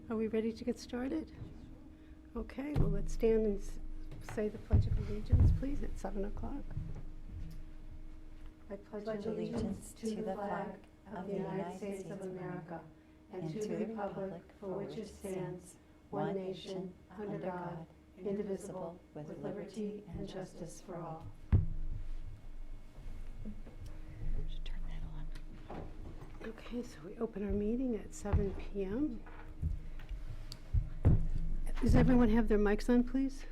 Are we ready to get started? Okay, well, let's stand and say the Pledge of Allegiance, please, at 7 o'clock. I pledge allegiance to the flag of the United States of America and to the republic for which it stands, one nation, under God, indivisible, with liberty and justice for all. Should turn that on. Okay, so we open our meeting at 7 p.m. Does everyone have their mics on, please?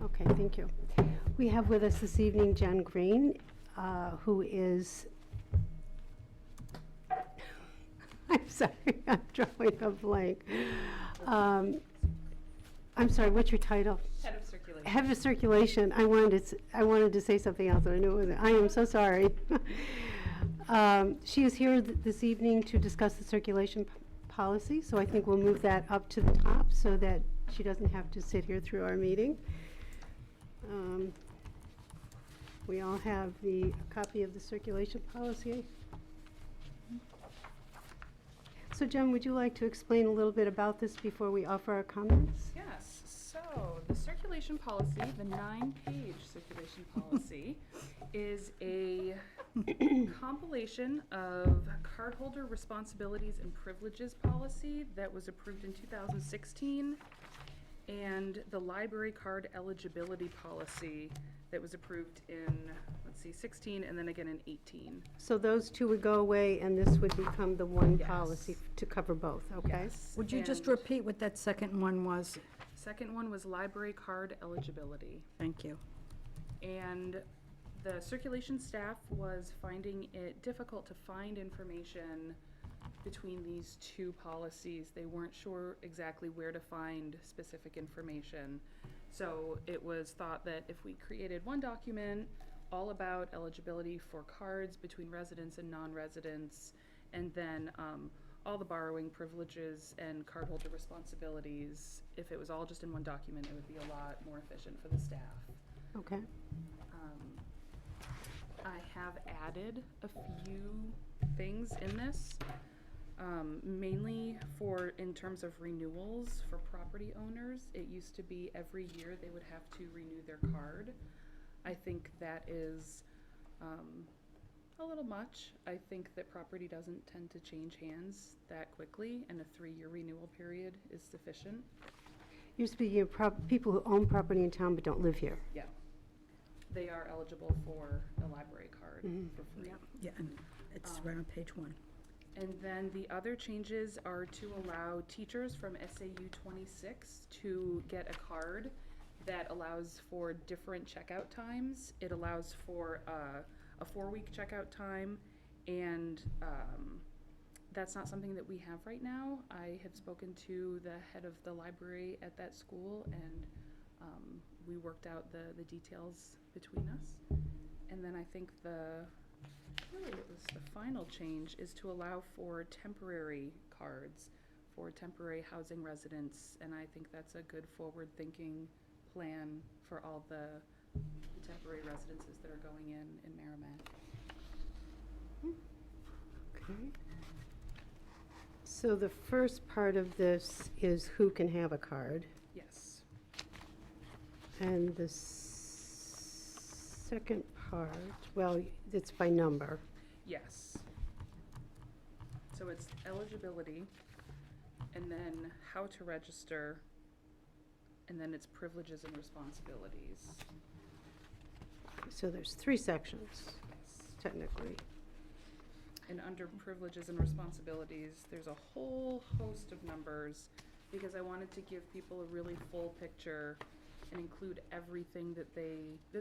Okay, thank you. We have with us this evening Jen Green, who is, I'm sorry, I'm drawing a blank. I'm sorry, what's your title? Head of Circulation. Head of Circulation. I wanted to say something else, but I knew it wasn't. I am so sorry. She is here this evening to discuss the circulation policy, so I think we'll move that up to the top so that she doesn't have to sit here through our meeting. We all have a copy of the circulation policy. So Jen, would you like to explain a little bit about this before we offer our comments? Yes, so the circulation policy, the 9-page circulation policy, is a compilation of cardholder responsibilities and privileges policy that was approved in 2016, and the library card eligibility policy that was approved in, 16, and then again in 18. So those two would go away, and this would become the one Yes. policy to cover both, okay? Yes. Would you just And repeat what that second one was? second one was library card eligibility. Thank you. And the circulation staff was finding it difficult to find information between these two policies. They weren't sure exactly where to find specific information. So it was thought that if we created one document all about eligibility for cards between residents and non-residents, and then all the borrowing privileges and cardholder responsibilities, if it was all just in one document, it would be a lot more efficient for the staff. Okay. I have added a few things in this, mainly in terms of renewals for property owners. It used to be every year they would have to renew their card. I think that is a little much. I think that property doesn't tend to change hands that quickly, and a 3-year renewal period is sufficient. You're speaking of people who own property in town but don't live here. Yeah. They are eligible for a library card for free. Yeah, and it's right on page 1. And then the other changes are to allow teachers from SAU 26 to get a card that allows for different checkout times. It allows for a 4-week checkout time, and that's not something that we have right now. I have spoken to the head of the library at that school, and we worked out the details between us. And then I think really it was the final change is to allow for temporary cards for temporary housing residents, and I think that's a good forward-thinking plan for all the temporary residences that are going in Merrimack. Okay. So the first part of this is who can have a card, Yes. and the second part, well, it's by number. Yes. So it's eligibility, and then how to register, and then it's privileges and responsibilities. So there's 3 sections, Yes. technically. And under privileges and responsibilities, there's a whole host of numbers, because I wanted to give people a really full picture and include everything that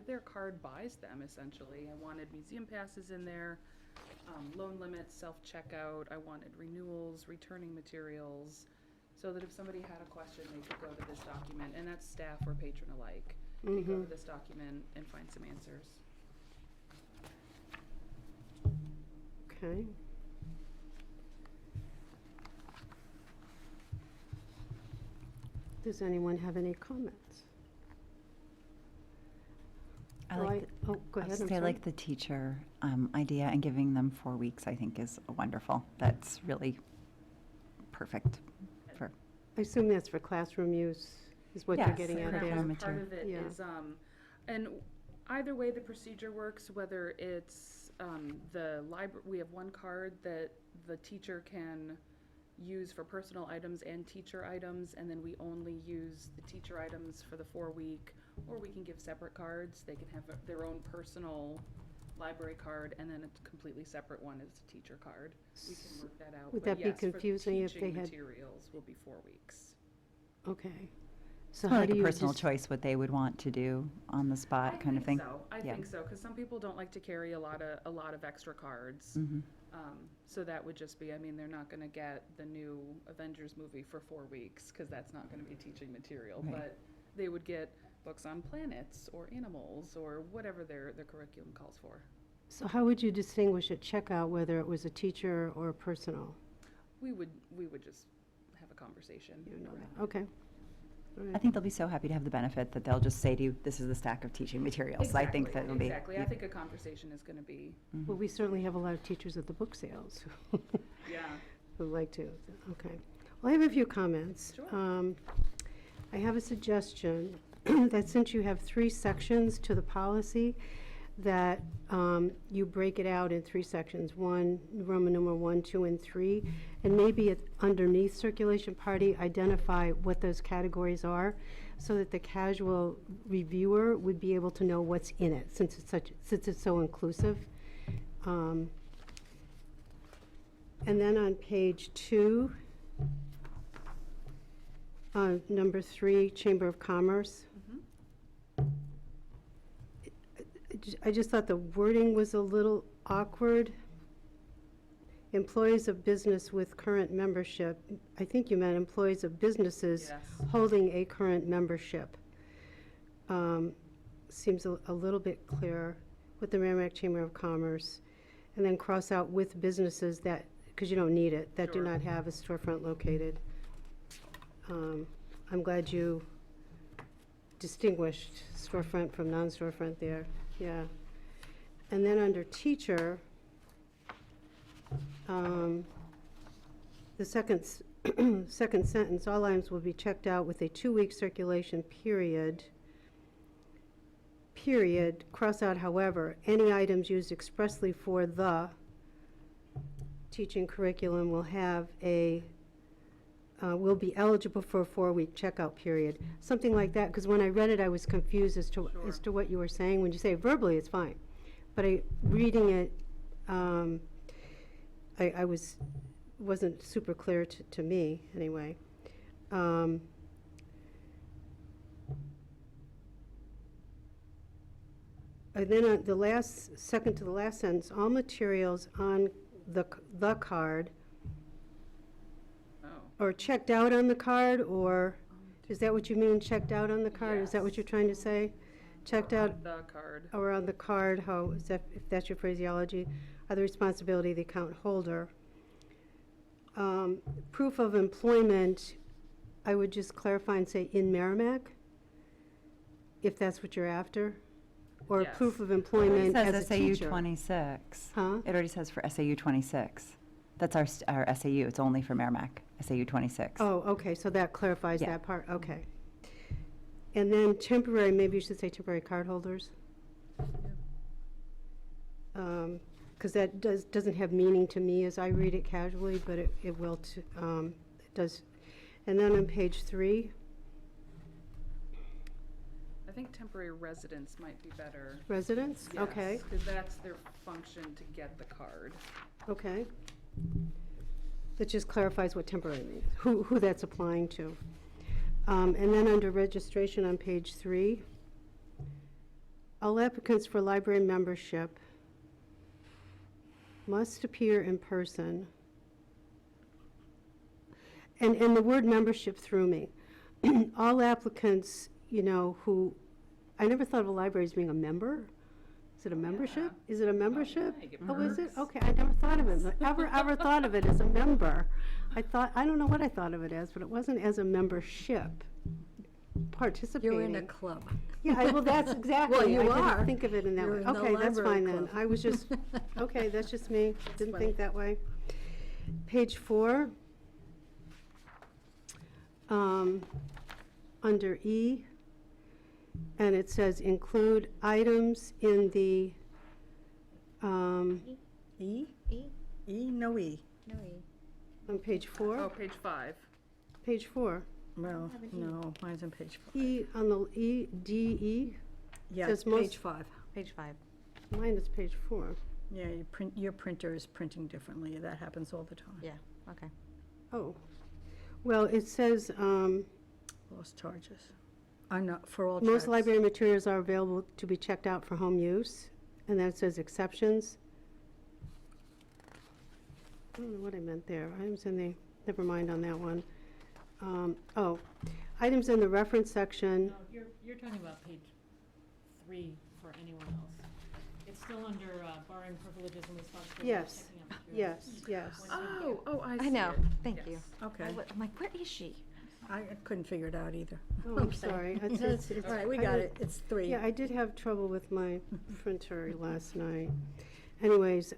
their card buys them, essentially. I wanted museum passes in there, loan limits, self-checkout. I wanted renewals, returning materials, so that if somebody had a question, they could go to this document, and that's staff or patron alike. They could go to this document and find some answers. Okay. Does anyone have any comments? I like Oh, go ahead. I'm I sorry. like the teacher idea, and giving them 4 weeks, I think, is wonderful. That's really perfect for, I assume that's for classroom use, is what you're Yes, getting at for there. classroom. Part of it Yeah. is, and either way the procedure works, whether it's, the we have one card that the teacher can use for personal items and teacher items, and then we only use the teacher items for the 4-week, or we can give separate cards. They can have their own personal library card, and then a completely separate one is a teacher card. We can work that out. Would But that be yes, for the confusing if they teaching had- materials will be 4 weeks. Okay. So kind how of like do a you personal just- choice, what they would want to do on the spot kind of thing. I Yeah. think so, because some people don't like to carry a lot of extra cards. Mhm. So that would just be, I mean, they're not gonna get the new Avengers movie for 4 weeks, because that's not gonna be teaching material. Right. But they would get books on planets or animals or whatever their curriculum calls for. So how would you distinguish at checkout whether it was a teacher or a personal? We would just have a conversation. You know around that, it. okay. All I right. think they'll be so happy to have the benefit that they'll just say to you, this is the stack of teaching materials. I think that it'll be. Exactly, I think a conversation is gonna be, Mhm. Well, we certainly have a lot of teachers at the book sales yeah. who like to, okay. Well, I have a few comments. Sure. I have a suggestion that since you have 3 sections to the policy, that you break it out in 3 sections, Roman numeral 1, 2, and 3, and maybe underneath circulation party, identify what those categories are, so that the casual reviewer would be able to know what's in it, since it's so inclusive. And then on page 2, number 3, Chamber of Commerce. I just thought the wording was a little awkward. Employees of business with current membership. I think you meant employees of businesses Yes. holding a current membership. Seems a little bit clearer with the Merrimack Chamber of Commerce. And then cross out with businesses that, because you don't need it, that do Sure. not have a storefront located. I'm glad you distinguished storefront from non-storefront there, yeah. And then under teacher, the second sentence, all items will be checked out with a 2-week circulation period. Cross out however, any items used expressly for the teaching curriculum will have will be eligible for a 4-week checkout period. Something like that, because when I read it, I was confused as to Sure. what you were saying. When you say verbally, it's fine. But reading it, I wasn't super clear to me, anyway. And then on the second to the last sentence, all materials on the card Oh. or checked out on the card, or, is that what you mean, checked out on the card? Is that what Yes. you're trying to say? Checked out The card. or on the card, how, is that, if that's your phraseology, are the responsibility of the account holder. Proof of employment, I would just clarify and say in Merrimack, if that's what you're after, or Yes. proof of It employment says as a SAU teacher. 26. Huh? It already says for SAU 26. That's our SAU, it's only for Merrimack, SAU 26. Oh, okay, so that clarifies Yeah. that part, okay. And then temporary, maybe you should say temporary cardholders. Because that doesn't have meaning to me as I read it casually, but it will, it does. And then on page 3, I think temporary residents might be better. residents, okay, Because that's their function to get the card. okay. That just clarifies what temporary means, who that's applying to. And then under registration on page 3, all applicants for library membership must appear in person. And the word membership threw me. All applicants, who, I never thought of a library as being a member. Is it a membership? Is it a membership? yeah, you get Oh, is it? perks. Okay, I never thought of it, ever thought of it as a member. I don't know what I thought of it as, but it wasn't as a membership, participating. You're in a club. Yeah, well, that's exactly. Well, you I are. didn't think of it in that You're way. in the Okay, that's library fine then. club. I was just, okay, that's just me. Didn't funny. think that way. Page 4. under E, and it says include items in the, E? E? E, no E. No E. on page 4? Oh, page 5. Page 4. Well, no, mine's on page 5. E, on the E, D, E? Yeah, says it's most- page 5. Page 5. Mine is page 4. Yeah, your printer is printing differently. That happens all the time. Yeah, okay. Oh. Well, it says, Lost charges. Not for all most checks. library materials are available to be checked out for home use, and then it says exceptions. I don't know what I meant there. Items in the, never mind on that one. Oh, items in the reference section. No, you're talking about page 3 for anyone else. It's still under barring privileges and responsibilities. Yes. checking out materials. Yes. Oh, I see I know, it. thank Yes. you. Okay. I'm like, where is she? I couldn't figure it out either. Oh, I'm sorry. It's- All right, we I got did- it. It's 3. Yeah, I did have trouble with my printer last night. Anyways,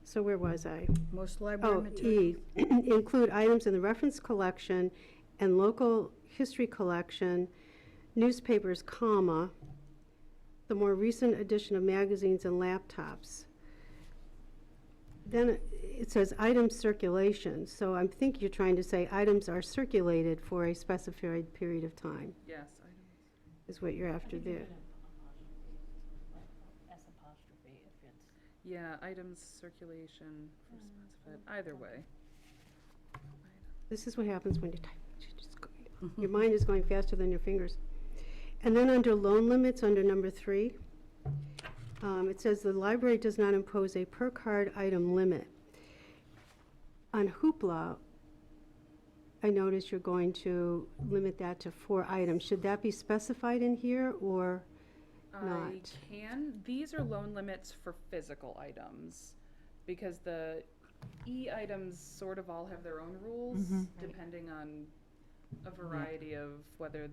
so where was I? Most library Oh, materials. E, include items in the reference collection and local history collection, newspapers, comma, the more recent edition of magazines and laptops. Then it says item circulation, so I think you're trying to say items are circulated for a specified period of time, Yes, items. is what you're after there. S apostrophe if it's. Yeah, items circulation for specified, either way. This is what happens when you type. Your mind is going faster than your fingers. And then under loan limits, under number 3, it says the library does not impose a per card item limit. On Hoopla, I notice you're going to limit that to 4 items. Should that be specified in here or I not? can, these are loan limits for physical items, because the E items sort of all have their own rules, depending on a variety of whether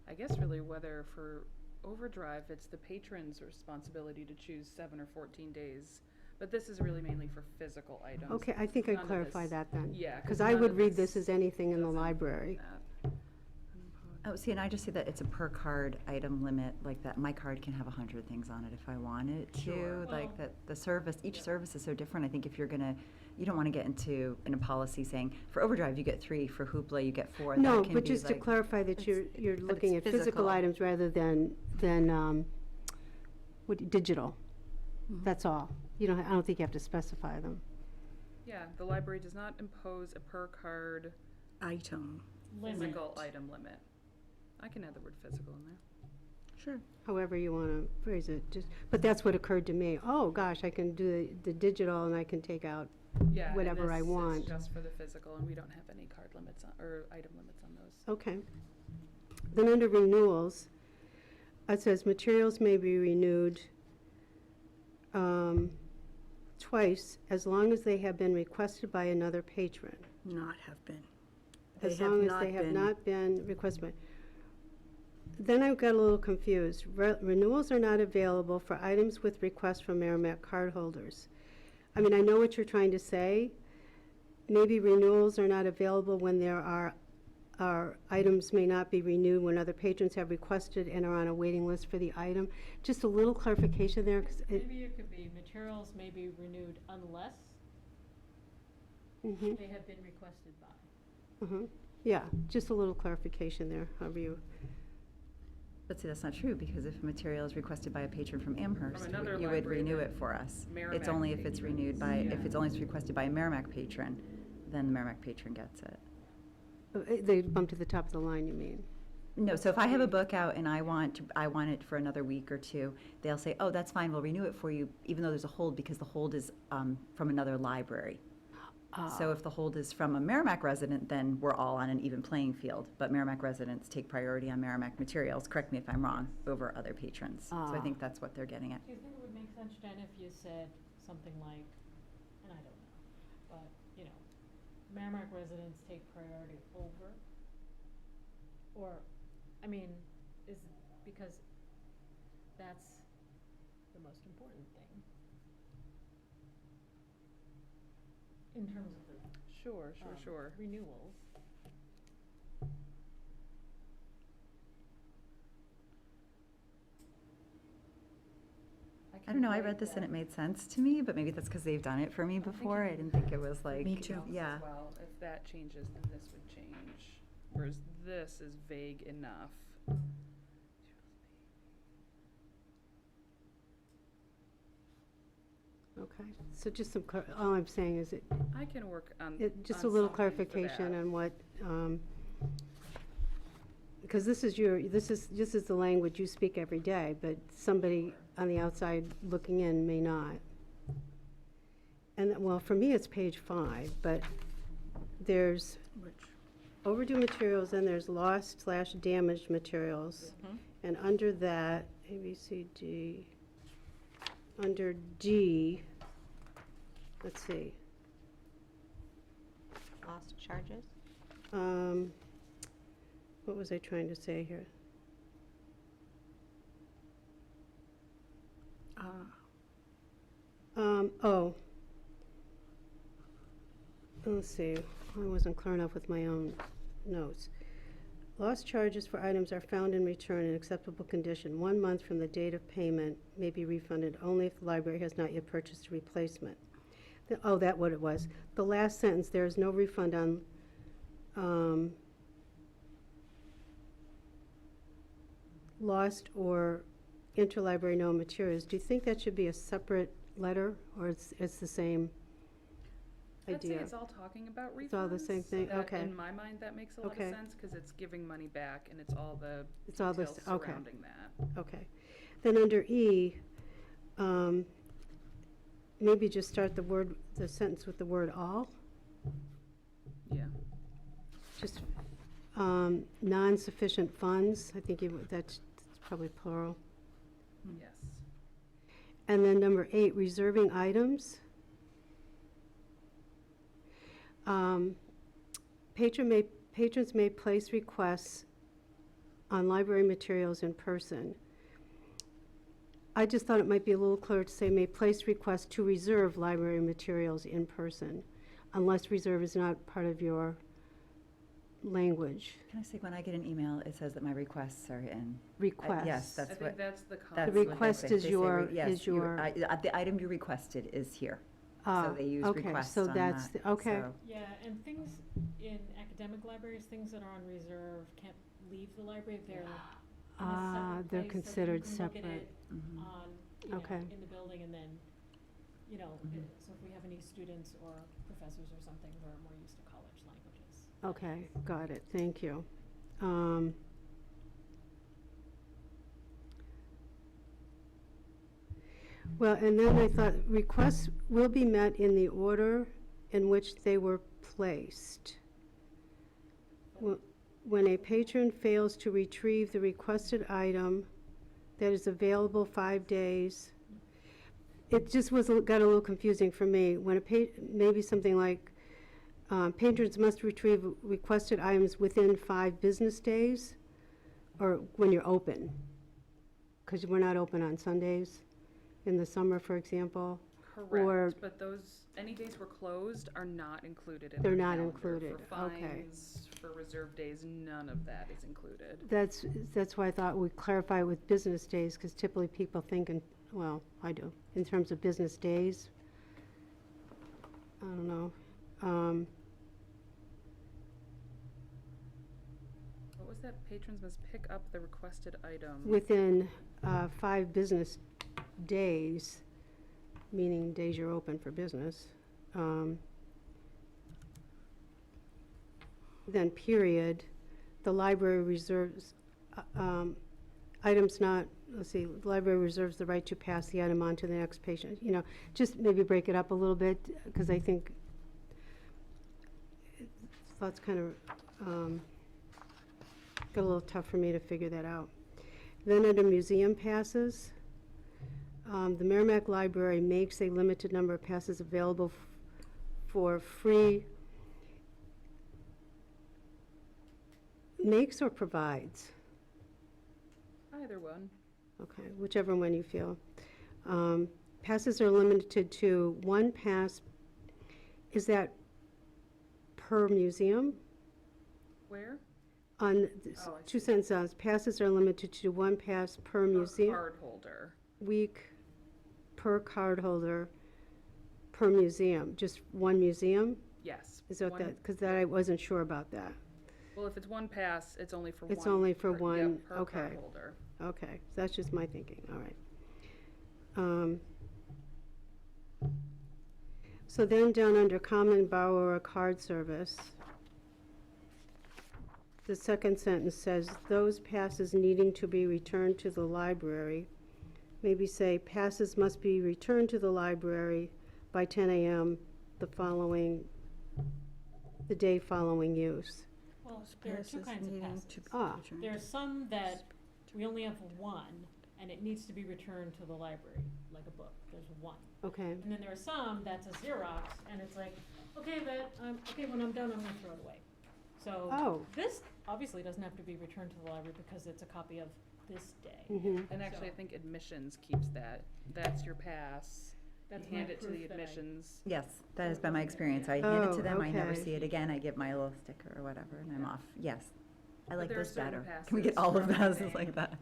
I guess really whether for overdrive, it's the patron's responsibility to choose 7 or 14 days. But this is really mainly for physical items. Okay, I think None I'd of clarify this- that then. Yeah. Because I none would of read this as doesn't anything in the library. that. Oh, see, and I just see that it's a per card item limit, like that my card can have 100 things on it if I want it to. Sure. Like Well- that the service, each service is so different. I think if you're gonna, you don't want to get into in a policy saying, for Overdrive, you get 3, for Hoopla, you get 4. No, That can but be just to like- clarify that you're but looking at it's physical physical. items rather than digital. That's all. I don't think you have to specify them. Yeah, the library does not impose a per card Item. physical item limit. I can add the word physical in there. Sure. However you want to phrase it, but that's what occurred to me. Oh, gosh, I can do the digital and I can take out, Yeah, and Whatever I this is want. just for the physical, and we don't have any card limits or item limits on those. okay. Then under renewals, it says materials may be renewed twice as long as they have been requested by another patron. Not have been. As long as they have not been requested by. Then I got a little confused. Renewals are not available for items with requests from Merrimack cardholders. I mean, I know what you're trying to say. Maybe renewals are not available when there are items may not be renewed when other patrons have requested and are on a waiting list for the item. Just a little clarification there, because Maybe it could be materials may be renewed unless they have been requested by. yeah, just a little clarification there, however you, But see, that's not true, because if material is requested by a patron from Amherst, From another you would library renew than it for us. It's Merrimack only if it's patrons, renewed by, if yeah. it's only requested by a Merrimack patron, then the Merrimack patron gets it. they bump to the top of the line, you mean? No, so if I have a book out and I want it for another week or 2, they'll say, oh, that's fine, we'll renew it for you, even though there's a hold, because the hold is from another library. So if the hold is from a Merrimack resident, then we're all on an even playing field. But Merrimack residents take priority on Merrimack materials, correct me if I'm wrong, over other patrons. So I think that's what they're getting at. Do you think it would make sense, Jen, if you said something like, and I don't know, but, Merrimack residents take priority over? Or, I mean, because that's the most important thing. In terms of the Sure, sure. renewals. I don't know, I read this and it made sense to me, but maybe that's because they've done it for me before. I didn't think it was like. Me too. Yeah. Well, if that changes, then this would change, whereas this is vague enough. Okay, so just some, all I'm saying is I can work on, just a on little something for clarification that. on what, because this is the language you speak every day, but somebody on the outside looking in may not. And, well, for me, it's page 5, but there's Which, overdue materials, and there's lost/damaged materials. Mhm. And under that, A, B, C, D, under D, let's see, Lost charges? what was I trying to say here? Oh. Let's see, I wasn't clear enough with my own notes. Lost charges for items are found and returned in acceptable condition. 1 month from the date of payment may be refunded only if the library has not yet purchased a replacement. Oh, that's what it was. The last sentence, there is no refund on lost or interlibrary known materials. Do you think that should be a separate letter, or it's the same I'd say idea? it's all talking about refunds. It's all the same so thing? that, Okay. in my mind, that makes a lot Okay. of sense, because it's giving money back, and it's all the It's all this, details okay. surrounding that. Okay. Then under E, maybe just start the sentence with the word all, Yeah. just, non-sufficient funds, I think that's probably plural. Yes. And then number 8, reserving items. Patrons may place requests on library materials in person. I just thought it might be a little clearer to say may place requests to reserve library materials in person, unless reserve is not part of your language. Can I say, when I get an email, it says that my requests are in. Requests. Yes, I that's think what. that's the That's concept. what they request say. is They say your- yes, is your- the item you requested is here. Ah, So they use okay, requests so on that's that. okay. So- Yeah, and things in academic libraries, things that are on reserve can't leave the library if they're in a separate They're place, so considered you can look at separate. it Mhm. on, you know, Okay. in the building, and then, you know, Mhm. so if we have any students or professors or something who are more used to college languages. Okay, got it, thank you. Well, and then I thought requests will be met in the order in which they were placed. When a patron fails to retrieve the requested item that is available 5 days, it just got a little confusing for me. When maybe something like, patrons must retrieve requested items within 5 business days, or when you're open, because we're not open on Sundays in the summer, for example. Or- Correct, but those, any days we're closed are not included in They're our not calendar. included, For okay. fines, for reserve days, none of that is included. That's why I thought we'd clarify with business days, because typically people think, well, I do, in terms of business days. I don't know. What was that? Patrons must pick up the requested item. Within 5 business days, meaning days you're open for business. Then period, the library reserves, items not, let's see, the library reserves the right to pass the item on to the next patient. You know, just maybe break it up a little bit, because I think that's kind of, got a little tough for me to figure that out. Then under museum passes, the Merrimack Library makes a limited number of passes available for free. Makes or provides? Either one. Okay, whichever one you feel. Passes are limited to 1 pass. Is that per museum. Where? On Oh, I two see. sentences, passes are limited to one pass per museum, Card holder. week per cardholder per museum, just one museum? Yes. Is that one- that, because that, I wasn't sure about that. Well, if it's one pass, it's only for one. It's only for yep, one, per okay. card holder. Okay, so that's just my thinking, all right. So then down under common borrower card service, the second sentence says, those passes needing to be returned to the library, maybe say, passes must be returned to the library by 10 a.m. the day following use. Well, there are two kinds of passes. Ah, There are some that we only have one, and it needs to be returned to the library, like a book, there's one. okay, And then there are some that's a Xerox, and it's like, okay, okay, when I'm done, I'm gonna throw it away. So, oh, this obviously doesn't have to be returned to the library because it's a copy of this day. mm-hmm, And actually, I So- think admissions keeps that. That's your pass. That's You hand my it to proof the that I- admissions. Yes, that has been my experience. I hand it Oh, to them, I never okay. see it again, I give my little sticker or whatever, and I'm off. Yes. I But like there are this certain better. Can we get passes all of from those the like that?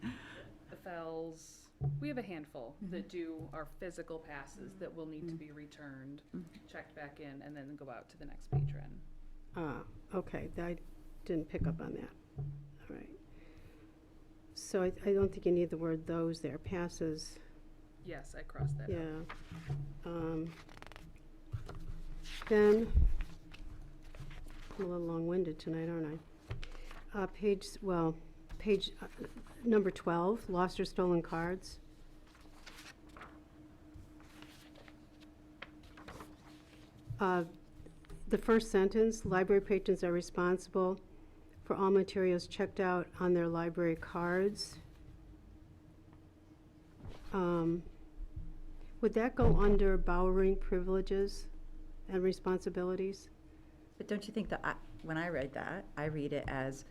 The Fells. We have a handful that do our physical passes that will need to be returned, checked back in, and then go out to the next patron. okay, I didn't pick up on that, all right. So I don't think you need the word those there, passes. Yes, I crossed that out. Yeah. Then, I'm a little long-winded tonight, aren't I? Page number 12, lost or stolen cards. The first sentence, library patrons are responsible for all materials checked out on their library cards. Would that go under borrowing privileges and responsibilities? But don't you think that, when I read that, I read it as,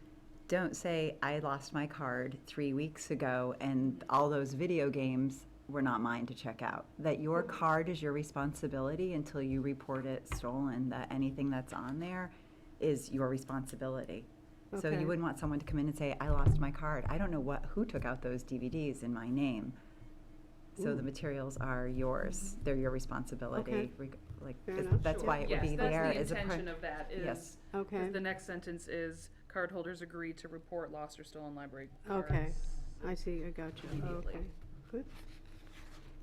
don't say, I lost my card 3 weeks ago and all those video games were not mine to check out. That your card is your responsibility until you report it stolen, that anything that's on there is your responsibility. So Okay. you wouldn't want someone to come in and say, I lost my card. I don't know who took out those DVDs in my name. So the materials are yours. They're your responsibility. Okay. Like, Fair enough. that's Sure. why it would Yes, be that's there the as a. intention of that is. Yes. Okay, 'Cause the next sentence is cardholders agree to report lost or stolen library cards. Okay. I see, I got you, Immediately. okay, good.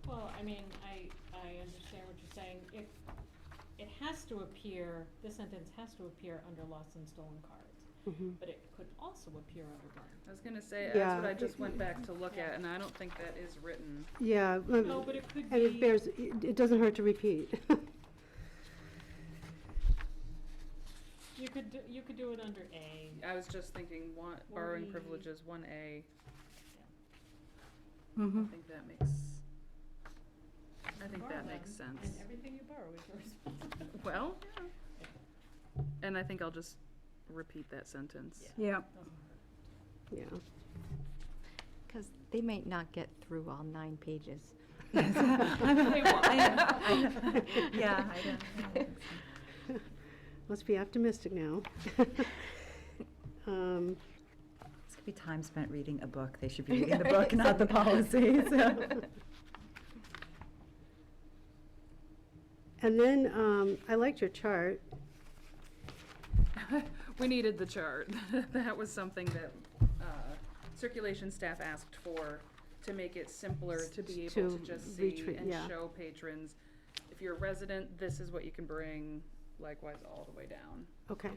Well, I mean, I understand what you're saying. It has to appear, this sentence has to appear under lost and stolen cards, Mhm. but it could also appear under blank. I was gonna say, Yeah. that's what I just went back to look at, and I don't think that is written. Yeah, No, but it could and it be, bears, it doesn't hurt to repeat. you could do it under A. I was just thinking, borrowing Forty- privileges, 1A. Mm-hmm. I think that makes, I think Borrow that makes them, sense. And everything you borrow is your responsibility. Well, and I think I'll just repeat that sentence. Yeah. Yeah, Because they might not get through all 9 pages. Yeah, I don't. let's be optimistic now. This could be time spent reading a book. They should be reading the book, not the policy. So. And then, I liked your chart. We needed the chart. That was something that circulation staff asked for, to make it simpler to be able to To just see retreat, and yeah. show patrons. If you're a resident, this is what you can bring, likewise all the way down. Okay,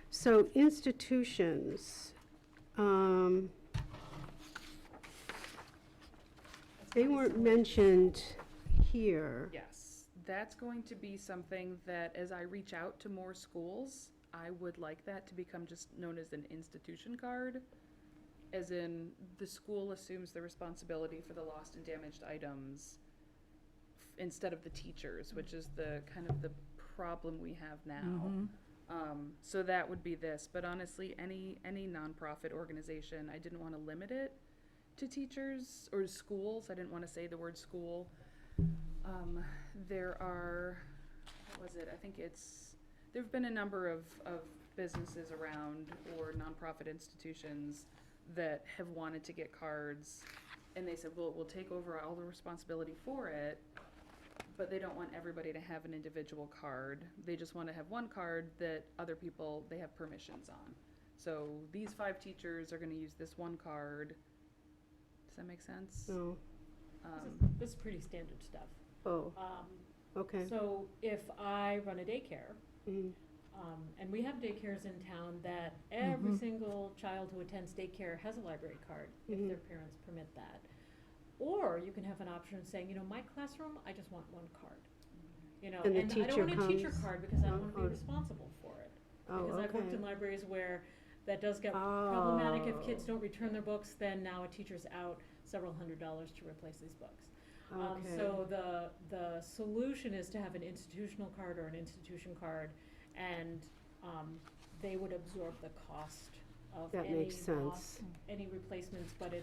so institutions, they weren't mentioned here. Yes, that's going to be something that, as I reach out to more schools, I would like that to become just known as an institution card. As in, the school assumes the responsibility for the lost and damaged items instead of the teachers, which is the kind of the problem we have now. So that would be this, but honestly, any nonprofit organization, I didn't want to limit it to teachers or schools. I didn't want to say the word school. There are, what was it? I think it's There've been a number of businesses around or nonprofit institutions that have wanted to get cards, and they said, well, we'll take over all the responsibility for it, but they don't want everybody to have an individual card. They just want to have one card that other people, they have permissions on. So these 5 teachers are going to use this one card. Does that make sense? No. This is pretty standard stuff. Oh, okay. So if I run a daycare, Mhm. and we have daycares in town that every single child who attends daycare has a library card, if their parents permit that. Or you can have an option of saying, my classroom, I just want one card. And the And I don't teacher want a teacher comes- card because I don't want to oh. be responsible for it. Oh, Because I've worked okay. in libraries where that does get problematic if kids Oh. don't return their books, then now a teacher's out several $100s to replace these books. Okay. So the solution is to have an institutional card or an institution card, and they would absorb the cost of That any makes loss, sense. any replacements, but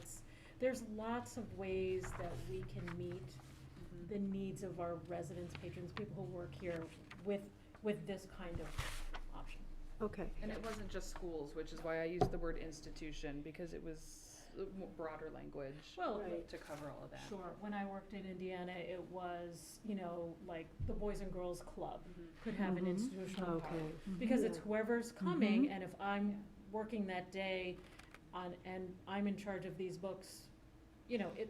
there's lots of ways that we can meet the needs of our residents, patrons, people who work here with this kind of option. Okay. And it wasn't just schools, which is why I used the word institution, because it was a broader language Well, Right. to cover all of that. sure, when I worked in Indiana, it was, like the Boys and Girls Club could have an institutional card. Okay. Because it's Yeah. whoever's coming, and if I'm working that day and I'm in charge of these books,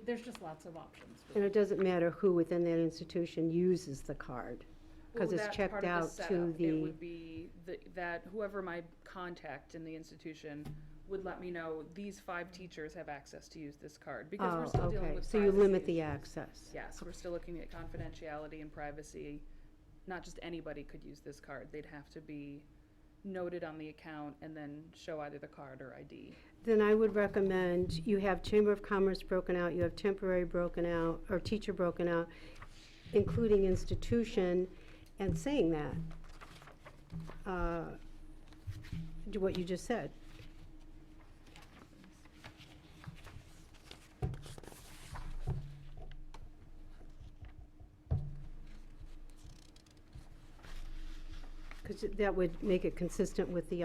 there's just lots of options. And it doesn't matter who within that institution uses the card, because Well, it's that's checked part of the out to setup. It the, would be that whoever my contact in the institution would let me know, these 5 teachers have access to use this card, because we're still dealing okay. with So you privacy limit the issues. access. Yes, we're still looking at confidentiality and privacy. Not just anybody could use this card. They'd have to be noted on the account and then show either the card or ID. Then I would recommend you have Chamber of Commerce broken out, you have temporary broken out, or teacher broken out, including institution, and saying that. What you just said. Because that would make it consistent with the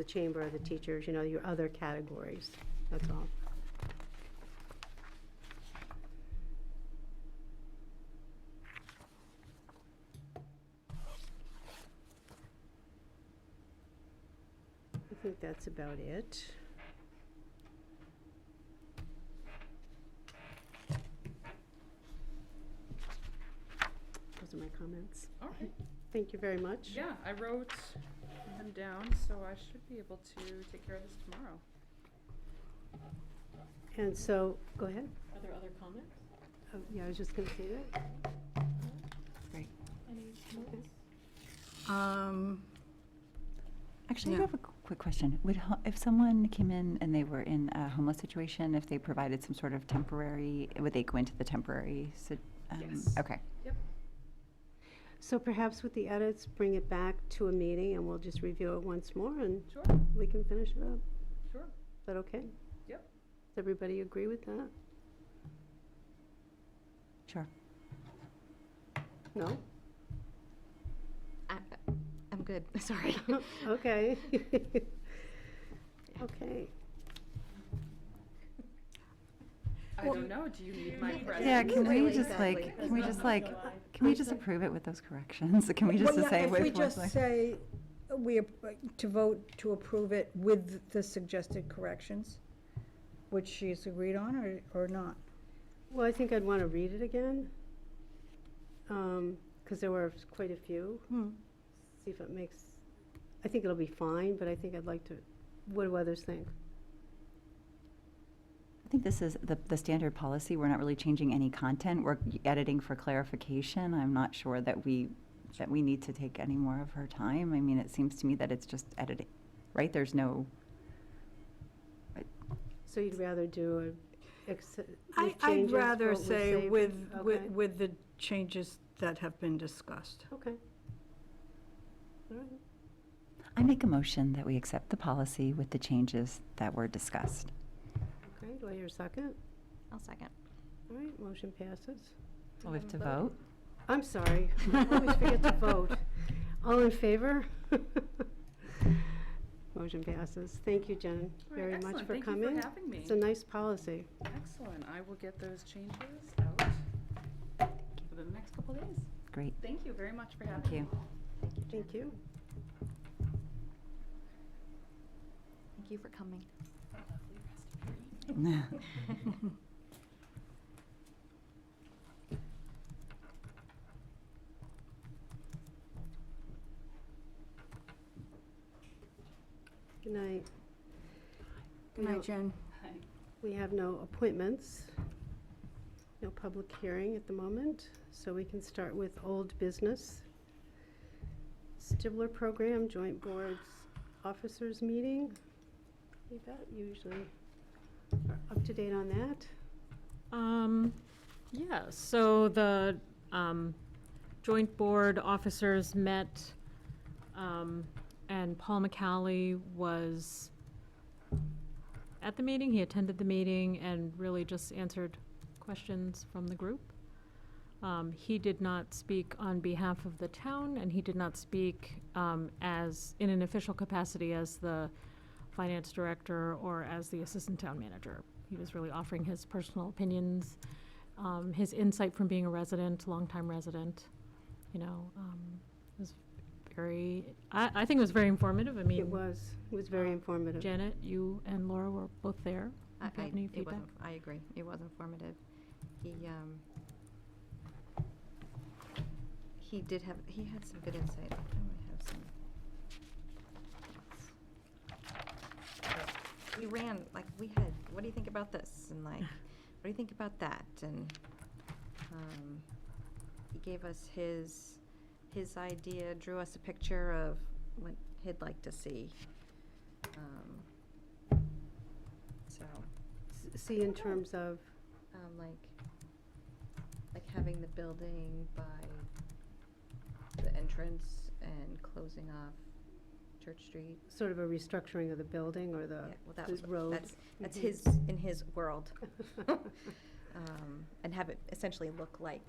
chamber, the teachers, your other categories, that's all. I think that's about it. Those are my comments. All right. Thank you very much. Yeah, I wrote them down, so I should be able to take care of this tomorrow. And so, go ahead. Are there other comments? Oh, yeah, I was just gonna say that. Great. Any notes? Actually, I Yeah. have a quick question. If someone came in and they were in a homeless situation, if they provided some sort of temporary, would they go into the temporary? Yes. Okay. So perhaps with the edits, bring it back to a meeting and we'll just review it once more and Sure, we can finish it up. sure. Is that okay? Yep. Does everybody agree with that? Sure. No? I'm good, sorry. Okay. Okay. I don't know, do you need my presence? Yeah, can we Really, just exactly. can we just approve it with those corrections? Can we just Well, yeah, say if we with just like? say, to vote to approve it with the suggested corrections, which she's agreed on or not? Well, I think I'd want to read it again, because there were quite a few. See if it makes, I think it'll be fine, but I think I'd like to, what do others think? I think this is the standard policy. We're not really changing any content. We're editing for clarification. I'm not sure that we need to take any more of her time. I mean, it seems to me that it's just editing, right? There's no. So you'd rather do with I'd changes, rather what was say saved? Okay. with the changes that have been discussed. Okay. All right. I make a motion that we accept the policy with the changes that were discussed. Okay, do I hear a second? I'll second. All right, motion passes. We have to vote. I'm sorry, I always forget to vote. in favor? Motion passes. Thank you, Jen, All right, very much excellent. for Thank you coming. for having me. It's a nice policy. Excellent. I will get those changes out within the next couple days. Great, Thank you very much for having thank me. you. Thank you. Thank you for coming. Good night. Good night, Jen. We have no appointments, no public hearing at the moment, so we can start with old business. Stibler Program Joint Boards Officers Meeting. You bet, usually are up to date on that. Yeah, so the, joint board officers met, and Paul McCallie was at the meeting. He attended the meeting and really just answered questions from the group. He did not speak on behalf of the town, and he did not speak, as, in an official capacity as the finance director or as the assistant town manager. He was really offering his personal opinions, his insight from being a resident, longtime resident, you know, it was very, I think it was very informative. I mean, It was very informative. Janet, you and Laura were both there. If you have any It feedback? wasn't, I agree, it was informative. He had some good insight. I have some. We ran, like, what do you think about this? And like, what do you think about that? And, he gave us his idea, drew us a picture of what he'd like to see. So, See, in terms of, like having the building by the entrance and closing off Church Street. sort of a restructuring of the building or the Yeah, well, that the was, road. that's Mhm. his, in his world. And have it essentially look like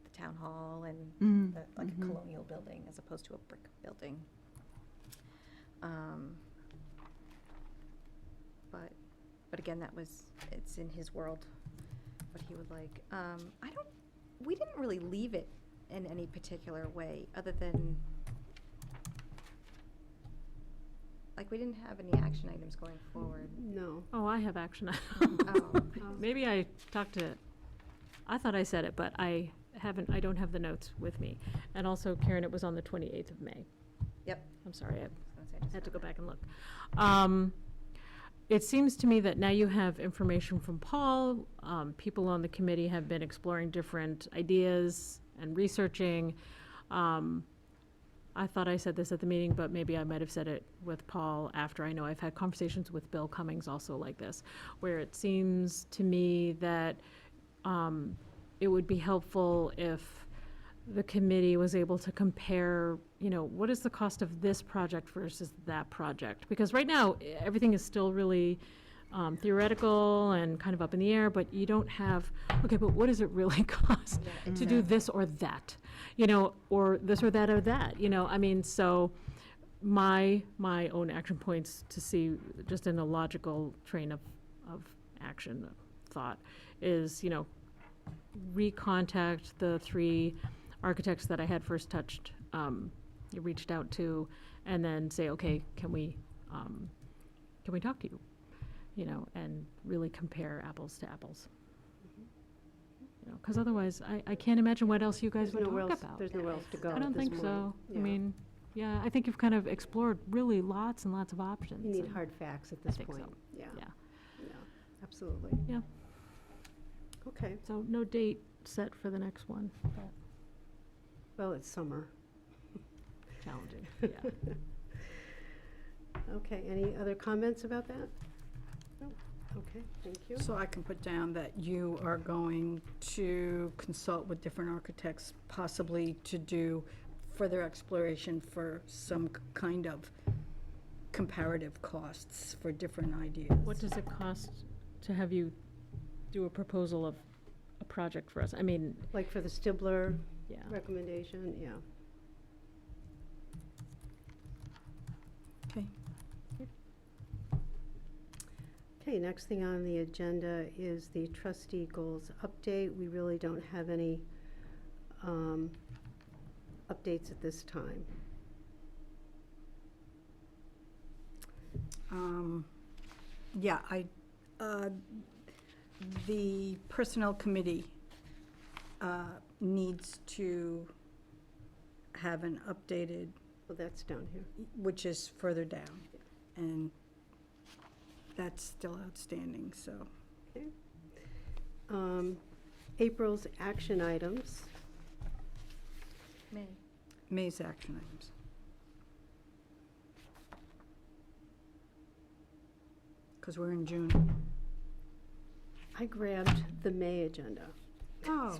the town hall and like a colonial building as opposed to a brick building. But again, it's in his world, what he would like. We didn't really leave it in any particular way, other than, like, we didn't have any action items going forward. No. Oh, I have action. Oh, Maybe I talked to, I thought I said it, but I don't have the notes with me. And also, Karen, it was on the 28th of May. Yep. I'm sorry, I I was gonna say, I just had to saw go that. back and look. It seems to me that now you have information from Paul. People on the committee have been exploring different ideas and researching. I thought I said this at the meeting, but maybe I might have said it with Paul after. I know I've had conversations with Bill Cummings also like this, where it seems to me that it would be helpful if the committee was able to compare, you know, what is the cost of this project versus that project? Because right now, everything is still really theoretical and kind of up in the air, but you don't have, okay, but what does it really cost Yeah, to do this or that? You know, or this or that, you know, I mean, so my own action points to see, just in a logical train of action, thought, is, you know, recontact the 3 architects that I had first reached out to, and then say, okay, can we talk to you? You know, and really compare apples to apples. You know, because otherwise, I can't imagine what else you guys would talk about. There's nowhere else to go I at don't this think point. so. I Yeah. mean, yeah, I think you've kind of explored really lots and lots of options. You need and- hard facts at this think so. point. Yeah. Yeah. Yeah, absolutely. Yeah. Okay, So no date set for the next one, but well, it's summer. challenging, yeah. Okay, any other comments about that? No? Okay, thank you. So I can put down that you are going to consult with different architects, possibly to do further exploration for some kind of comparative costs for different ideas. What does it cost to have you do a proposal of a project for us? I mean, Like for the Stibler yeah. recommendation, yeah. Okay. Okay, next thing on the agenda is the trustee goals update. We really don't have any updates at this time. Yeah, the Personnel Committee needs to have an updated, Well, that's down here. which is further down, and that's still outstanding, so. April's action items. May's action items. Because we're in June. I grabbed the May agenda. Oh.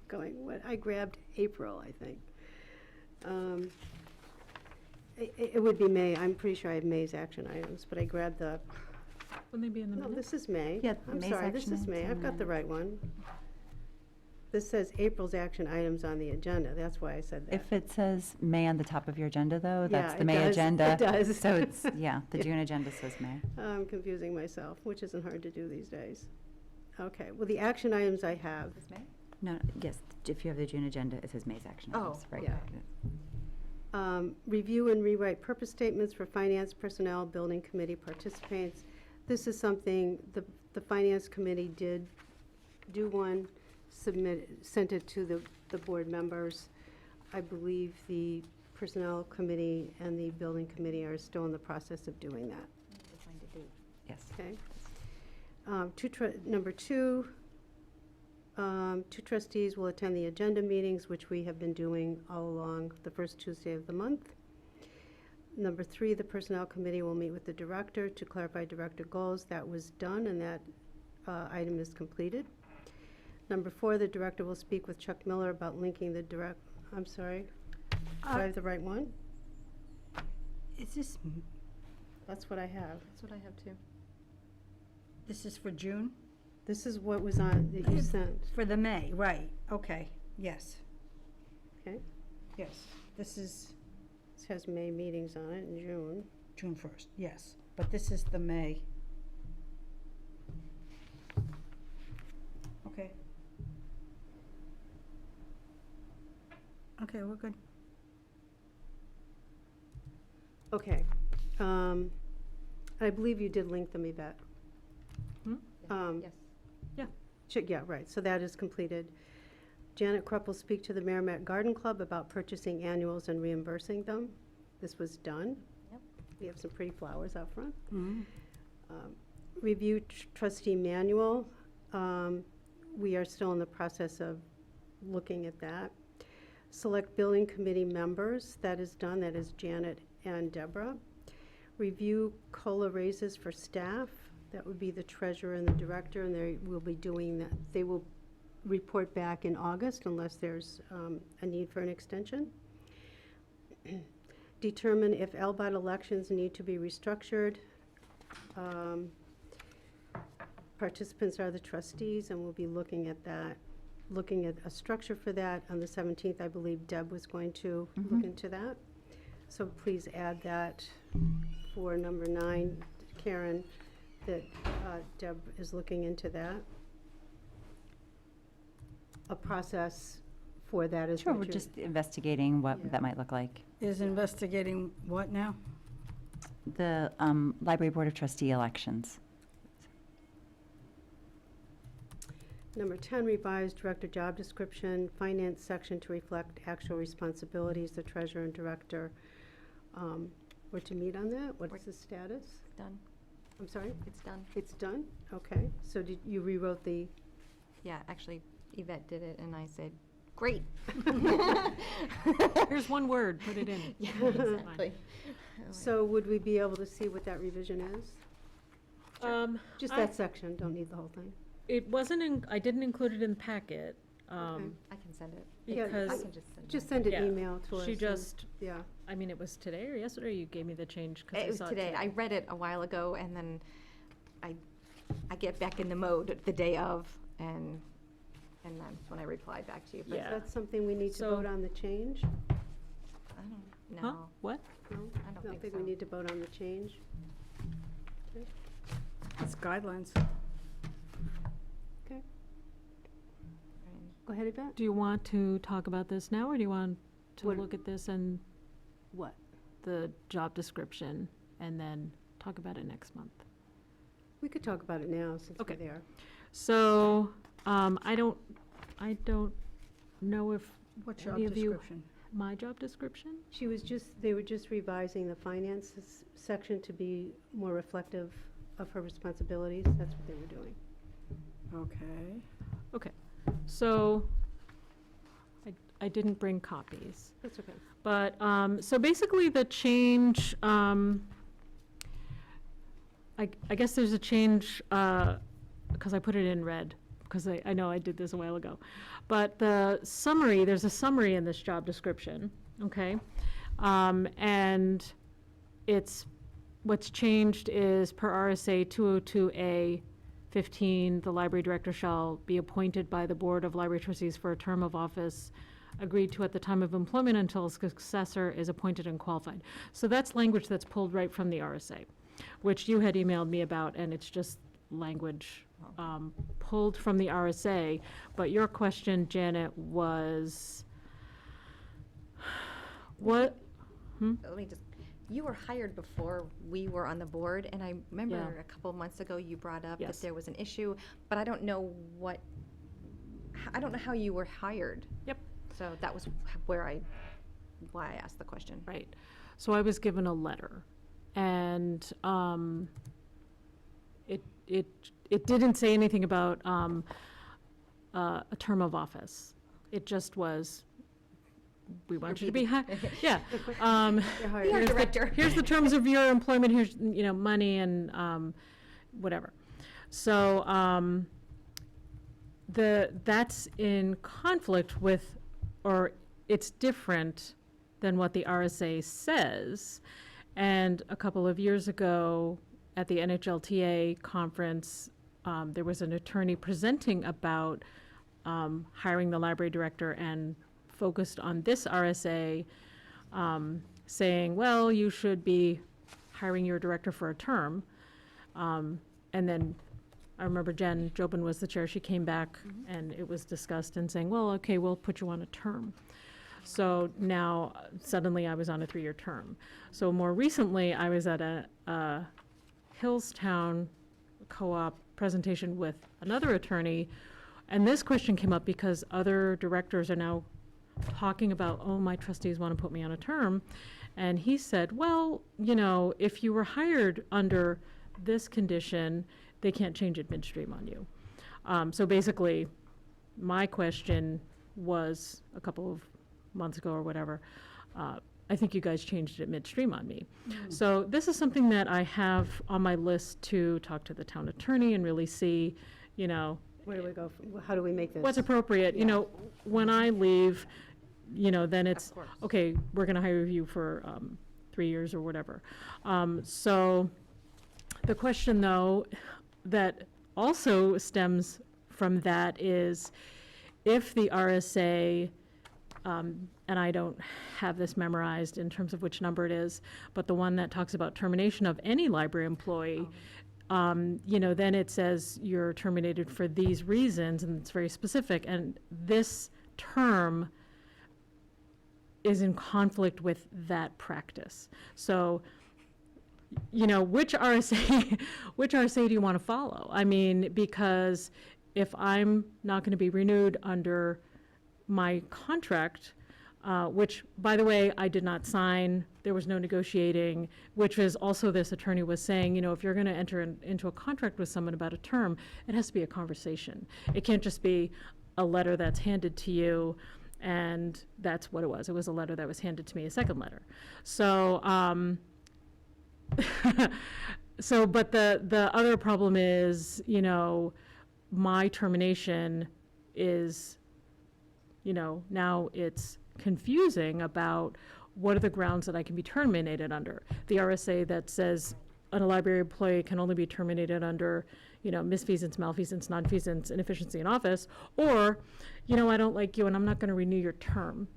Going, what, I grabbed April, I think. It would be May, I'm pretty sure I have May's action items, but I grabbed the, Wouldn't they be in the no, minutes? this is May. Yeah, I'm May's sorry, this action is May, items I've on got the minutes. right one. This says April's action items on the agenda, that's why I said that. If it says May on the top of your agenda, though, that's Yeah, the it May does. agenda. It does. So it's, yeah, the Yeah. June agenda says May. I'm confusing myself, which isn't hard to do these days. Okay, well, the action items I have, No, yes, if you have the June agenda, it says May's action Oh, items, right? yeah. Review and rewrite purpose statements for finance personnel, building committee participants. This is something the finance committee did do one, sent it to the board members. I believe the personnel committee and the building committee are still in the process of doing that, Yes. okay? Number two, two trustees will attend the agenda meetings, which we have been doing all along the first Tuesday of the month. Number three, the Personnel Committee will meet with the director to clarify director goals. That was done, and that item is completed. Number four, the director will speak with Chuck Miller about linking the I'm sorry, do I have the right one? Is this, That's what I have. That's what I have too. this is for June? This is what was on, that you sent, For the May, right, okay, yes, okay? yes. This is This has May meetings on it in June. June 1st, yes, but this is the May. Okay. Okay, we're good. Okay. I believe you did link them, Yvette. Yes. Yeah, right, so that is completed. Janet Krupp will speak to the Merrimack Garden Club about purchasing annuals and reimbursing them. This was done. Yep. We have some pretty flowers out front. Mhm. Review trustee manual. We are still in the process of looking at that. Select building committee members, that is done, that is Janet and Deborah. Review COLA raises for staff, that would be the treasurer and the director, and they will be doing that. They will report back in August unless there's a need for an extension. Determine if LBOT elections need to be restructured. Participants are the trustees, and we'll be looking at that, looking at a structure for that. On the 17th, I believe Deb was going to look into that. So please add that for number 9, Karen, that Deb is looking into that. A process for that is Sure, what we're you're- just investigating what Yeah. that might look like. Is investigating what now? The Library Board of Trustee elections. Number 10, revised director job description, finance section to reflect actual responsibilities. The treasurer and director were to meet on that. What is the status? Done. I'm sorry? It's done. It's done? Okay. So did you rewrote the, Yeah, actually, Yvette did it, and I said, great. Here's one word, put it in. Yeah, It's fine. exactly. so would we be able to see what that revision is? Just I- that section, don't need the whole thing. It wasn't in, I didn't include it in the packet, I can send it. Yeah, because I can just send it. Just send an Yeah. email to us. she and- just, Yeah. I mean, it was today or yesterday, you gave me the change, because I It was saw today. I read it a while ago, and then I get back in the mode the day of, and that's when I replied back to you. But Yeah. That's something we need to So- vote on the change? I don't Huh? know. What? No? I don't don't think we need to vote on the change. It's guidelines. Okay. Go ahead, Yvette. Do you want to talk about this now, or do you want to What- look at this and What? the job description and then talk about it next month? We could talk about it now, since we're Okay. there. So, I don't know if What job Any of you- description? my job description? They were just revising the finances section to be more reflective of her responsibilities. That's what they were doing. Okay. So, I didn't bring copies. That's okay. But, so basically the change, I guess there's a change, because I put it in red, because I know I did this a while ago. But the summary, there's a summary in this job description, okay? And what's changed is per RSA 202A 15, the library director shall be appointed by the Board of Library Trustees for a term of office agreed to at the time of employment until a successor is appointed and qualified. So that's language that's pulled right from the RSA, which you had emailed me about, and it's just language pulled from the RSA. But your question, Janet, was, what? Let me just, you were hired before we were on the board, and I remember Yeah. a couple of months ago you brought up Yes. that there was an issue, but I don't know how you were hired. Yep. So that was why I asked the question. Right. So I was given a letter, and it didn't say anything about a term of office. It just was, we want you to be, yeah. They're hired. PR Here's the- director. Here's the terms of your employment, here's, money and whatever. So that's in conflict with, or it's different than what the RSA says. And a couple of years ago, at the NHLTA conference, there was an attorney presenting about hiring the library director and focused on this RSA, saying, well, you should be hiring your director for a term. And then I remember Jen Jobin was the chair. She came back and it was discussed and saying, well, okay, we'll put you on a term. So now suddenly I was on a 3-year term. So more recently, I was at a Hillstown co-op presentation with another attorney. And this question came up because other directors are now talking about, oh, my trustees want to put me on a term. And he said, well, if you were hired under this condition, they can't change it midstream on you. So basically, my question was a couple of months ago or whatever, I think you guys changed it midstream on me. So this is something that I have on my list to talk to the town attorney and really see, Where do we go? How do we make this? what's appropriate. When I leave, then it's, Of course. okay, we're gonna hire you for 3 years or whatever. So the question, though, that also stems from that is, if the RSA, and I don't have this memorized in terms of which number it is, but the one that talks about termination of any library employee, then it says you're terminated for these reasons, and it's very specific, and this term is in conflict with that practice. So, which RSA, which RSA do you want to follow? I mean, because if I'm not going to be renewed under my contract, which, by the way, I did not sign, there was no negotiating, which is also, this attorney was saying, if you're going to enter into a contract with someone about a term, it has to be a conversation. It can't just be a letter that's handed to you, and that's what it was. It was a letter that was handed to me, a second letter. So, but the other problem is, my termination is, now it's confusing about what are the grounds that I can be terminated under. The RSA that says a library employee can only be terminated under, misfeasance, malfeasance, nonfeasance, inefficiency in office, or, I don't like you and I'm not going to renew your term.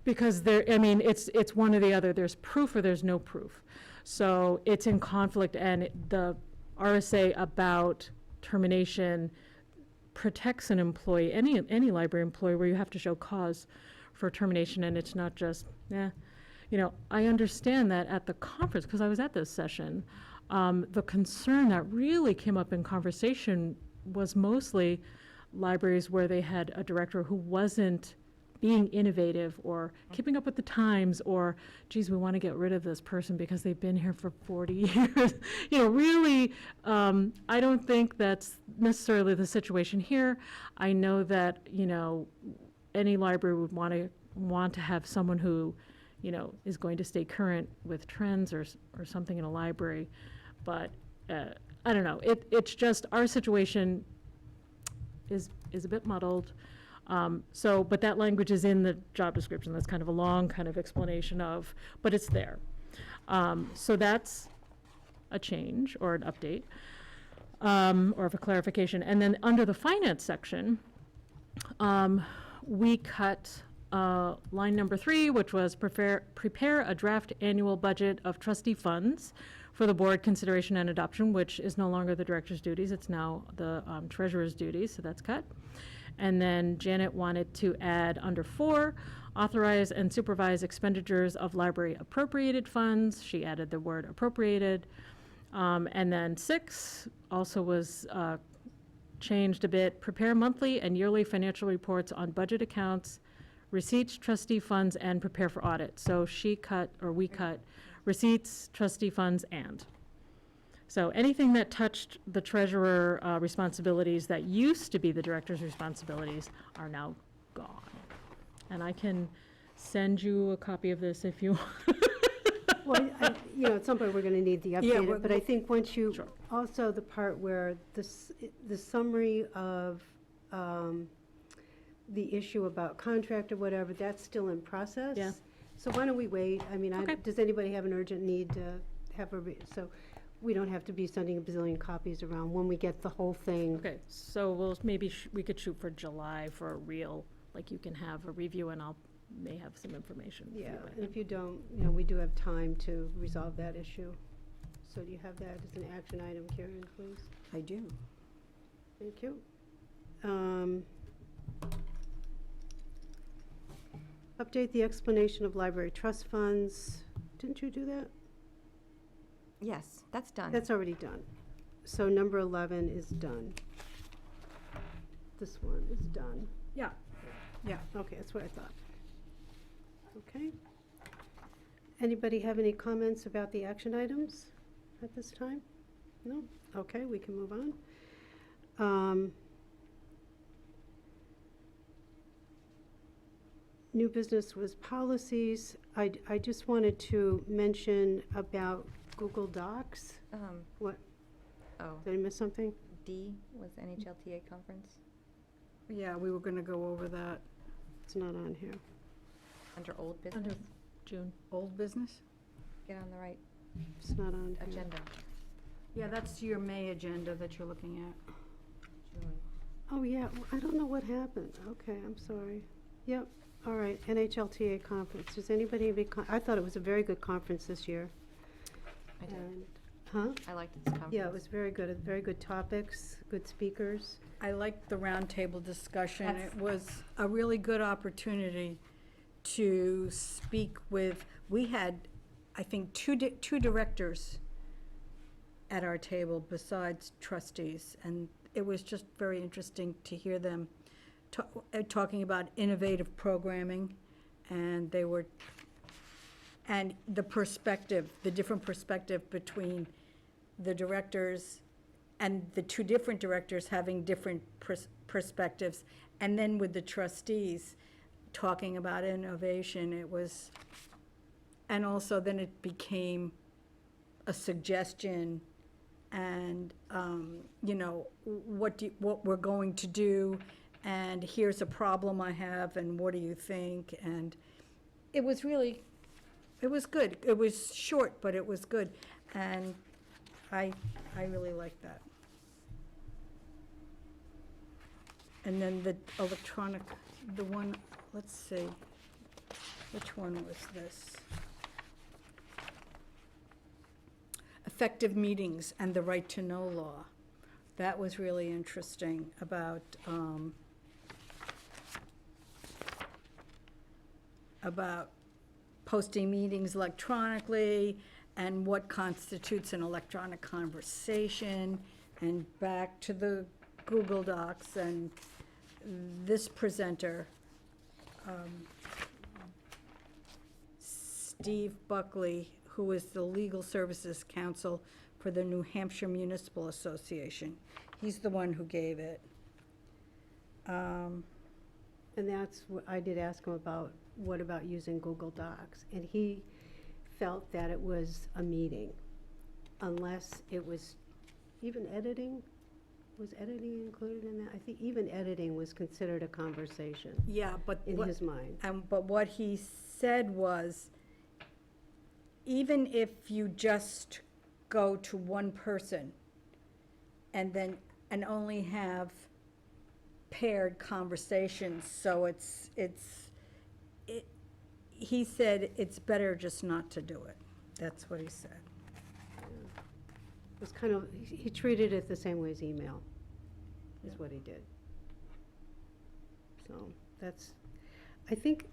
because there, I mean, it's one or the other. There's proof or there's no proof. So it's in conflict, and the RSA about termination protects an employee, any library employee, where you have to show cause for termination, and it's not just, you know, I understand that at the conference, because I was at this session, the concern that really came up in conversation was mostly libraries where they had a director who wasn't being innovative or keeping up with the times, or, geez, we want to get rid of this person because they've been here for 40 years. You know, really, I don't think that's necessarily the situation here. I know that, you know, any library would want to have someone who, you know, is going to stay current with trends or something in a library. But I don't know. It's just our situation is a bit muddled. But that language is in the job description. That's kind of a long kind of explanation of, but it's there. So that's a change or an update, or of a clarification. And then under the finance section, we cut line number 3, which was prepare a draft annual budget of trustee funds for the board consideration and adoption, which is no longer the director's duties. It's now the treasurer's duties, so that's cut. And then Janet wanted to add under 4, authorize and supervise expenditures of library appropriated funds. She added the word appropriated. And then 6 also was changed a bit. Prepare monthly and yearly financial reports on budget accounts, receipts, trustee funds, and prepare for audit. So she cut, or we cut, receipts, trustee funds, and. So anything that touched the treasurer responsibilities that used to be the director's responsibilities are now gone. And I can send you a copy of this if you Well, you know, at some point, we're going to need the updated, but I think once you, Sure. also the part where the summary of the issue about contract or whatever, that's still in process. Yeah. So why don't we wait? I mean, Okay. does anybody have an urgent need to have so we don't have to be sending a bazillion copies around when we get the whole thing. Okay, so we'll maybe, we could shoot for July for a real, like you can have a review and I'll may have some information. for you Yeah, by and then. if you don't, you know, we do have time to resolve that issue. So do you have that as an action item, Karen, please? I do. Thank you. Update the explanation of library trust funds. Didn't you do that? Yes, that's done. That's already done. So number 11 is done. This one is done. Yeah. Okay, that's what I thought. Okay. Anybody have any comments about the action items at this time? No? Okay, we can move on. New business was policies. I just wanted to mention about Google Docs. What? Oh, Did I miss something? D was NHLTA conference, Yeah, we were gonna go over that. It's not on here. under old Under business. June. old business? Get on the right It's not on here. agenda. Yeah, that's your May agenda that you're looking at. June. Oh, yeah, well, I don't know what happened. Okay, I'm sorry. Yep, all right, NHLTA conference. Does anybody have any I thought it was a very good conference this year. I did. And, huh? I liked this conference. Yeah, it was very good, very good topics, good speakers. I liked the roundtable discussion. That's- It was a really good opportunity to speak with, we had, I think, two directors at our table besides trustees, and it was just very interesting to hear them talking about innovative programming, and they were, and the perspective, the different perspective between the directors and the two different directors having different perspectives, and then with the trustees talking about innovation, it was, and also then it became a suggestion and, you know, what we're going to do, and here's a problem I have, and what do you think? And it was really, it was good. It was short, but it was good, and I really liked that. And then the electronic, the one, let's see, which one was this? Effective meetings and the right to know law. That was really interesting about posting meetings electronically and what constitutes an electronic conversation, and back to the Google Docs. And this presenter, Steve Buckley, who is the Legal Services Counsel for the New Hampshire Municipal Association. He's the one who gave it. And that's what I did ask him about, what about using Google Docs? And he felt that it was a meeting, unless it was even editing. Was editing included in that? I think even editing was considered a conversation Yeah, but in his mind. but what he said was, even if you just go to one person and only have paired conversations, so he said it's better just not to do it. That's what he said. It was kind of, he treated it the same way as email, is what he did. So that's, I think,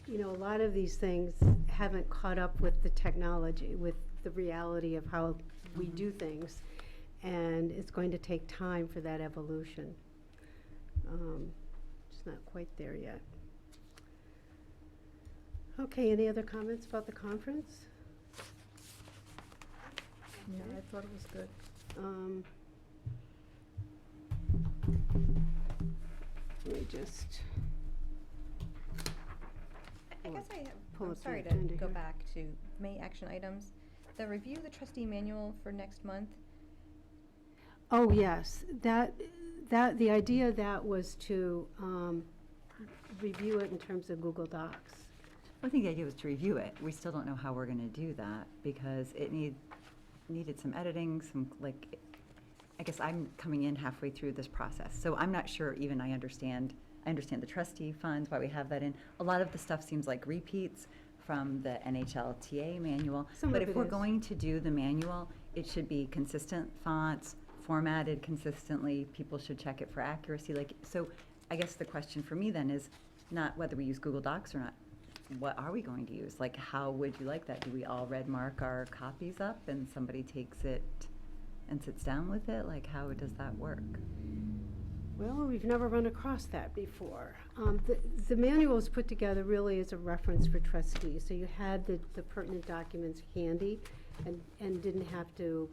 you know, a lot of these things haven't caught up with the technology, with the reality of how we do things, and it's going to take time for that evolution. It's not quite there yet. Okay, any other comments about the conference? Yeah, I thought it was good. Let me just, I guess I have, Pull I'm up the sorry to agenda go here. back to May action items. The review the trustee manual for next month. oh, yes, the idea of that was to review it in terms of Google Docs. I think the idea was to review it. We still don't know how we're gonna do that, because it needed some editing, I guess I'm coming in halfway through this process, so I'm not sure even I understand the trustee funds, why we have that in. A lot of the stuff seems like repeats from the NHLTA manual. Some But of if it we're is. going to do the manual, it should be consistent fonts, formatted consistently, people should check it for accuracy, so I guess the question for me then is not whether we use Google Docs or not, what are we going to use? Like, how would you like that? Do we all red mark our copies up and somebody takes it and sits down with it? Like, how does that work? Well, we've never run across that before. The manual was put together really as a reference for trustees, so you had the pertinent documents handy and didn't have to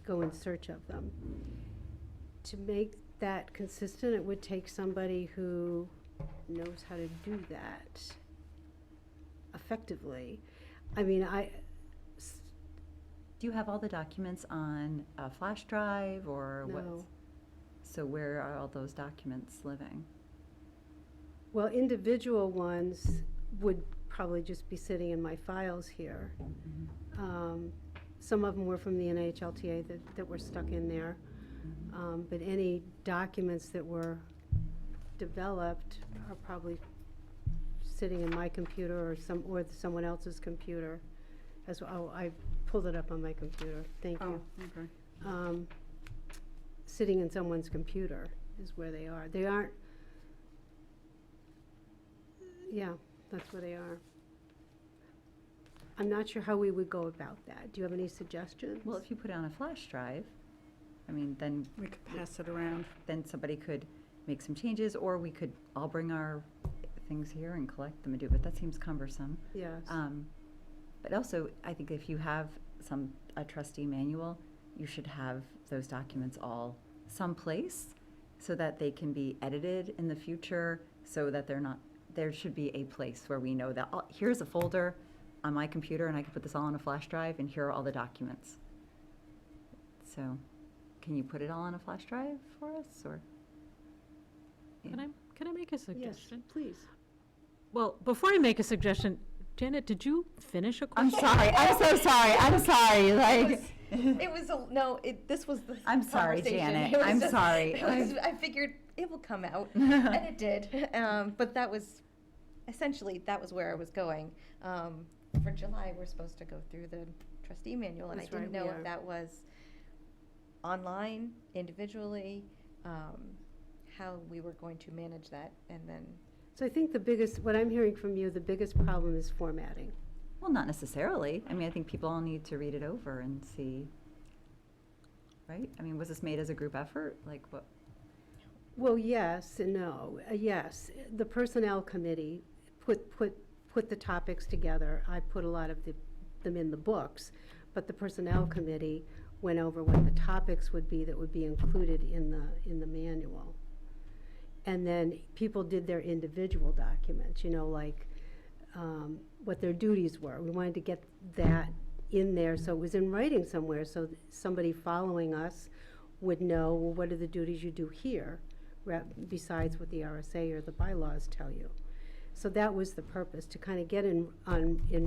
go in search of them. To make that consistent, it would take somebody who knows how to do that effectively. I mean, Do you have all the documents on a flash drive or what? no. So where are all those documents living? Well, individual ones would probably just be sitting in my files here. Some of them were from the NHLTA that were stuck in there. But any documents that were developed are probably sitting in my computer or someone else's computer. I pulled it up on my computer, thank you. Okay. Sitting in someone's computer is where they are. They aren't, yeah, that's where they are. I'm not sure how we would go about that. Do you have any suggestions? Well, if you put it on a flash drive, I mean, then We could pass it around. somebody could make some changes, or we could all bring our things here and collect them and do it, but that seems cumbersome. Yes. But also, I think if you have a trustee manual, you should have those documents all someplace so that they can be edited in the future, so that there should be a place where we know that, oh, here's a folder on my computer and I can put this all on a flash drive and here are all the documents. So, can you put it all on a flash drive for us, or? Can I make a Yes, suggestion? please. Well, before I make a suggestion, Janet, did you finish a I'm question? sorry, I'm so sorry, I'm sorry, like. This was the I'm sorry, conversation. Janet. It was I'm just- sorry. I figured it will come out, and it did. But that was essentially, that was where I was going. For July, we're supposed to go through the trustee manual, and I That's right, didn't we know are. if that was online, individually, how we were going to manage that, and then, So I think the biggest, what I'm hearing from you, the biggest problem is formatting. Well, not necessarily. I mean, I think people all need to read it over and see, right? I mean, was this made as a group effort? Like what? Well, yes and no. Yes, the Personnel Committee put the topics together. I put a lot of them in the books, but the Personnel Committee went over what the topics would be that would be included in the manual. And then people did their individual documents, like what their duties were. We wanted to get that in there, so it was in writing somewhere, so somebody following us would know, well, what are the duties you do here, besides what the RSA or the bylaws tell you. So that was the purpose, to kind of get in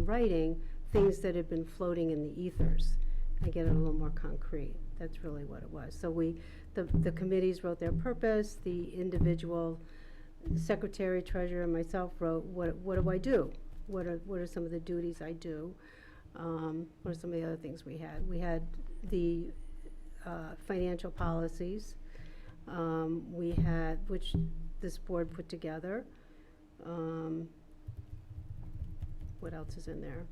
writing things that had been floating in the ethers and get it a little more concrete. That's really what it was. So the committees wrote their purpose, the individual secretary, treasurer, and myself wrote, what do I do? What are some of the duties I do? What are some of the other things we had? We had the financial policies, we had, which this board put together. What else is in there?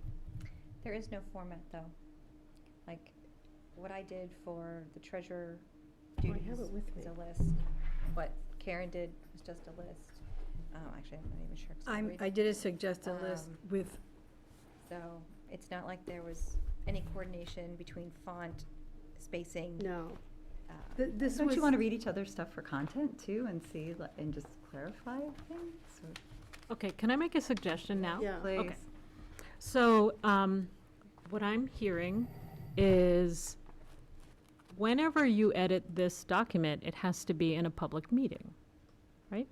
there is no format, though. Like, what I did for the treasurer I duties have it with was me. a list. What Karen did was just a list. Actually, I'm not even sure. 'Cause I'm I did suggest a list Um, with, So it's not like there was any coordination between font, spacing. No. uh, This Don't was, you want to read each other's stuff for content too and see, and just clarify things? Or- Okay, can I make a suggestion now? yeah. Please. So, what I'm hearing is whenever you edit this document, it has to be in a public meeting, right?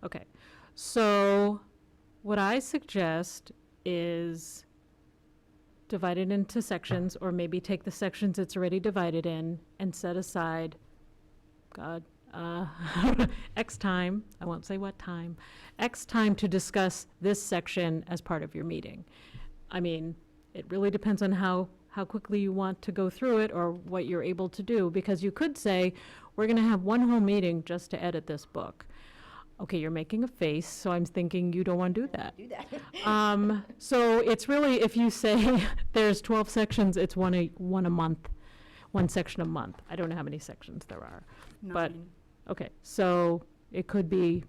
Okay, so what I suggest is divide it into sections, or maybe take the sections it's already divided in and set aside, God, X time, I won't say what time, X time to discuss this section as part of your meeting. I mean, it really depends on how quickly you want to go through it or what you're able to do, because you could say, we're gonna have one whole meeting just to edit this book. Okay, you're making a face, so I'm thinking you don't want to do that. Do that. So it's really, if you say there's 12 sections, it's one a month, one section a month. I don't know how many sections there are. But- 9. Okay, so it could be,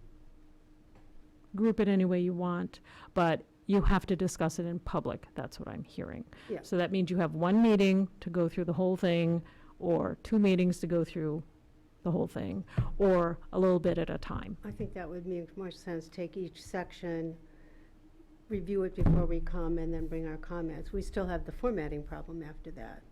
group it any way you want, but you have to discuss it in public. That's what I'm hearing. Yeah. So that means you have one meeting to go through the whole thing, or 2 meetings to go through the whole thing, or a little bit at a time. I think that would make more sense, take each section, review it before we come, and then bring our comments. We still have the formatting problem after that.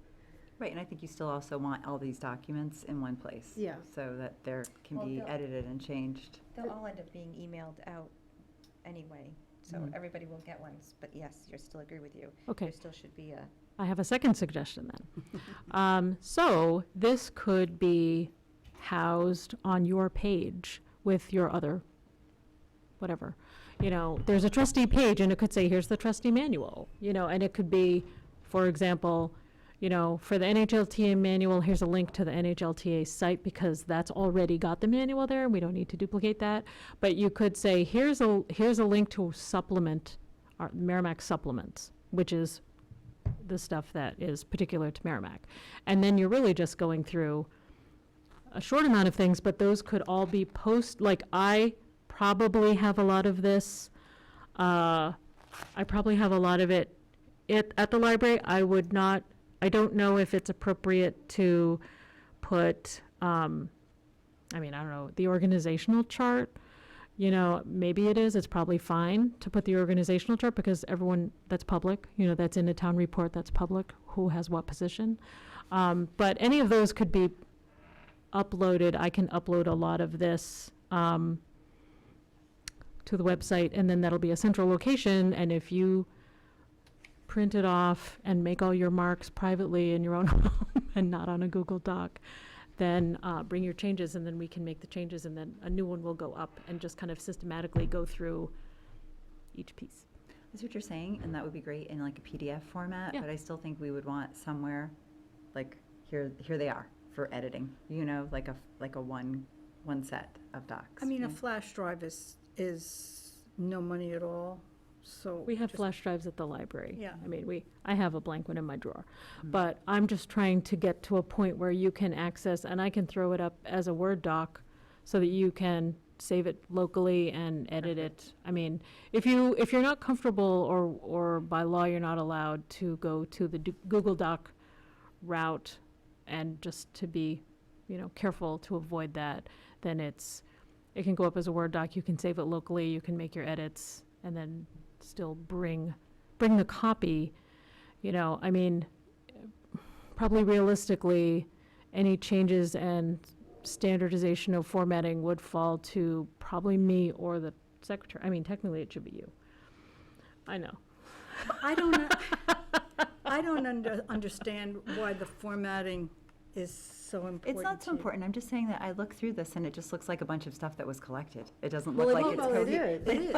Right, and I think you still also want all these documents in one place. Yeah. So that there can Well, be they'll- edited and changed. They'll all end up being emailed out anyway, so Mhm. everybody will get ones. But yes, I still agree with you. Okay. There still should be a, I have a second suggestion then. So this could be housed on your page with your other, whatever. There's a trustee page and it could say, here's the trustee manual, and it could be, for example, for the NHLTA manual, here's a link to the NHLTA site because that's already got the manual there. We don't need to duplicate that. But you could say, here's a link to supplement, our Merrimack supplements, which is the stuff that is particular to Merrimack. And then you're really just going through a short amount of things, but those could all be like I probably have a lot of this. I probably have a lot of it at the library. I don't know if it's appropriate to put, I don't know, the organizational chart. Maybe it is. It's probably fine to put the organizational chart because everyone, that's public, that's in the town report, that's public, who has what position. But any of those could be uploaded. I can upload a lot of this to the website, and then that'll be a central location. And if you print it off and make all your marks privately in your own home and not on a Google Doc, then bring your changes, and then we can make the changes, and then a new one will go up and just kind of systematically go through each piece. That's what you're saying, and that would be great in like a PDF format, Yeah. but I still think we would want somewhere, like, here they are for editing, like a one set of docs. I mean, a yeah. flash drive is no money at all, so. We have just- flash drives at the library. Yeah. I mean, I have a blank one in my drawer. Mm. But I'm just trying to get to a point where you can access, and I can throw it up as a Word doc so that you can save it locally and edit it. I mean, if you're not comfortable or by law you're not allowed to go to the Google Doc route, and just to be, careful to avoid that, then it can go up as a Word doc, you can save it locally, you can make your edits, and then still bring the copy, I mean, probably realistically, any changes and standardization of formatting would fall to probably me or the secretary. I mean, technically, it should be you. I know. I don't understand why the formatting is so important. It's not so to you. important, I'm just saying that I look through this and it just looks like a bunch of stuff that was collected. It doesn't Well, look it like looks- it's well, it cohesive. is, it is.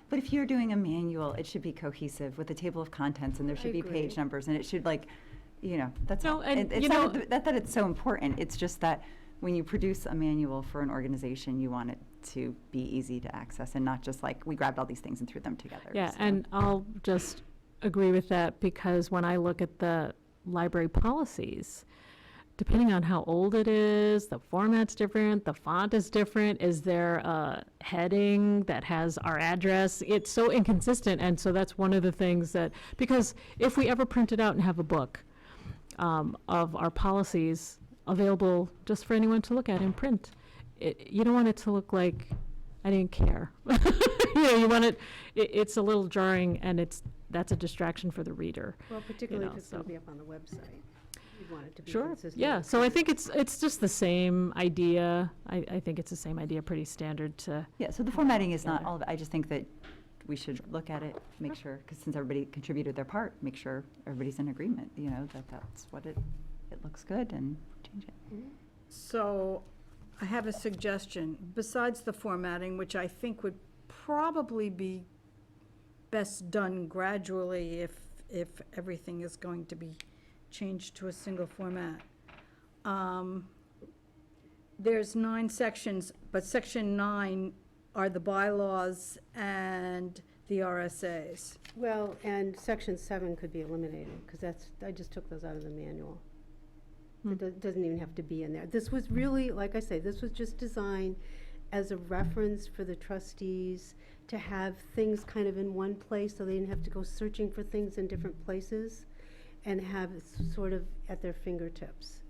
But if you're doing a manual, it should be cohesive with a table of contents, and there should be agree. page numbers, and it should that's No, all. and, It's not that it's so important, it's just that when you produce a manual for an organization, you want it to be easy to access and not just like, we grabbed all these things and threw them together. Yeah, so. and I'll just agree with that, because when I look at the library policies, depending on how old it is, the format's different, the font is different, is there a heading that has our address? It's so inconsistent, and so that's one of the things that, because if we ever print it out and have a book of our policies available just for anyone to look at in print, you don't want it to look like I didn't care. You want it's a little jarring, and that's a distraction for the reader. Well, particularly if know, it's going so. to be up on the website. You want it to be Sure, consistent. yeah, with so I the- think it's just the same idea. I think it's the same idea, pretty standard to, Yeah, so the formatting is not together. all of it. I just think that we should look at it, make sure, because since everybody contributed their part, make sure everybody's in agreement, that's what it looks good, and change it. So I have a suggestion. Besides the formatting, which I think would probably be best done gradually if everything is going to be changed to a single format. There's 9 sections, but section 9 are the bylaws and the RSAs. Well, and section 7 could be eliminated, because I just took those out of the manual. It doesn't even have to be in there. This was really, like I say, this was just designed as a reference for the trustees to have things kind of in one place, so they didn't have to go searching for things in different places, and have it sort of at their fingertips.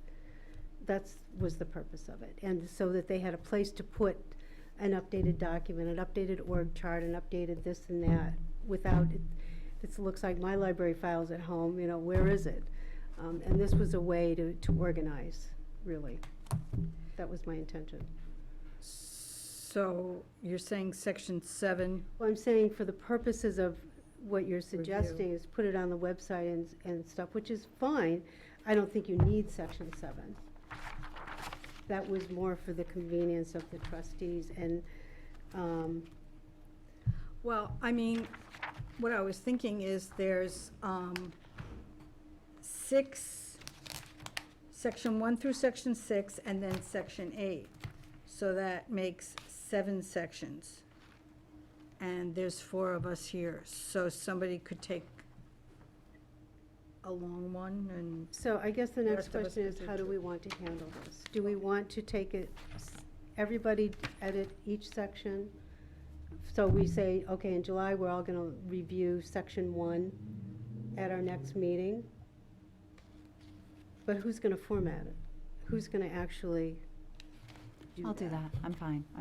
That was the purpose of it, and so that they had a place to put an updated document, an updated org chart, an updated this and that, without, it looks like my library files at home, where is it? And this was a way to organize, really. That was my intention. So you're saying section 7, Well, I'm saying for the purposes of what you're suggesting is put it on the website and stuff, which is fine. I don't think you need section 7. That was more for the convenience of the trustees, and, well, I mean, what I was thinking is there's 6, section 1 through section 6, and then section 8. So that makes 7 sections. And there's 4 of us here, so somebody could take a long one and, so I guess the The next rest of us question is, could do how do too. we want to handle this? Do we want to take it, everybody edit each section? So we say, okay, in July, we're all gonna review section 1 at our next meeting? But who's gonna format it? Who's gonna actually do that? I'll do that, I'm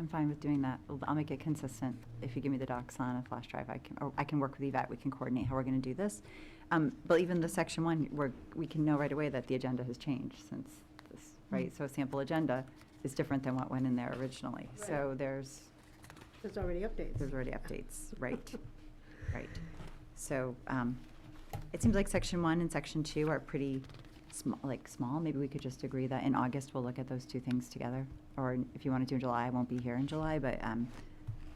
fine with doing that. I'll make it consistent. If you give me the docs on a flash drive, I can work with Yvette, we can coordinate how we're gonna do this. But even the section 1, we can know right away that the agenda has changed since this, right? So a sample agenda is different than what went in there originally. So there's already updates. already updates, right, right. So, it seems like section 1 and section 2 are pretty small. Maybe we could just agree that in August, we'll look at those 2 things together. Or if you want to do in July, I won't be here in July, but,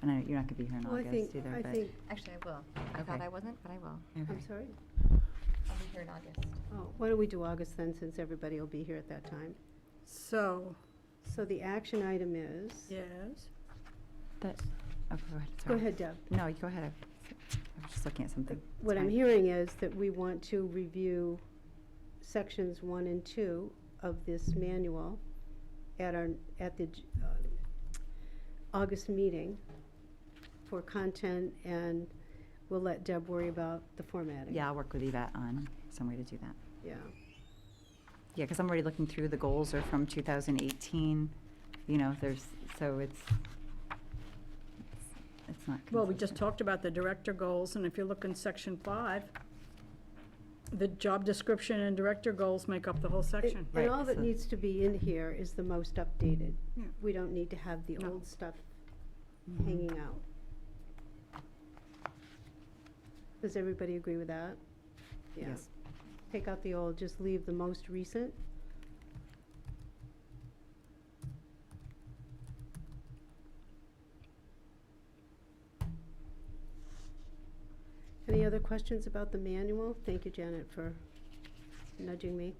And you're not gonna be here in Well, August either, I but. think, Actually, I will. I thought Okay. I wasn't, but I will. Okay. I'm sorry? I'll be here in August. Oh, why don't we do August then, since everybody will be here at that time? So, So the action item is, yes. That, oh, go ahead, go sorry. ahead, Deb. No, you go ahead. I was just looking at something. What It's I'm fine. hearing is that we want to review sections 1 and 2 of this manual at the August meeting for content, and we'll let Deb worry about the formatting. Yeah, I'll work with Yvette on some way to do that. Yeah. Yeah, because I'm already looking through, the goals are from 2018, you know, so it's not Well, we just consistent. talked about the director goals, and if you look in section 5, the job description and director goals make up the whole section. And Right, all that so- needs to be in here is the most updated. Yeah. We don't need to have the No. old stuff Mhm. hanging out. Does everybody agree with that? Yeah. Yes. Take out the old, just leave the most recent. Any other questions about the manual? Thank you, Janet, for nudging me.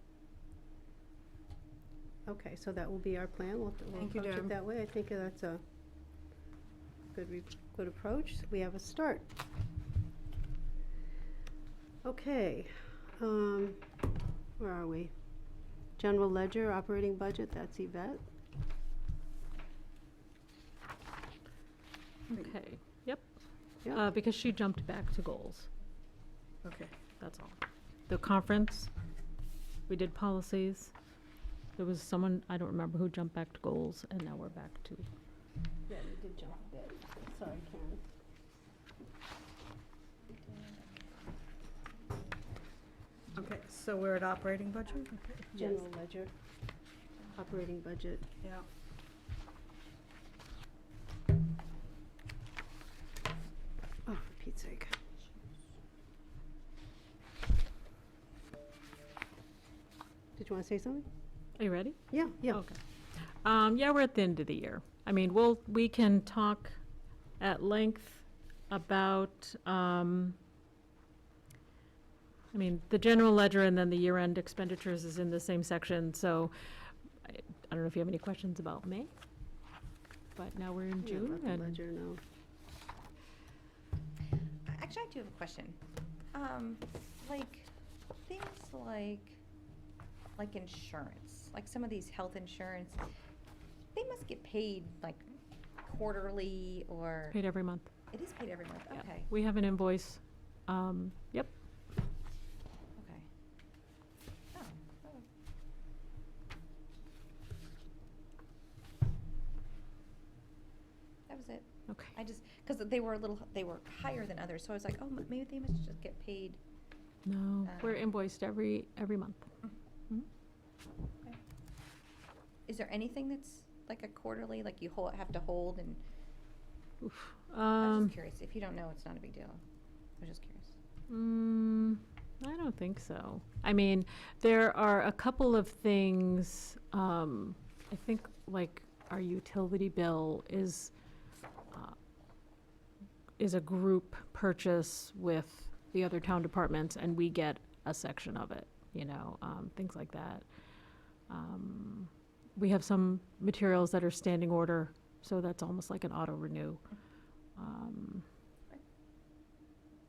Okay, so that will be our plan. We'll Thank you, approach it Deb. that way. I think that's a good approach. We have a start. Okay, where are we? General ledger, operating budget, that's Yvette. Okay, yep. Yep. Because she jumped back to goals, Okay. that's all. The conference, we did policies. There was someone, I don't remember who jumped back to goals, and now we're back to, Yeah, we did jump a bit. Sorry, Karen. Okay, so we're at operating budget? General ledger, operating budget. Yeah. Oh, for Pete's sake. Did you want to say something? are you ready? Yeah, yeah. Okay. Yeah, we're at the end of the year. I mean, we can talk at length about, I mean, the general ledger and then the year-end expenditures is in the same section, so I don't know if you have any questions about May, but now we're in Yeah, June, about the and ledger, no. Actually, I do have a question. Like, things like insurance, like some of these health insurance, they must get paid like quarterly or, paid every month. it is paid every month, Yeah. okay, We have an invoice, yep. okay. Oh, oh. That was it. Okay. I just, because they were higher than others, so I was like, oh, maybe they must just get paid. No, we're Uh, invoiced every month. Is there anything that's like a quarterly, like you have to hold and, I was just curious. If you don't know, it's not a big deal. I was just curious. I don't think so. I mean, there are a couple of things, I think like our utility bill is a group purchase with the other town departments, and we get a section of it, you know, things like that. We have some materials that are standing order, so that's almost like an auto renew. I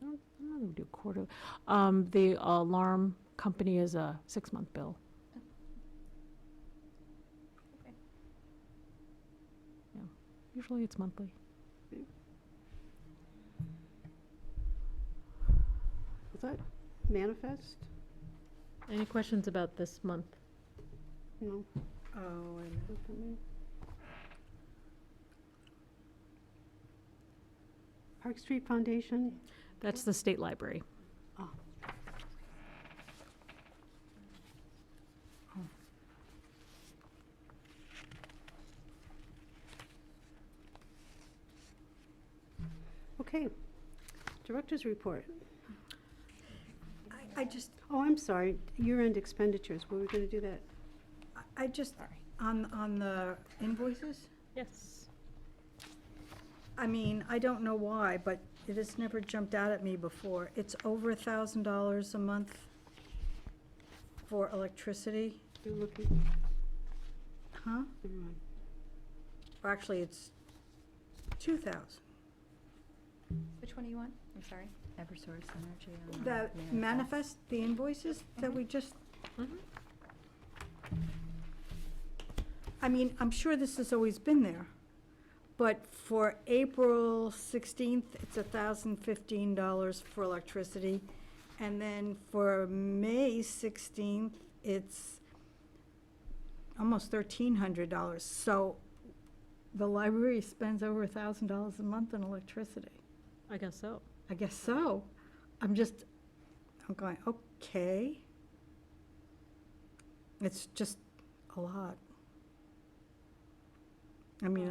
don't know if we do quarter. The alarm company is a 6-month bill. Okay. Yeah, usually it's monthly. Is that manifest? Any questions about this month? No. Oh, and Not for me. Park Street Foundation? That's the state library. Oh. Okay. Director's report. I just, Oh, I'm sorry. Year-end expenditures. Were we going to do that? I just, Sorry. on the invoices, Yes. I mean, I don't know why, but it has never jumped out at me before. It's over $1,000 a month for electricity, You're looking, huh? never mind. Or actually, it's 2,000. Which one do you want? I'm sorry. Eversource Energy. on The manifest, the invoices that we just, I mean, I'm sure this has always been there, but for April 16th, it's $1,015 for electricity. And then for May 16th, it's almost $1,300. So the library spends over $1,000 a month on electricity. I guess so. I guess so. I'm going, okay. It's just a lot. I mean,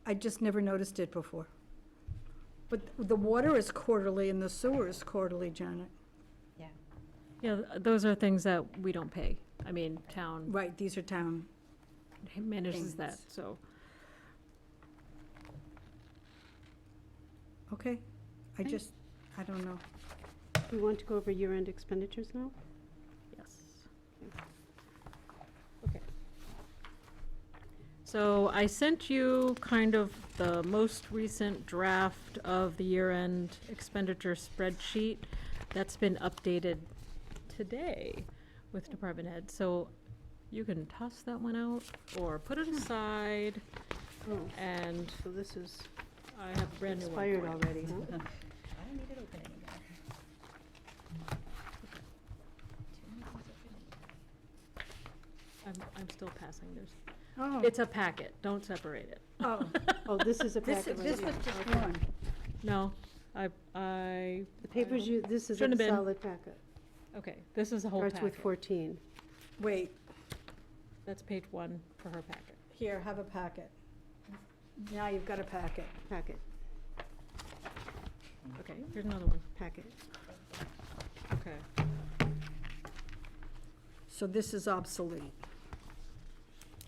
I just never noticed it before. But the water is quarterly and the sewer is quarterly, Janet. Yeah. Yeah, those are things that we don't pay. I mean, town Right, these are town. manages that, Payments. so. Okay, I don't know. We want to go over year-end expenditures now? Yes. Okay. So I sent you kind of the most recent draft of the year-end expenditure spreadsheet that's been updated today with department heads. So you can toss that one out or put it aside, Oh, and so this is I have a brand new one for expired you. already, huh? I don't need it open anymore. I'm still passing. Oh, It's a packet. Don't separate it. oh, Oh, this is a this, packet right this here. was just Okay. one. No, I, The papers this is a Shouldn't have been. solid packet. okay, this is a whole Starts with packet. 14. Wait, That's page 1 for her packet. here, have a packet. Now you've got a packet. Packet, Okay, here's another one. packet. Okay. So this is obsolete.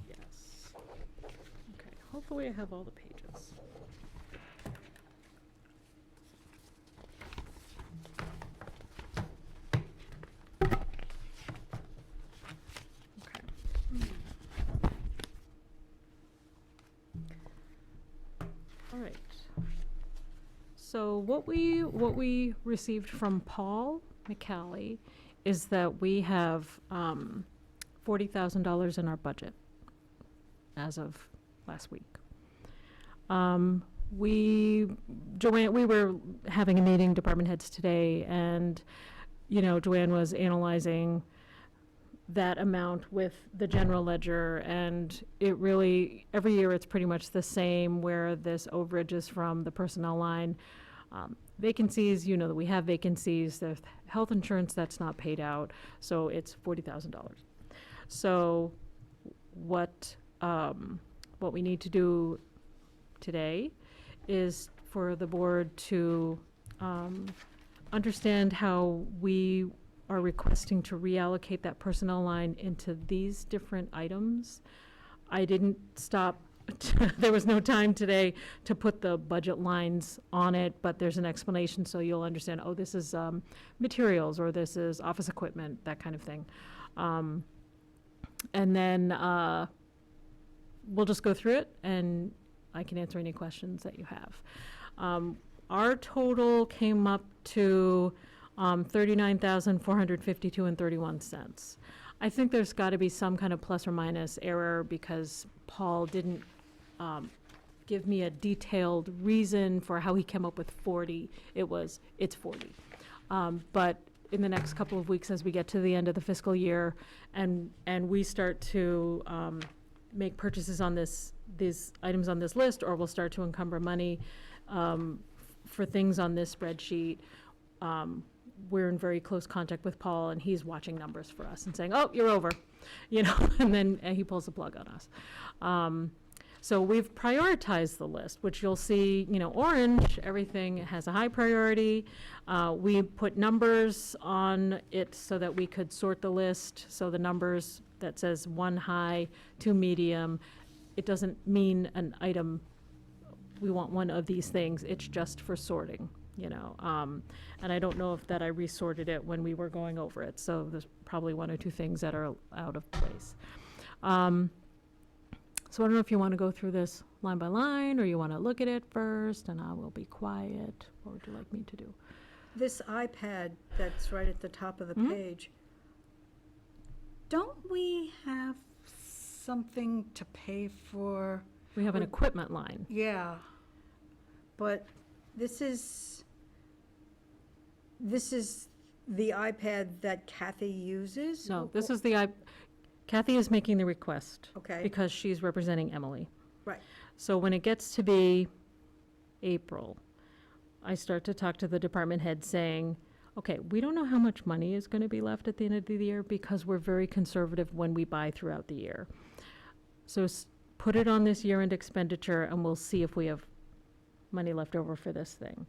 Yes. Okay, hopefully I have all the pages. Okay. All right. So what we received from Paul McCallie is that we have $40,000 in our budget as of last week. Joanne, we were having a meeting, department heads today, and, Joanne was analyzing that amount with the general ledger, and it really, every year it's pretty much the same where this overage is from the personnel line. Vacancies, that we have vacancies, there's health insurance that's not paid out, so it's $40,000. So what we need to do today is for the board to understand how we are requesting to reallocate that personnel line into these different items. I didn't stop, there was no time today to put the budget lines on it, but there's an explanation so you'll understand, oh, this is materials, or this is office equipment, that kind of thing. And then we'll just go through it and I can answer any questions that you have. Our total came up to $39,452.31. I think there's got to be some kind of plus or minus error because Paul didn't give me a detailed reason for how he came up with 40. It's 40. But in the next couple of weeks, as we get to the end of the fiscal year and we start to make purchases on these items on this list, or we'll start to encumber money for things on this spreadsheet, we're in very close contact with Paul, and he's watching numbers for us and saying, oh, you're over, and then he pulls the plug on us. So we've prioritized the list, which you'll see, orange, everything has a high priority. We put numbers on it so that we could sort the list. So the numbers that says 1 high, 2 medium, it doesn't mean an item, we want one of these things, it's just for sorting, you know. And I don't know if that I resorted it when we were going over it, so there's probably one or two things that are out of place. So I don't know if you want to go through this line by line, or you want to look at it first, and I will be quiet. What would you like me to do? This iPad that's right at the top of the Mhm. page, don't we have something to pay for? We have an Would- equipment line. Yeah, but this is the iPad that Kathy uses? No, this is the, Kathy is making the request. Okay. Because she's representing Emily. Right. So when it gets to be April, I start to talk to the department head saying, okay, we don't know how much money is going to be left at the end of the year because we're very conservative when we buy throughout the year. So put it on this year-end expenditure and we'll see if we have money left over for this thing.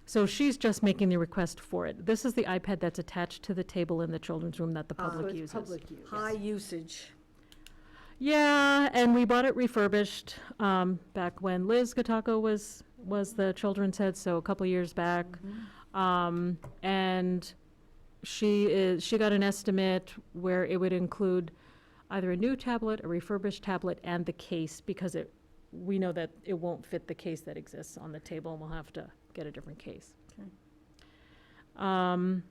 So she's just making the request for it. This is the iPad that's attached to the table in the children's room that the public So it's uses. public use. High usage. Yeah, and we bought it refurbished back when Liz Gatako was the children's head, so a couple years back. And she got an estimate where it would include either a new tablet, a refurbished tablet, and the case, because we know that it won't fit the case that exists on the table, and we'll have to get a different case. Okay.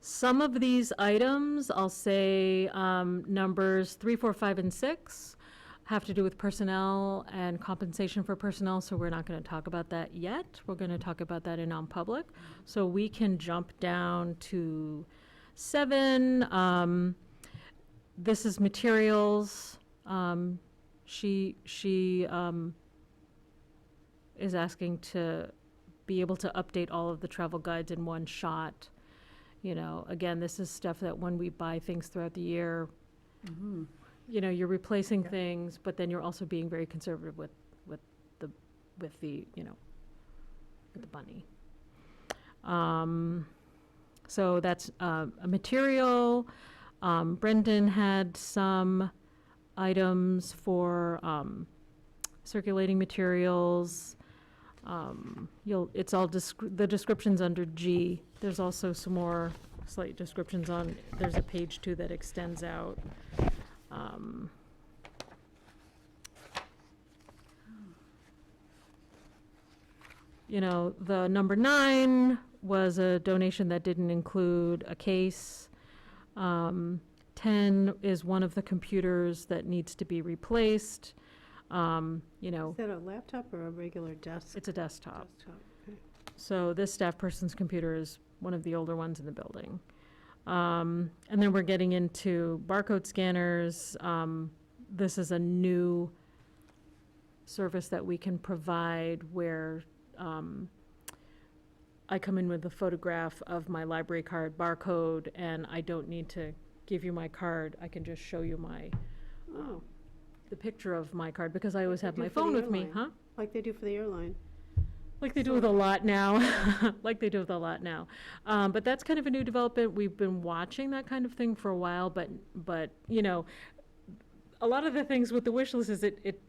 Some of these items, I'll say, numbers 3, 4, 5, and 6 have to do with personnel and compensation for personnel, so we're not going to talk about that yet. We're going to talk about that in non-public. So we can jump down to 7. This is materials. She is asking to be able to update all of the travel guides in one shot. You know, again, this is stuff that when we buy things throughout the year, you know, you're replacing Yeah. things, but then you're also being very conservative with the, you know, with the money. So that's a material. Brendan had some items for circulating materials. It's all the descriptions under G. There's also some more slight descriptions there's a page 2 that extends out. You know, the number 9 was a donation that didn't include a case. 10 is one of the computers that needs to be replaced. You know, Is that a laptop or a regular desk? it's a desktop. Desktop, okay. So this staff person's computer is one of the older ones in the building. And then we're getting into barcode scanners. This is a new service that we can provide where I come in with a photograph of my library card barcode, and I don't need to give you my card. I can just show you Oh, the picture of my card, because I always they have do my for the phone with me, airline. huh? like they do for the airline. Like they do with a lot now, like they do with a lot now. But that's kind of a new development. We've been watching that kind of thing for a while, but you know, a lot of the things with the wish list is it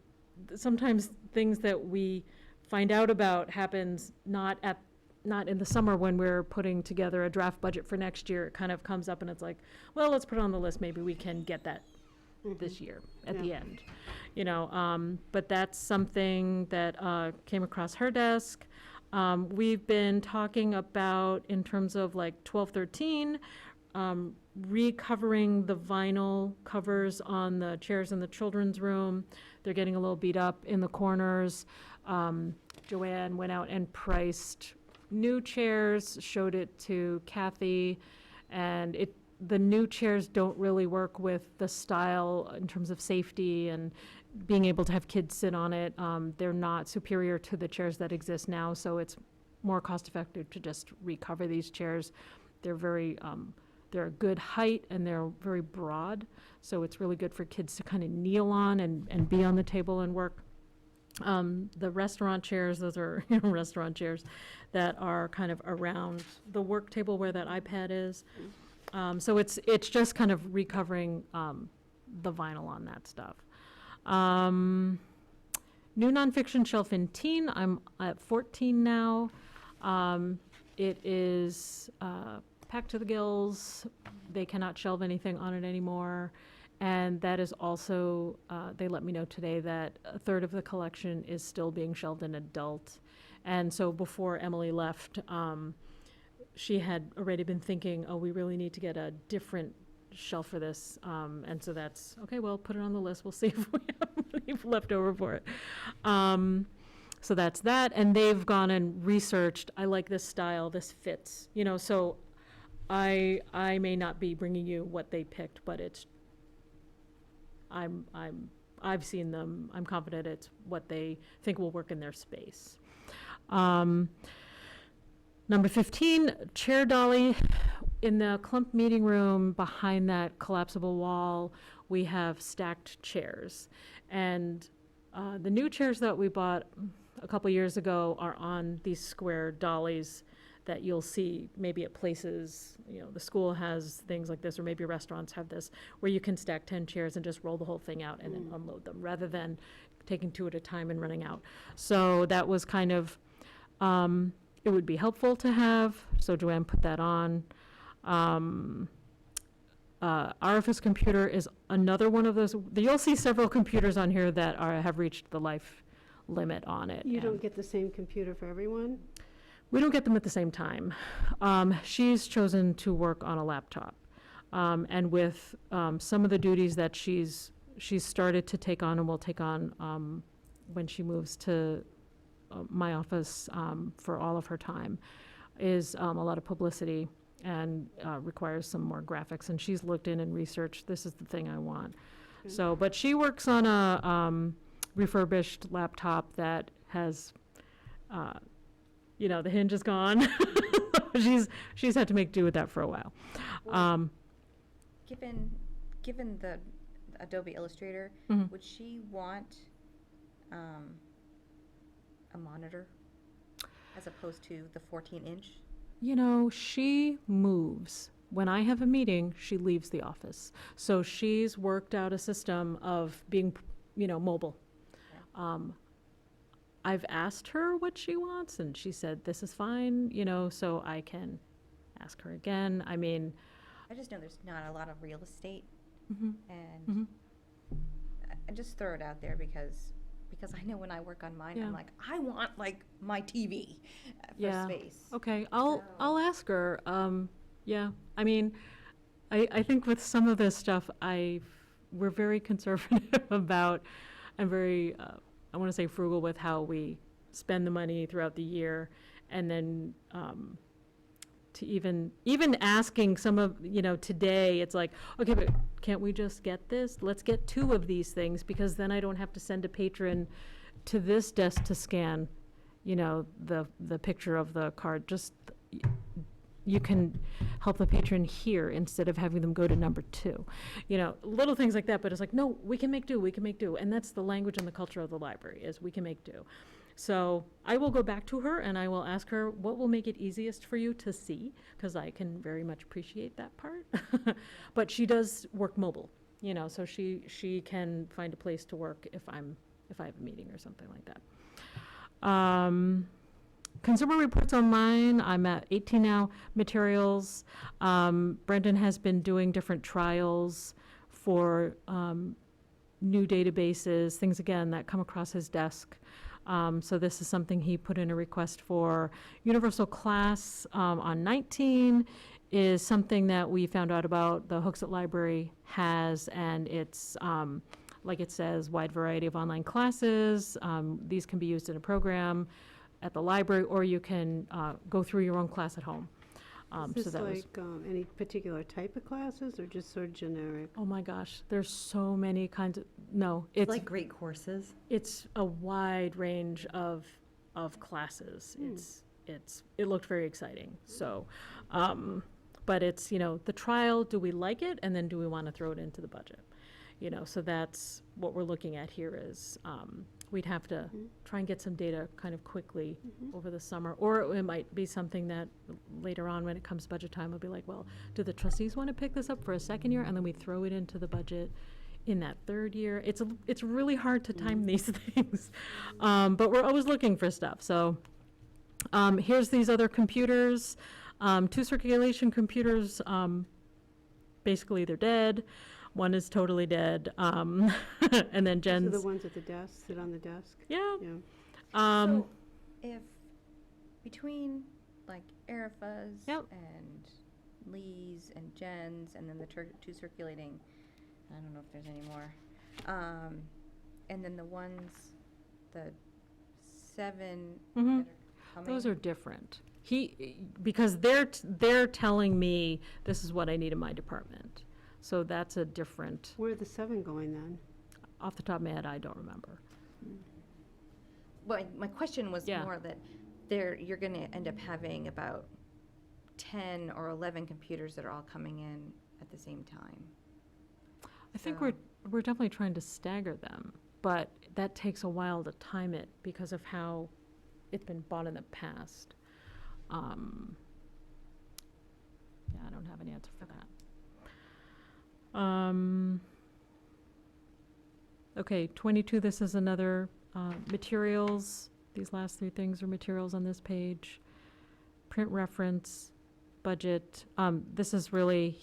sometimes things that we find out about happens not in the summer when we're putting together a draft budget for next year. It kind of comes up and it's like, well, let's put it on the list. Maybe we can get that this year at the end, you know. But that's something that came across her desk. We've been talking about, in terms of like 1213, recovering the vinyl covers on the chairs in the children's room. They're getting a little beat up in the corners. Joanne went out and priced new chairs, showed it to Kathy, and the new chairs don't really work with the style in terms of safety and being able to have kids sit on it. They're not superior to the chairs that exist now, so it's more cost-effective to just recover these chairs. They're they're a good height and they're very broad, so it's really good for kids to kind of kneel on and be on the table and work. The restaurant chairs, those are restaurant chairs that are kind of around the work table where that iPad is. So it's just kind of recovering the vinyl on that stuff. New nonfiction shelf in teen, I'm at 14 now. It is packed to the gills. They cannot shelve anything on it anymore. And that is also, they let me know today that a third of the collection is still being shelved in adult. And so before Emily left, she had already been thinking, oh, we really need to get a different shelf for this. And so that's, okay, well, put it on the list. We'll see if we have money left over for it. So that's that. And they've gone and researched, I like this style, this fits, you know, so I may not be bringing you what they picked, but I've seen them. I'm confident it's what they think will work in their space. Number 15, chair dolly. In the clump meeting room behind that collapsible wall, we have stacked chairs. And the new chairs that we bought a couple years ago are on these square dollies that you'll see maybe at places, you know, the school has things like this, or maybe restaurants have this, where you can stack 10 chairs and just roll the whole thing out and then unload them, rather than taking 2 at a time and running out. So that was kind of, it would be helpful to have, so Joanne put that on. RFS computer is another one of those, you'll see several computers on here that have reached the life limit on it. You don't get the same computer for everyone? We don't get them at the same time. She's chosen to work on a laptop. And with some of the duties that she's started to take on and will take on when she moves to my office for all of her time, is a lot of publicity and requires some more graphics. And she's looked in and researched, this is the thing I want. Okay. So, but she works on a refurbished laptop that has, you know, the hinge is gone. She's had to make do with that for a while. Well, given the Adobe Illustrator, Mhm. would she want a monitor as opposed to the 14-inch? You know, she moves. When I have a meeting, she leaves the office. So she's worked out a system of being, you know, mobile. Okay. I've asked her what she wants, and she said, this is fine, you know, so I can ask her again. I mean, I just know there's not a lot of real estate, mhm, and mhm. I just throw it out there because I know when I work on mine, Yeah. I'm like, I want like my TV for Yeah. space. Okay, So- I'll ask her. Yeah, I mean, I think with some of this stuff, we're very conservative about, I'm very, I want to say frugal with how we spend the money throughout the year, and then to even asking some of, you know, today, it's like, okay, but can't we just get this? Let's get 2 of these things, because then I don't have to send a patron to this desk to scan, you know, the picture of the card. Just, you can help the patron here instead of having them go to number 2. You know, little things like that, but it's like, no, we can make do, we can make do. And that's the language and the culture of the library, is we can make do. So I will go back to her and I will ask her what will make it easiest for you to see, because I can very much appreciate that part. But she does work mobile, you know, so she can find a place to work if I have a meeting or something like that. Consumer reports online, I'm at 18 now. Materials, Brendan has been doing different trials for new databases, things again that come across his desk. So this is something he put in a request for. Universal Class on 19 is something that we found out about the Hooksett Library has, and it's, like it says, wide variety of online classes. These can be used in a program at the library, or you can go through your own class at home. Is So this that was, like any particular type of classes, or just sort of generic? oh my gosh, there's so many kinds of, no, it's Like great courses. it's a wide range of classes. It looked very exciting. So, but it's, you know, the trial, do we like it? And then do we want to throw it into the budget? You know, so that's what we're looking at here is, we'd have to try and get some data kind of quickly over the summer. Or it might be something that later on when it comes budget time, we'll be like, well, do the trustees want to pick this up for a second year? And then we throw it into the budget in that third year. It's really hard to time these things. But we're always looking for stuff, so. Here's these other computers, 2 circulation computers, basically they're dead. One is totally dead, and then These are Jen's, the ones at the desk, sit on the desk? yeah. Yeah. So if between like Erifa's Yep. and Lee's and Jen's and then the 2 circulating, I don't know if there's any more, and then the ones, the 7 Mhm. that are coming. Those are different. Because they're telling me this is what I need in my department. So that's a different, Where are the 7 going then? off the top of my head, I don't remember. Well, my question was Yeah. more that you're gonna end up having about 10 or 11 computers that are all coming in at the same time. I think So- we're definitely trying to stagger them, but that takes a while to time it because of how it's been bought in the past. Yeah, I don't have an answer for that. Okay, 22, this is another, materials. These last 3 things are materials on this page. Print reference, budget. This is really,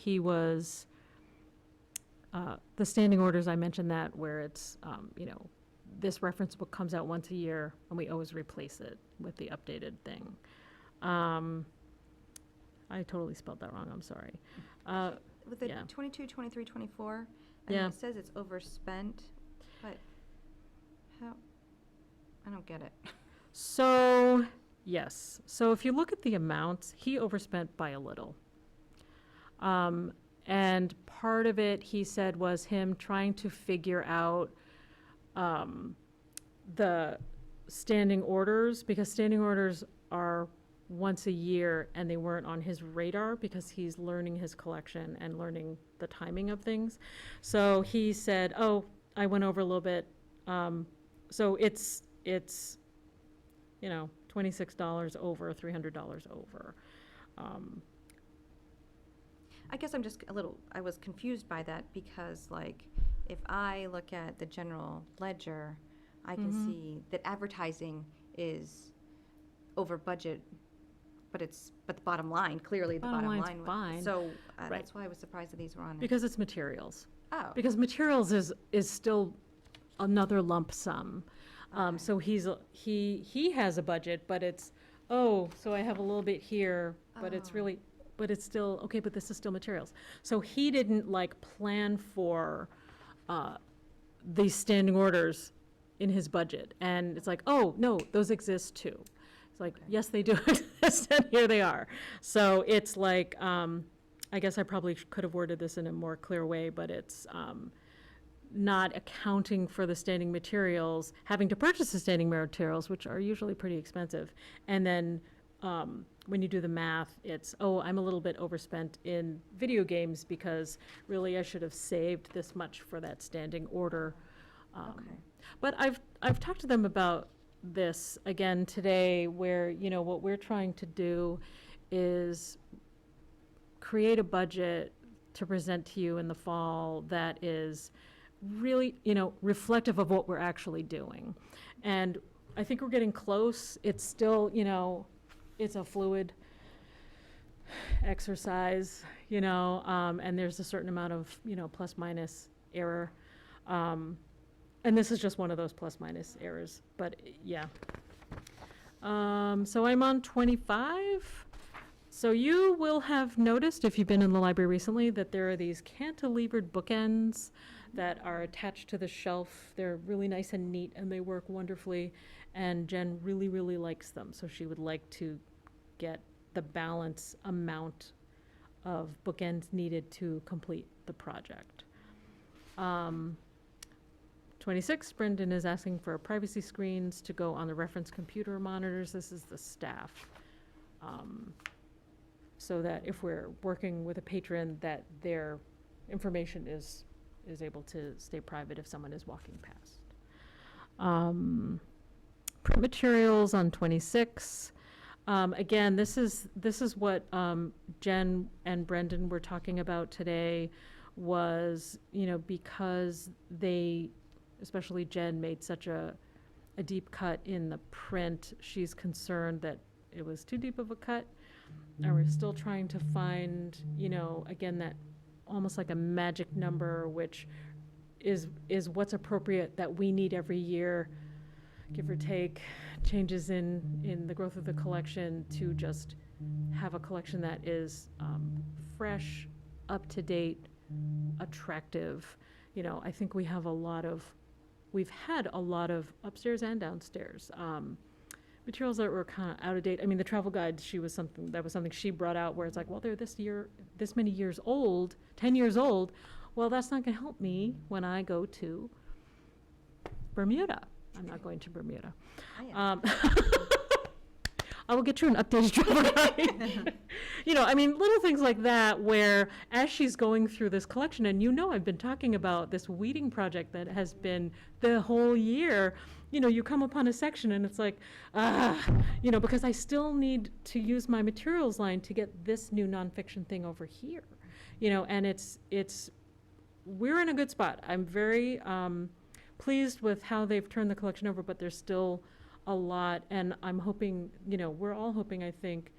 the standing orders, I mentioned that, where it's, this reference book comes out once a year, and we always replace it with the updated thing. I totally spelled that wrong, I'm sorry. With the yeah. 22, 23, 24, Yeah. it says it's overspent, but how, I don't get it. So, yes, so if you look at the amounts, he overspent by a little. And part of it, he said, was him trying to figure out the standing orders, because standing orders are once a year, and they weren't on his radar because he's learning his collection and learning the timing of things. So he said, oh, I went over a little bit. So it's $26 over, $300 over. I guess I'm just I was confused by that because like, if I look at the general ledger, I can Mhm. see that advertising is over budget, but the bottom line, clearly the Bottom bottom line's line. fine. So Right. that's why I was surprised that these were on it. Because it's materials. Oh, Because materials is still another lump sum. Okay. So he has a budget, but it's, oh, so I have a little bit here, but it's Oh. really, but it's still, okay, but this is still materials. So he didn't like plan for these standing orders in his budget. And it's like, oh, no, those exist too. It's like, Okay. yes, they do exist, and here they are. So it's like, I guess I probably could have worded this in a more clear way, but it's not accounting for the standing materials, having to purchase the standing materials, which are usually pretty expensive. And then when you do the math, it's, oh, I'm a little bit overspent in video games because really I should have saved this much for that standing order. Okay. But I've talked to them about this again today, where, what we're trying to do is create a budget to present to you in the fall that is really, reflective of what we're actually doing. And I think we're getting close. It's still, it's a fluid exercise, and there's a certain amount of, plus minus error. And this is just one of those plus minus errors, but yeah. So I'm on 25. So you will have noticed, if you've been in the library recently, that there are these cantilevered bookends that are attached to the shelf. They're really nice and neat, and they work wonderfully. And Jen really, really likes them, so she would like to get the balance amount of bookends needed to complete the project. 26, Brendan is asking for privacy screens to go on the reference computer monitors. This is the staff. So that if we're working with a patron, that their information is able to stay private if someone is walking past. Print materials on 26. Again, this is what Jen and Brendan were talking about today, was, you know, because they, especially Jen, made such a deep cut in the print, she's concerned that it was too deep of a cut. And we're still trying to find, you know, again, that almost like a magic number, which is what's appropriate that we need every year, give or take, changes in the growth of the collection to just have a collection that is fresh, up to date, attractive. You know, I think we've had a lot of upstairs and downstairs materials that were kind of out of date. I mean, the travel guide, that was something she brought out where it's like, well, they're this many years old, 10 years old. Well, that's not going to help me when I go to Bermuda. I'm not going to Bermuda. I will get you an updated travel guide. You know, I mean, little things like that where as she's going through this collection, and you know I've been talking about this weeding project that has been the whole year, you know, you come upon a section and it's like, you know, because I still need to use my materials line to get this new nonfiction thing over here. You know, and we're in a good spot. I'm very pleased with how they've turned the collection over, but there's still a lot, and I'm hoping, you know, we're all hoping, I think,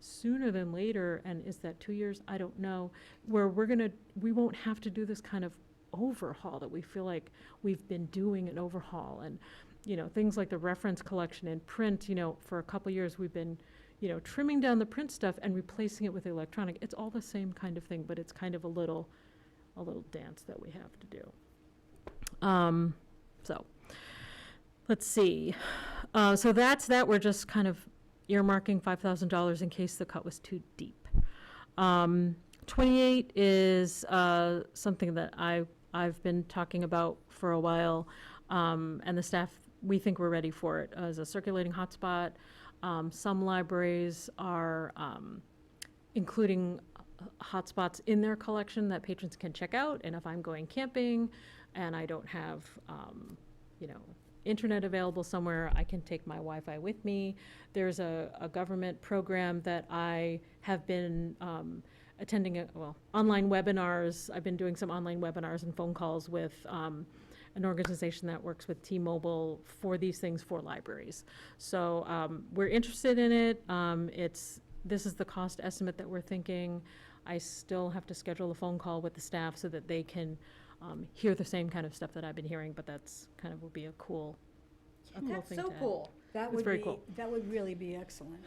sooner than later, and is that 2 years? I don't know, where we won't have to do this kind of overhaul that we feel like we've been doing an overhaul. And, you know, things like the reference collection and print, you know, for a couple years we've been, you know, trimming down the print stuff and replacing it with electronic. It's all the same kind of thing, but it's kind of a little dance that we have to do. So let's see. So that's that. We're just kind of earmarking $5,000 in case the cut was too deep. 28 is something that I've been talking about for a while, and the staff, we think we're ready for it as a circulating hotspot. Some libraries are including hotspots in their collection that patrons can check out, and if I'm going camping and I don't have, you know, internet available somewhere, I can take my Wi-Fi with me. There's a government program that I have been attending, online webinars. I've been doing some online webinars and phone calls with an organization that works with T-Mobile for these things for libraries. So we're interested in it. This is the cost estimate that we're thinking. I still have to schedule a phone call with the staff so that they can hear the same kind of stuff that I've been hearing, but that's kind of will be a cool thing to add. That It's would very be, cool. that would really be excellent.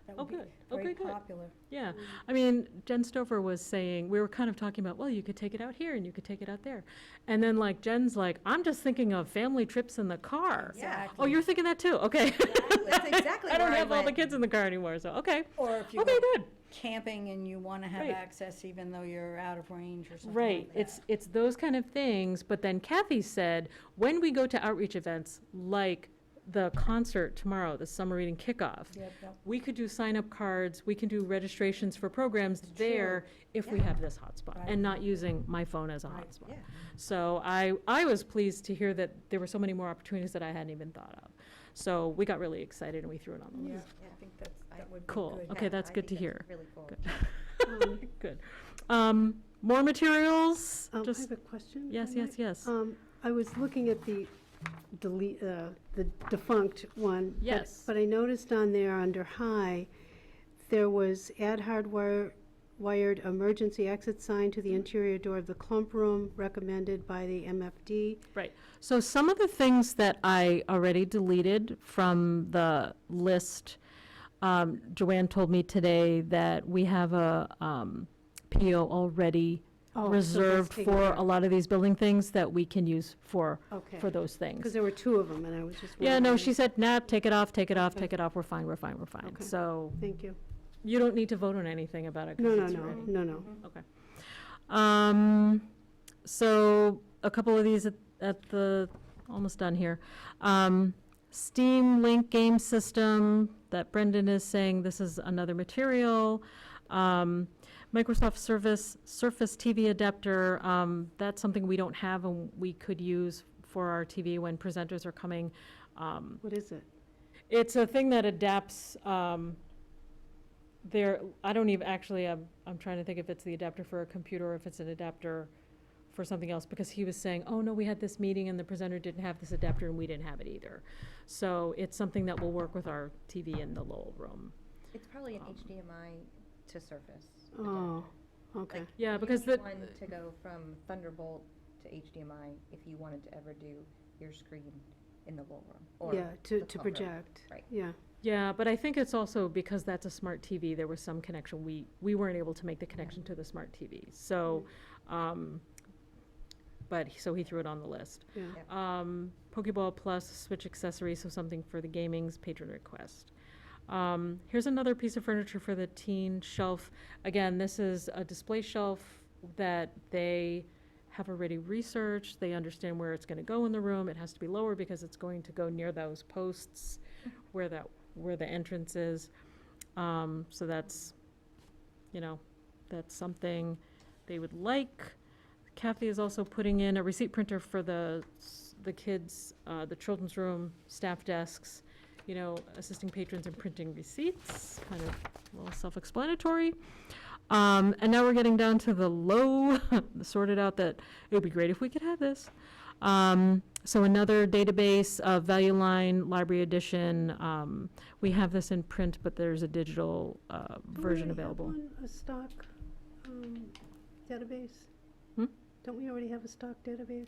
That Oh, would be good. very Okay, good. popular. Yeah, I mean, Jen Stover was saying, we were kind of talking about, well, you could take it out here and you could take it out there. And then like Jen's like, I'm just thinking of family trips in the car. Yeah. Oh, you're thinking that too? Okay. That's exactly I don't where I have all the went. kids in the car anymore, so, okay. Or if you Okay, go good. camping and you want to have Right. access even though you're out of range or something Right, like that. it's those kind of things, but then Kathy said, when we go to outreach events, like the concert tomorrow, the summer reading kickoff, Yep, yep. we could do sign-up cards, we can do registrations for programs there if we Yeah. have this hotspot, Right. and not using my phone as a Right. hotspot. Yeah. So I was pleased to hear that there were so many more opportunities that I hadn't even thought of. So we got really excited and we threw it on the Yeah, list. I think that would be Cool. good. Okay, that's good to hear. Really cool. Good. Good. More materials, I just, have a question. if yes, I might. yes, yes. I was looking at the defunct one. but- Yes. But I noticed on there, under high, there was add wired emergency exit sign to the interior door of the clump room, recommended by the MFD. So some of the things that I already deleted from the list, Joanne told me today that we have a PO already Oh, so that's reserved taken for care a of. lot of these building things that we can use for Okay. those things. Because there were two of them, and I was just Yeah, no, wondering. she said, nah, take it off, take it off, Okay. take it off, we're fine, we're fine, we're fine. Okay. So Thank you. you don't need to vote on anything about it, No, because no, it's no, ready. no, no. Okay. So a couple of these at the, almost done here. Steam Link game system that Brendan is saying this is another material. Microsoft Surface TV adapter, that's something we don't have and we could use for our TV when presenters are coming. What is it? It's a thing that adapts, I don't even, actually, I'm trying to think if it's the adapter for a computer or if it's an adapter for something else, because he was saying, oh, no, we had this meeting and the presenter didn't have this adapter and we didn't have it either. So it's something that will work with our TV in the Lowell room. It's probably an HDMI to Surface. Oh, okay. Like, Yeah, you because need the, one to go from Thunderbolt to HDMI if you wanted to ever do your screen in the Lowell room. Or Yeah, to the club room. project. Right. Yeah. yeah, but I think it's also because that's a smart TV, there was some connection. We weren't able to make the connection to the smart TV. So, so he threw it on the list. Yeah. Pokeball Plus, Switch accessory, so something for the gaming's patron request. Here's another piece of furniture for the teen shelf. Again, this is a display shelf that they have already researched. They understand where it's gonna go in the room. It has to be lower because it's going to go near those posts where the entrance is. So that's, that's something they would like. Kathy is also putting in a receipt printer for the kids, the children's room, staff desks, assisting patrons in printing receipts, kind of a little self-explanatory. And now we're getting down to the low, sorted out that it would be great if we could have this. So another database of Value Line Library Edition. We have this in print, but there's a digital version available. Don't we already have a stock database? Hmm? Don't we already have a stock database?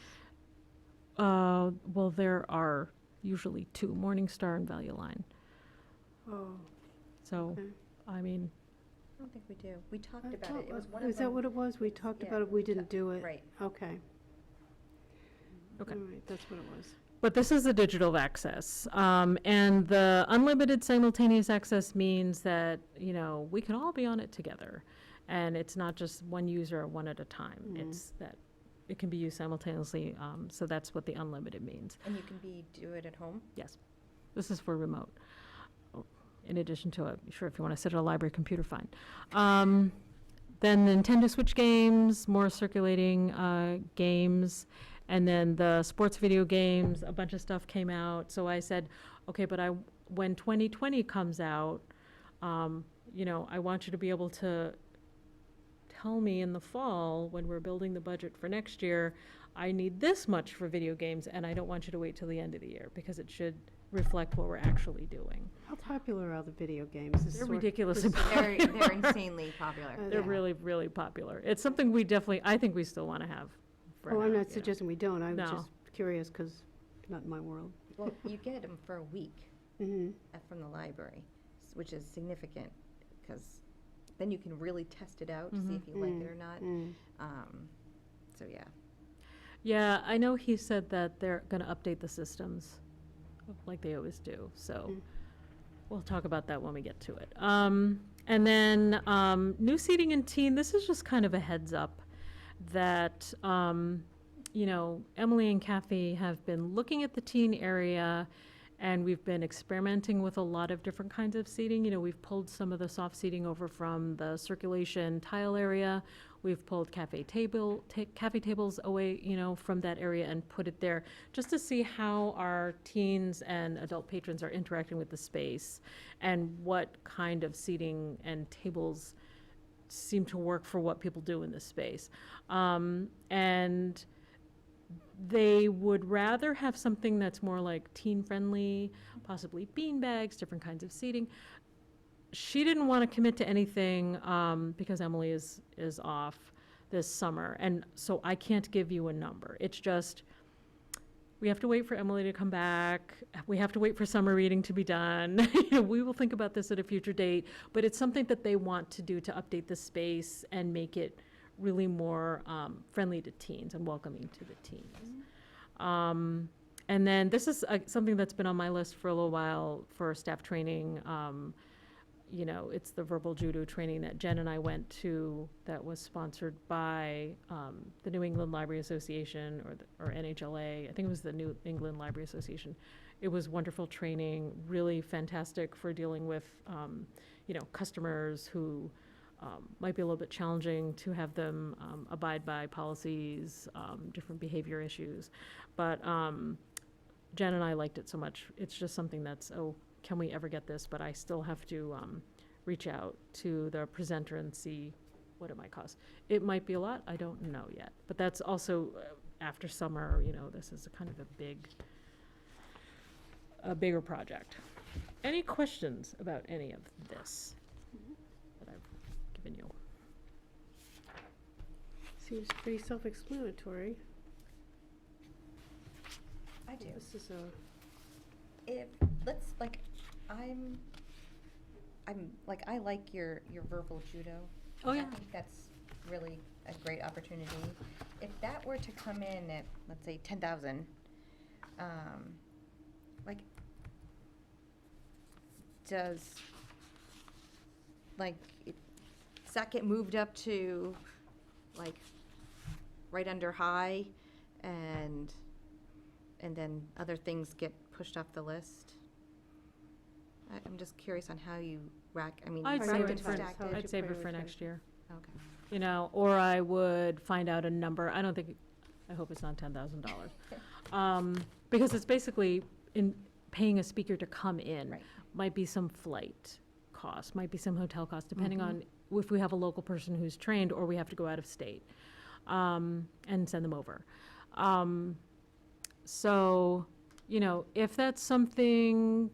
Well, there are usually two, Morningstar and Value Line. Oh, So, okay. I mean, I don't think we do. We talked I about thought- it. It was one of Is that them. what it was? We talked Yeah, about it, we didn't do it? Right. Okay. Okay. All right, that's what it was. but this is the digital access. And the unlimited simultaneous access means that, we can all be on it together. And it's not just one user, one at a time. It's that it can be used simultaneously. So that's what the unlimited means. And you can do it at home? Yes. This is for remote. In addition to sure, if you want to sit at a library computer, fine. Then the Nintendo Switch games, more circulating games, and then the sports video games, a bunch of stuff came out. So I said, okay, but when 2020 comes out, I want you to be able to tell me in the fall when we're building the budget for next year, I need this much for video games, and I don't want you to wait till the end of the year because it should reflect what we're actually doing. How popular are the video games? They're ridiculously They're, popular. they're insanely popular. They're Yeah. really, really popular. It's something I think we still want to have for Oh, now, I'm not suggesting we don't. I was No. just curious because not in my world. Well, you get them for a week Mm-hmm. from the library, which is significant because then you can really test it out to see if you like it or not. So yeah. Yeah, I know he said that they're going to update the systems like they always do. So we'll talk about that when we get to it. And then new seating in teen, this is just kind of a heads up that, Emily and Kathy have been looking at the teen area, and we've been experimenting with a lot of different kinds of seating. We've pulled some of the soft seating over from the circulation tile area. We've pulled cafe tables away, from that area and put it there just to see how our teens and adult patrons are interacting with the space and what kind of seating and tables seem to work for what people do in this space. And they would rather have something that's more like teen-friendly, possibly bean bags, different kinds of seating. She didn't want to commit to anything because Emily is off this summer, and so I can't give you a number. It's just we have to wait for Emily to come back. We have to wait for summer reading to be done. We will think about this at a future date, but it's something that they want to do to update the space and make it really more friendly to teens and welcoming to the teens. And then this is something that's been on my list for a little while for staff training. It's the verbal judo training that Jen and I went to that was sponsored by the New England Library Association or NHLA. I think it was the New England Library Association. It was wonderful training, really fantastic for dealing with, customers who might be a little bit challenging to have them abide by policies, different behavior issues. But Jen and I liked it so much. It's just something that's, can we ever get this? But I still have to reach out to the presenter and see what it might cost. It might be a lot, I don't know yet, but that's also after summer, you know, this is a kind of a bigger project. Any questions about any of this that I've given you? Seems pretty self-explanatory. I do. This is If, let's, like, I'm, like, I like your verbal judo. Oh, I yeah. think that's really a great opportunity. If that were to come in at, let's say, 10,000, like, does, like, does that get moved up to, like, right under high, and then other things get pushed off the list? I'm just curious on how you I'd Prioritize. save it for, Stacked it. I'd save it for Prioritize. next year, Okay. you know, or I would find out a number, I don't think, I hope it's not $10,000. Because it's basically in paying a speaker to come in. Right. Might be some flight cost, might be some hotel cost, depending on if we have a local person who's trained or we have to go out of state, and send them over. So, you know, if that's something,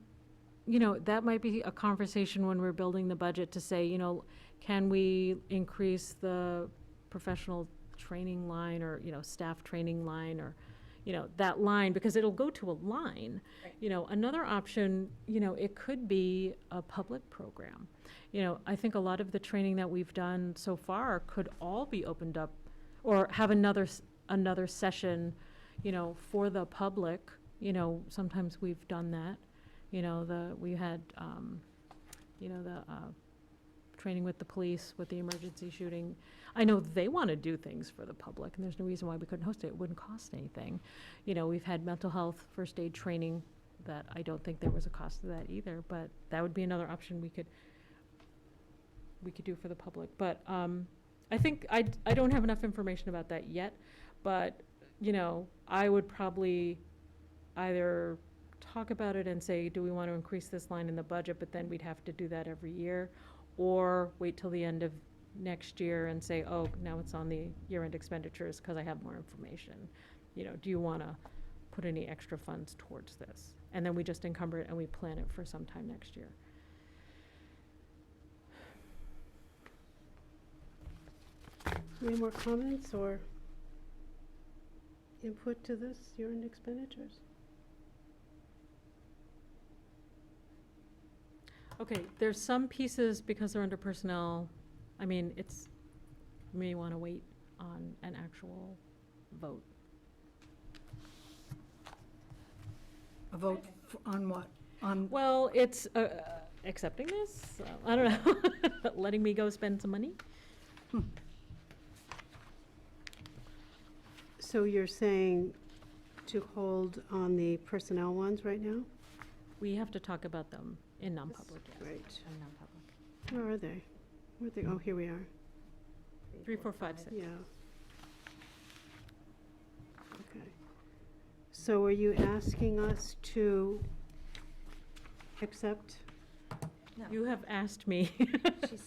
you know, that might be a conversation when we're building the budget to say, you know, can we increase the professional training line or, you know, staff training line or, you know, that line, because it'll go to a line. Right. You know, another option, you know, it could be a public program. You know, I think a lot of the training that we've done so far could all be opened up or have another session, you know, for the public. You know, sometimes we've done that. You know, we had, you know, the training with the police, with the emergency shooting. I know they want to do things for the public, and there's no reason why we couldn't host it. It wouldn't cost anything. You know, we've had mental health, first aid training that I don't think there was a cost to that either, but that would be another option we could do for the public. But I think I don't have enough information about that yet, but, you know, I would probably either talk about it and say, do we want to increase this line in the budget, but then we'd have to do that every year, or wait till the end of next year and say, oh, now it's on the year-end expenditures because I have more information. You know, do you want to put any extra funds towards this? And then we just encumber it and we plan it for sometime next year. Any more comments or input to this year-end expenditures? Okay, there's some pieces, because they're under personnel, I mean, it's, you may want to wait on an actual vote. A vote on what? On, Well, it's accepting this, I don't know, letting me go spend some money. So you're saying to hold on the personnel ones right now? We have to talk about them in non-public, yes. Right. I'm non-public. Where are they? Oh, here we are. 3, 4, 5, 6. Yeah. Okay. So are you asking us to accept? You have asked me, She's,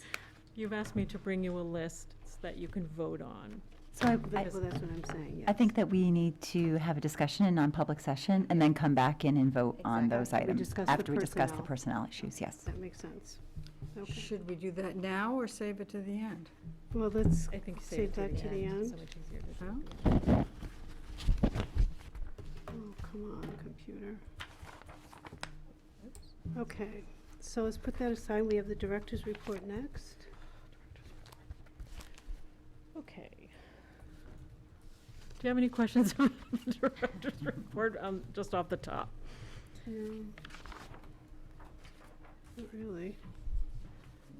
you've asked me to bring you a list that you can vote on. So Well, that's what I'm saying, yes. I think that we need to have a discussion in non-public session and then come back in and vote on those Exactly. We items. discuss the After we discuss the personnel. personnel issues, yes. That makes sense. Okay. should we do that now or save it to the end? Well, let's I think save that to the It's so end. much easier to do Huh? at the end. Oh, come on, computer. Okay, so let's put that aside. We have the director's report next. Okay. Do you have any questions on the director's report, just off the top? No. Not really.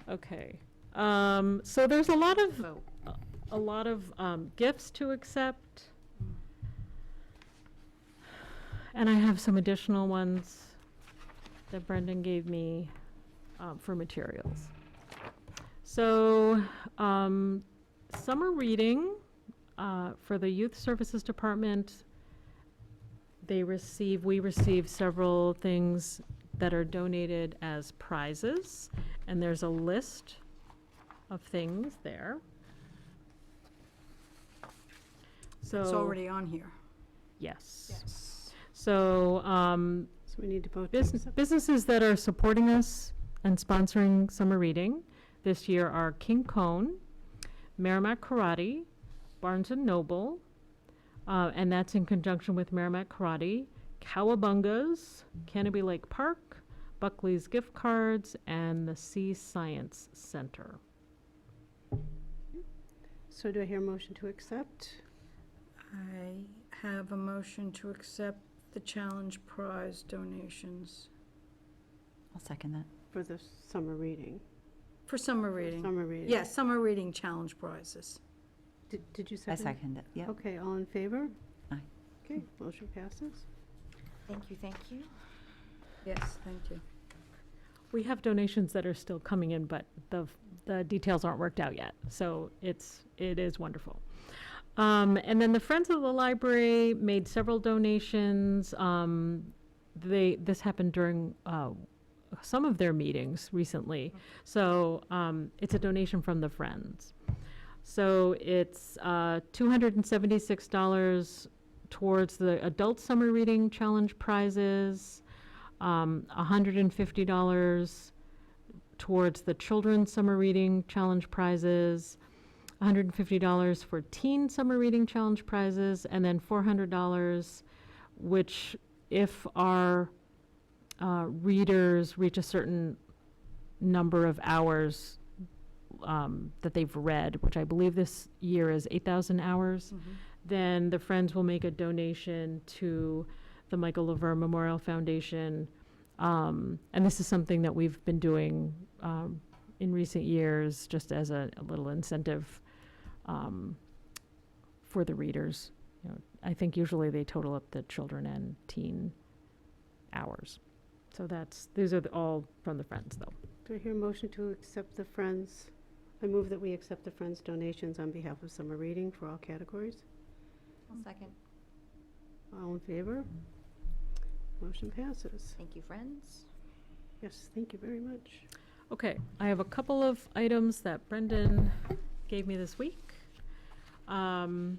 Okay. So there's a lot of, vote. gifts to accept. And I have some additional ones that Brendan gave me, for materials. So, summer reading, for the Youth Services Department, we receive several things that are donated as prizes, and there's a list of things there. So. It's already on here. Yes. Yes. So, So we need to vote to accept. businesses that are supporting us and sponsoring summer reading this year are King Cone, Merrimack Karate, Barnes and Noble, and that's in conjunction with Merrimack Karate, Cowabungas, Canopy Lake Park, Buckley's Gift Cards, and the Sea Science Center. So do I hear a motion to accept? I have a motion to accept the challenge prize donations I'll second that. For the summer reading? for summer reading. Summer reading. Yes, summer reading challenge prizes. Did you I second? second it, yep. Okay, all in favor? Aye. Okay, motion passes. Thank you, thank you. Yes, thank you. We have donations that are still coming in, but the details aren't worked out yet, so it is wonderful. And then the Friends of the Library made several donations. This happened during some of their meetings recently. So it's a donation from the Friends. So it's $276 towards the Adult Summer Reading Challenge prizes, $150 towards the Children's Summer Reading Challenge prizes, $150 for Teen Summer Reading Challenge prizes, and then $400, which if our readers reach a certain number of hours that they've read, which I believe this year is 8,000 hours, then the Friends will make a donation to the Michael Lever Memorial Foundation. And this is something that we've been doing in recent years, just as a little incentive for the readers. You know, I think usually they total up the children and teen hours. So these are all from the Friends, though. Do I hear a motion to accept the Friends? I move that we accept the Friends donations on behalf of summer reading for all categories. I'll second. All in favor? Motion passes. Thank you, friends. Yes, thank you very much. Okay, I have a couple of items that Brendan gave me this week. The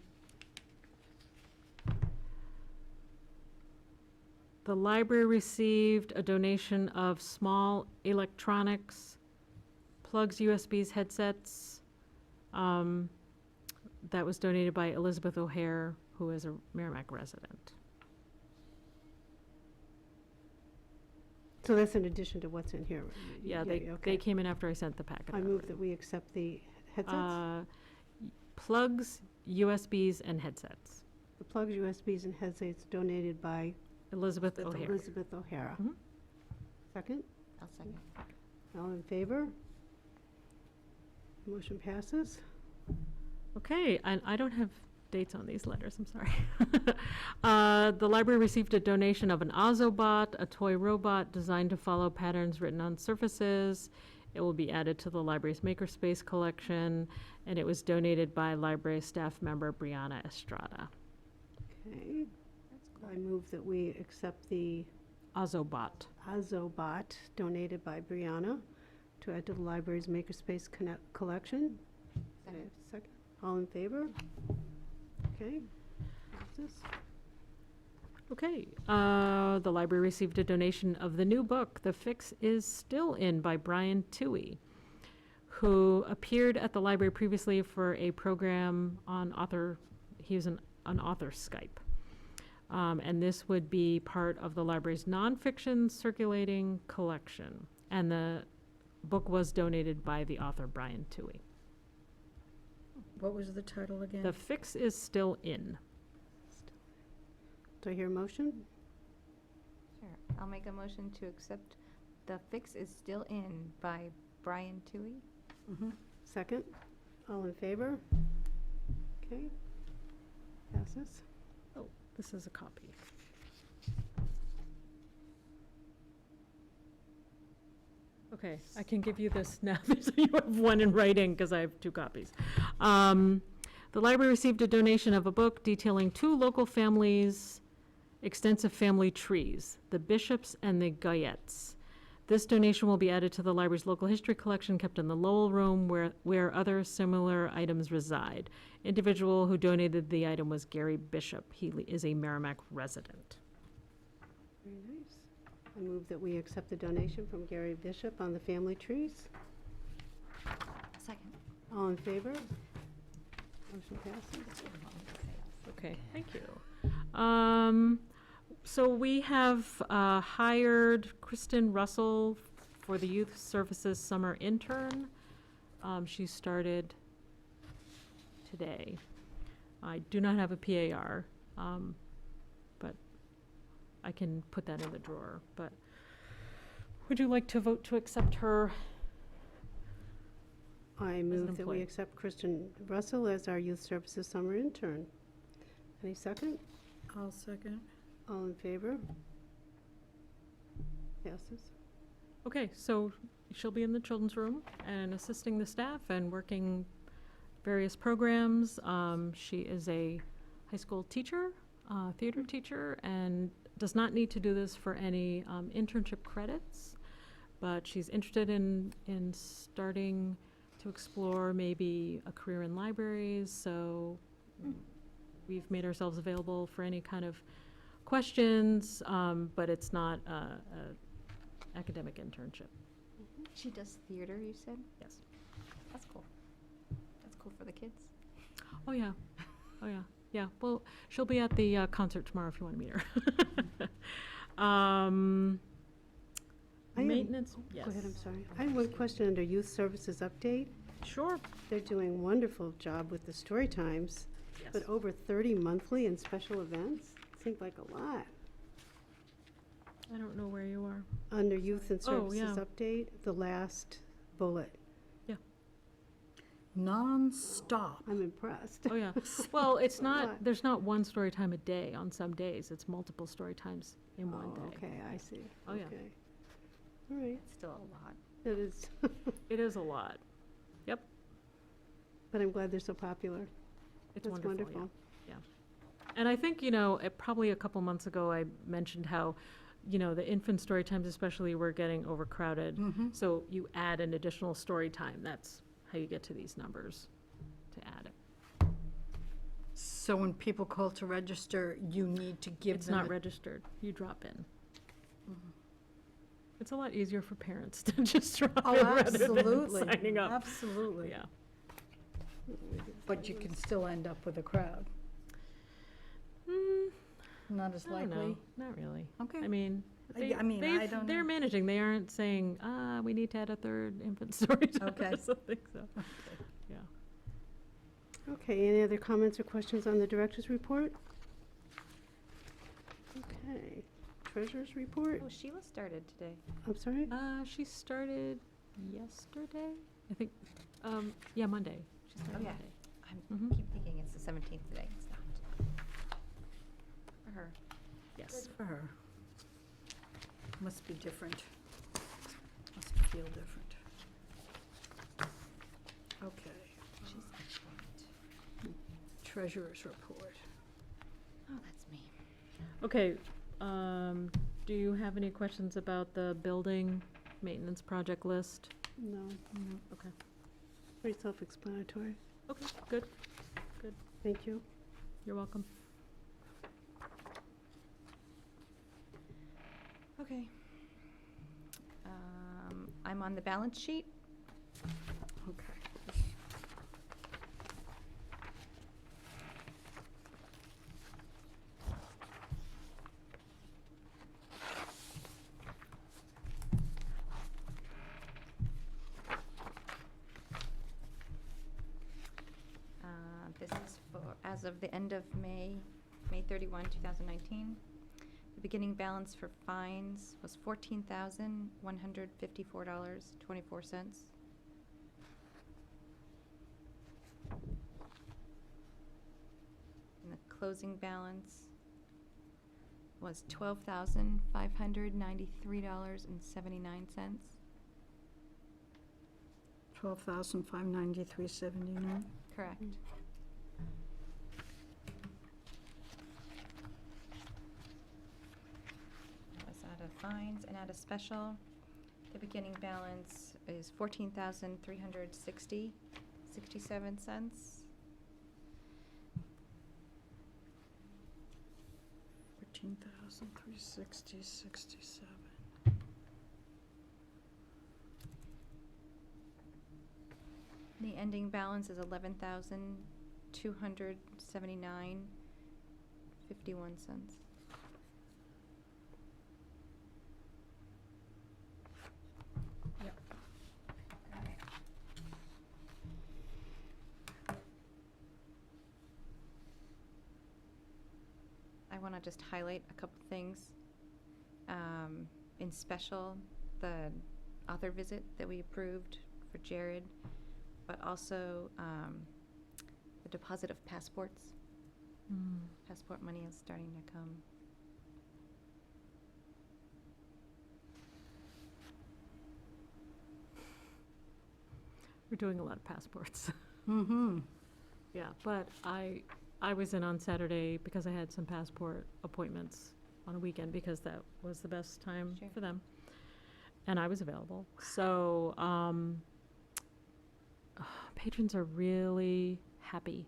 library received a donation of small electronics, plugs, USBs, headsets. That was donated by Elizabeth O'Hare, who is a Merrimack resident. So that's in addition to what's in here? Yeah, they okay. came in after I sent the packet I out move already. that we accept the headsets. Plugs, USBs, and headsets. The plugs, USBs, and headsets donated by Elizabeth O'Hare. Elizabeth O'Hara. Mhm. Second? I'll second. All in favor? Motion passes. Okay, and I don't have dates on these letters, I'm sorry. The library received a donation of an Ozobot, a toy robot designed to follow patterns written on surfaces. It will be added to the library's Makerspace collection, and it was donated by library staff member Brianna Estrada. Okay. I move that we accept the Ozobot. Ozobot donated by Brianna to add to the library's Makerspace collection. Second. Second. All in favor? Okay. Passes. Okay, the library received a donation of the new book, The Fix Is Still In by Brian Toohey, who appeared at the library previously for a program on he was an author Skype. And this would be part of the library's nonfiction circulating collection. And the book was donated by the author Brian Toohey. What was the title again? The Fix Is Still In. Do I hear a motion? Sure. I'll make a motion to accept The Fix Is Still In by Brian Toohey. Mhm. Second. All in favor? Okay. Passes. Oh, this is a copy. Okay, I can give you this now, so you have one in writing, because I have two copies. The library received a donation of a book detailing two local families' extensive family trees, the Bishops and the Goyettes. This donation will be added to the library's local history collection kept in the Lowell Room where other similar items reside. Individual who donated the item was Gary Bishop. He is a Merrimack resident. Very nice. I move that we accept the donation from Gary Bishop on the family trees. Second. All in favor? Motion passes. Okay, thank you. So we have hired Kristen Russell for the Youth Services Summer Intern. She started today. I do not have a PAR, but I can put that in the drawer. But would you like to vote to accept her? I move that employee. we accept Kristen Russell as our Youth Services Summer Intern. Any second? I'll second. All in favor? Passes. Okay, so she'll be in the children's room and assisting the staff and working various programs. She is a high school teacher, theater teacher, and does not need to do this for any internship credits, but she's interested in starting to explore maybe a career in libraries, so we've made ourselves available for any kind of questions, but it's not a academic internship. She does theater, you said? Yes. That's cool. That's cool for the kids. Oh, yeah. Oh, yeah. Yeah, well, she'll be at the concert tomorrow if you want to meet her. I have- Maintenance, yes. Go ahead, I'm sorry. I have one question under Youth Services Update. Sure. They're doing a wonderful job with the story times, Yes. but over 30 monthly and special events? Seems like a lot. I don't know where you are. Under Youth and Oh, Services yeah. Update, the last bullet. Non-stop. I'm impressed. Oh, yeah. Well, it's A lot. not, there's not one story time a day on some days. It's multiple story times in one Oh, day. okay, I see. Oh, yeah. Okay. All right, It's still a lot. it is, It is a lot. but I'm glad they're so popular. It's That's wonderful, yeah. wonderful. And I think, probably a couple months ago, I mentioned how, the infant story times especially were getting overcrowded. Mm-hmm. So you add an additional story time. That's how you get to these numbers, to add it. So when people call to register, you need to give It's them. not registered. You drop in. It's a lot easier for parents to just drop Oh, in rather than absolutely. signing up. Absolutely. Yeah. But you can still end up with a crowd. Mm, Not as I don't know. likely. Not really. Okay. I mean, I mean, I don't they're know. managing. They aren't saying, we need to add a third infant story time Okay. or something, so, yeah. Okay, any other comments or questions on the director's report? Okay, treasurer's report? Oh, Sheila started today. I'm sorry? She started yesterday, I think, yeah, Monday. She started Oh, yeah. Monday. I Mhm. keep thinking it's the 17th today. It's not. For her. Yes. For her. Must be different. Must feel different. Okay. She's excellent. Treasurer's report. Oh, that's me. Okay, do you have any questions about the building maintenance project list? No, Okay. pretty self-explanatory. Okay, good. Thank you. You're welcome. Okay. I'm on the balance sheet. Okay. This is for, as of the end of May 31, 2019. The beginning balance for fines was $14,154.24. And the closing balance was $12,593.79. 12,593.79. Correct. fines and add a special. The beginning balance is 14,360.67 cents. 14,360.67. The ending balance is 11,279.51 cents. I want to just highlight a couple things. In special, the author visit that we approved for Jared, but also the deposit of passports. Passport money is starting to come. We're doing a lot of passports. Mm-hmm. Yeah, but I was in on Saturday because I had some passport appointments on a weekend because that was the best time Sure. for them. And I was available. So, patrons are really happy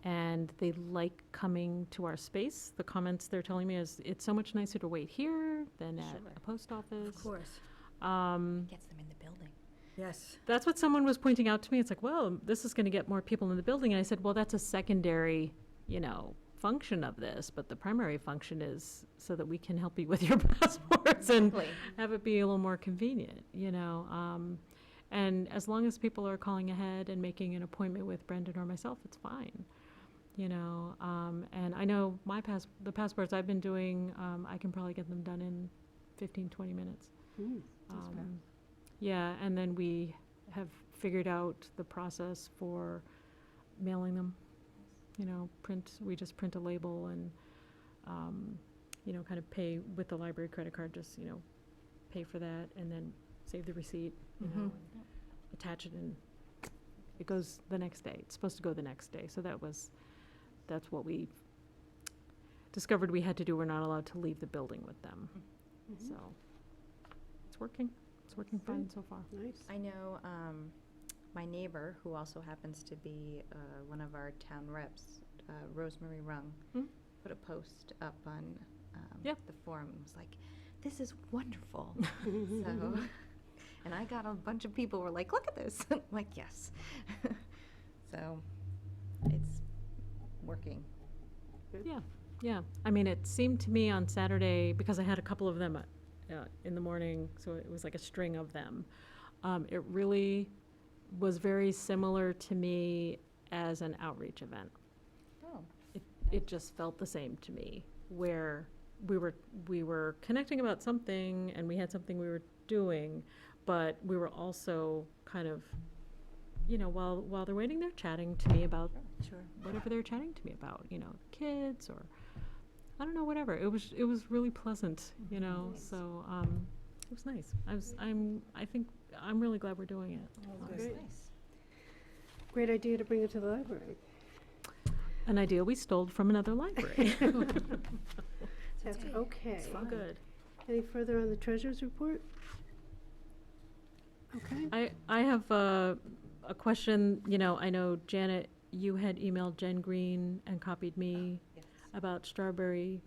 and they like coming to our space. The comments they're telling me is it's so much nicer to wait here than at Sure. a post office. Of course. Gets them in the building. Yes. That's what someone was pointing out to me. It's like, well, this is going to get more people in the building. And I said, well, that's a secondary, function of this. But the primary function is so that we can help you with your passports and Exactly. have it be a little more convenient, And as long as people are calling ahead and making an appointment with Brendan or myself, it's fine, And I know the passports I've been doing, I can probably get them done in 15, 20 minutes. Yeah, and then we have figured out the process for mailing them. We just print a label and, kind of pay with the library credit card, just, pay for that and then save the receipt, and attach it and it goes the next day. It's supposed to go the next day. So that's what we discovered we had to do. We're not allowed to leave the building with them. So it's working. It's working fine so far. Nice. I know my neighbor, who also happens to be one of our town reps, Rosemary Rung, put a post up on the forum and was like, this is wonderful. So, and I got a bunch of people who were like, look at this. I'm like, yes. So it's working. Yeah. I mean, it seemed to me on Saturday, because I had a couple of them in the morning, so it was like a string of them. It really was very similar to me as an outreach event. Oh. It just felt the same to me, where we were connecting about something and we had something we were doing, but we were also kind of, while they're waiting, they're chatting to me about whatever they're chatting to me about, kids or I don't know, whatever. It was really pleasant, So it was nice. I'm really glad we're doing it. Great. Nice. Great idea to bring it to the library. An idea we stole from another library. That's okay. All good. Any further on the treasurer's report? Okay. I have a question. I know Janet, you had emailed Jen Green and copied me Yes. about Strawberry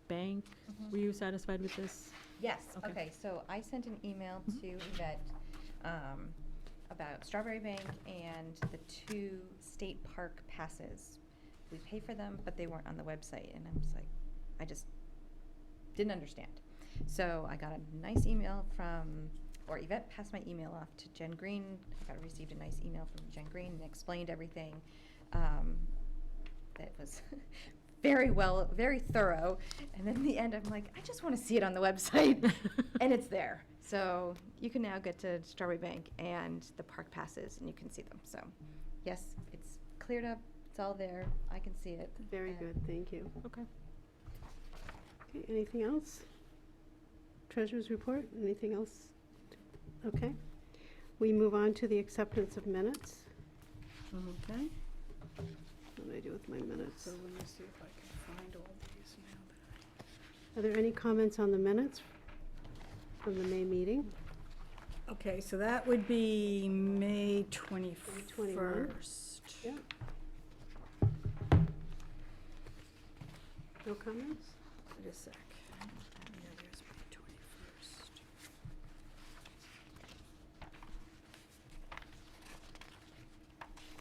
Bank. Were you satisfied with this? Yes, Okay. okay, so I sent an email to Yvette about Strawberry Bank and the 2 state park passes. We pay for them, but they weren't on the website, and I just didn't understand. So I got a nice email or Yvette passed my email off to Jen Green. I received a nice email from Jen Green and explained everything. That was very thorough. And then in the end, I'm like, I just want to see it on the website. And it's there. So you can now get to Strawberry Bank and the park passes, and you can see them. So yes, it's cleared up. It's all there. I can see it. Very And good, thank you. Okay. Okay, anything else? Treasurer's report, anything else? Okay. We move on to the acceptance of minutes. Okay. What do I do with my minutes? So let me see if I can find all these now. Are there any comments on the minutes? from the May meeting. Okay, so that would be May 21. 21st. Yeah. No comments? Wait a sec. Yeah, there's May 21st.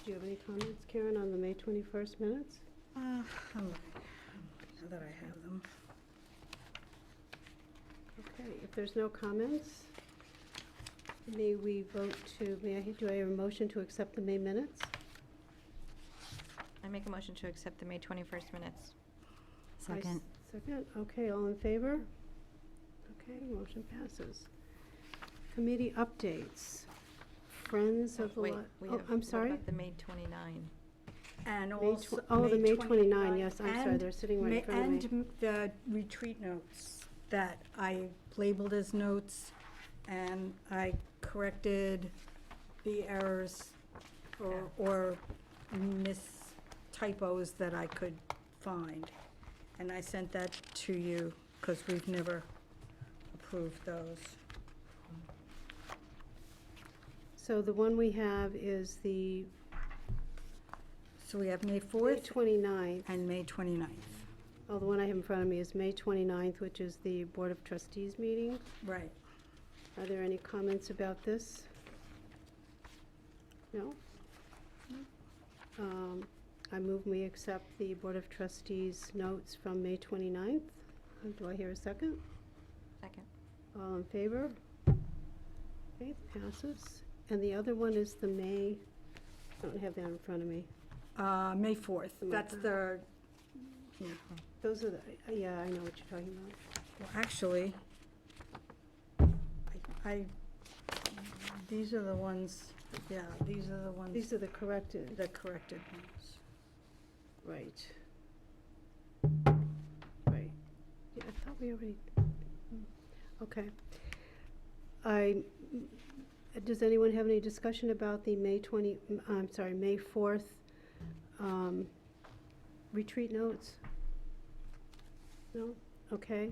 Do you have any comments, Karen, on the May 21st minutes? I'm looking, now that I have them. Okay, if there's no comments, may we vote to, do I hear a motion to accept the May minutes? I make a motion to accept the May 21st minutes. Second. Second, okay, all in favor? Okay, motion passes. Committee updates. Friends of the, Wait, oh, I'm sorry? What about the May 29? And May also. the May 29, 29, yes, I'm sorry, and they're sitting right in front of me. And the retreat notes that I labeled as notes, and I corrected the errors or typos that I could find. And I sent that to you, because we've never approved those. So the one we have is the So we have May May 4th 29th. and May 29th. Oh, the one I have in front of me is May 29th, which is the Board of Trustees meeting. Right. Are there any comments about this? No? I move we accept the Board of Trustees notes from May 29th. Do I hear a second? Second. All in favor? Okay, passes. And the other one is the May, I don't have that in front of me. May 4th, May that's 4th. the, yeah. Those are the, yeah, I know what you're talking about. Well, actually, I, these are the ones, yeah, these are the ones, These are the corrected, the corrected ones. right. Right. Yeah, I thought we already, okay. Does anyone have any discussion about the May 4th retreat notes? No? Okay.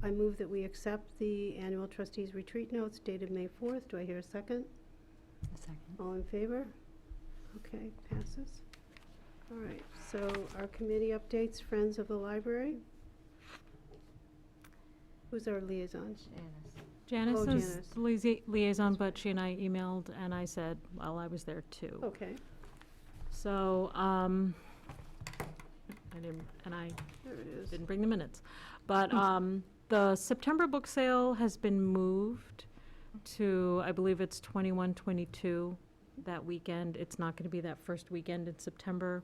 I move that we accept the annual trustees retreat notes dated May 4th. Do I hear a second? A second. All in favor? Okay, passes. All right, so our committee updates, Friends of the Library. Who's our liaison? Janice Oh, is Janice. the liaison, but she and I emailed, and I said, well, I was there too. Okay, So, I there it is. didn't bring the minutes. But the September book sale has been moved to, I believe it's 21, 22 that weekend. It's not going to be that first weekend in September.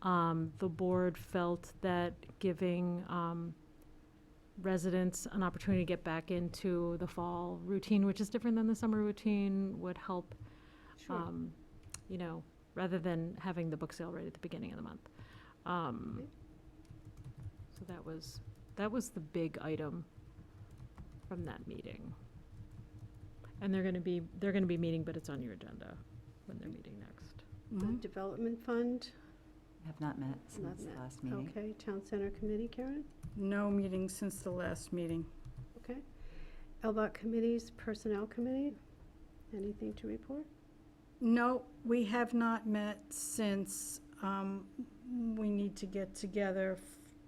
The board felt that giving residents an opportunity to get back into the fall routine, which is different than the summer routine, would help, Sure. you know, rather than having the book sale right at the beginning of the month. So that was the big item from that meeting. And they're gonna be meeting, but it's on your agenda when they're meeting next. The Mhm. Development Fund, Have not met not since the met. last meeting. Okay, Town Center Committee, Karen? No meeting since the last meeting. Okay. LBOT Committees, Personnel Committee, anything to report? No, we have not met since we need to get together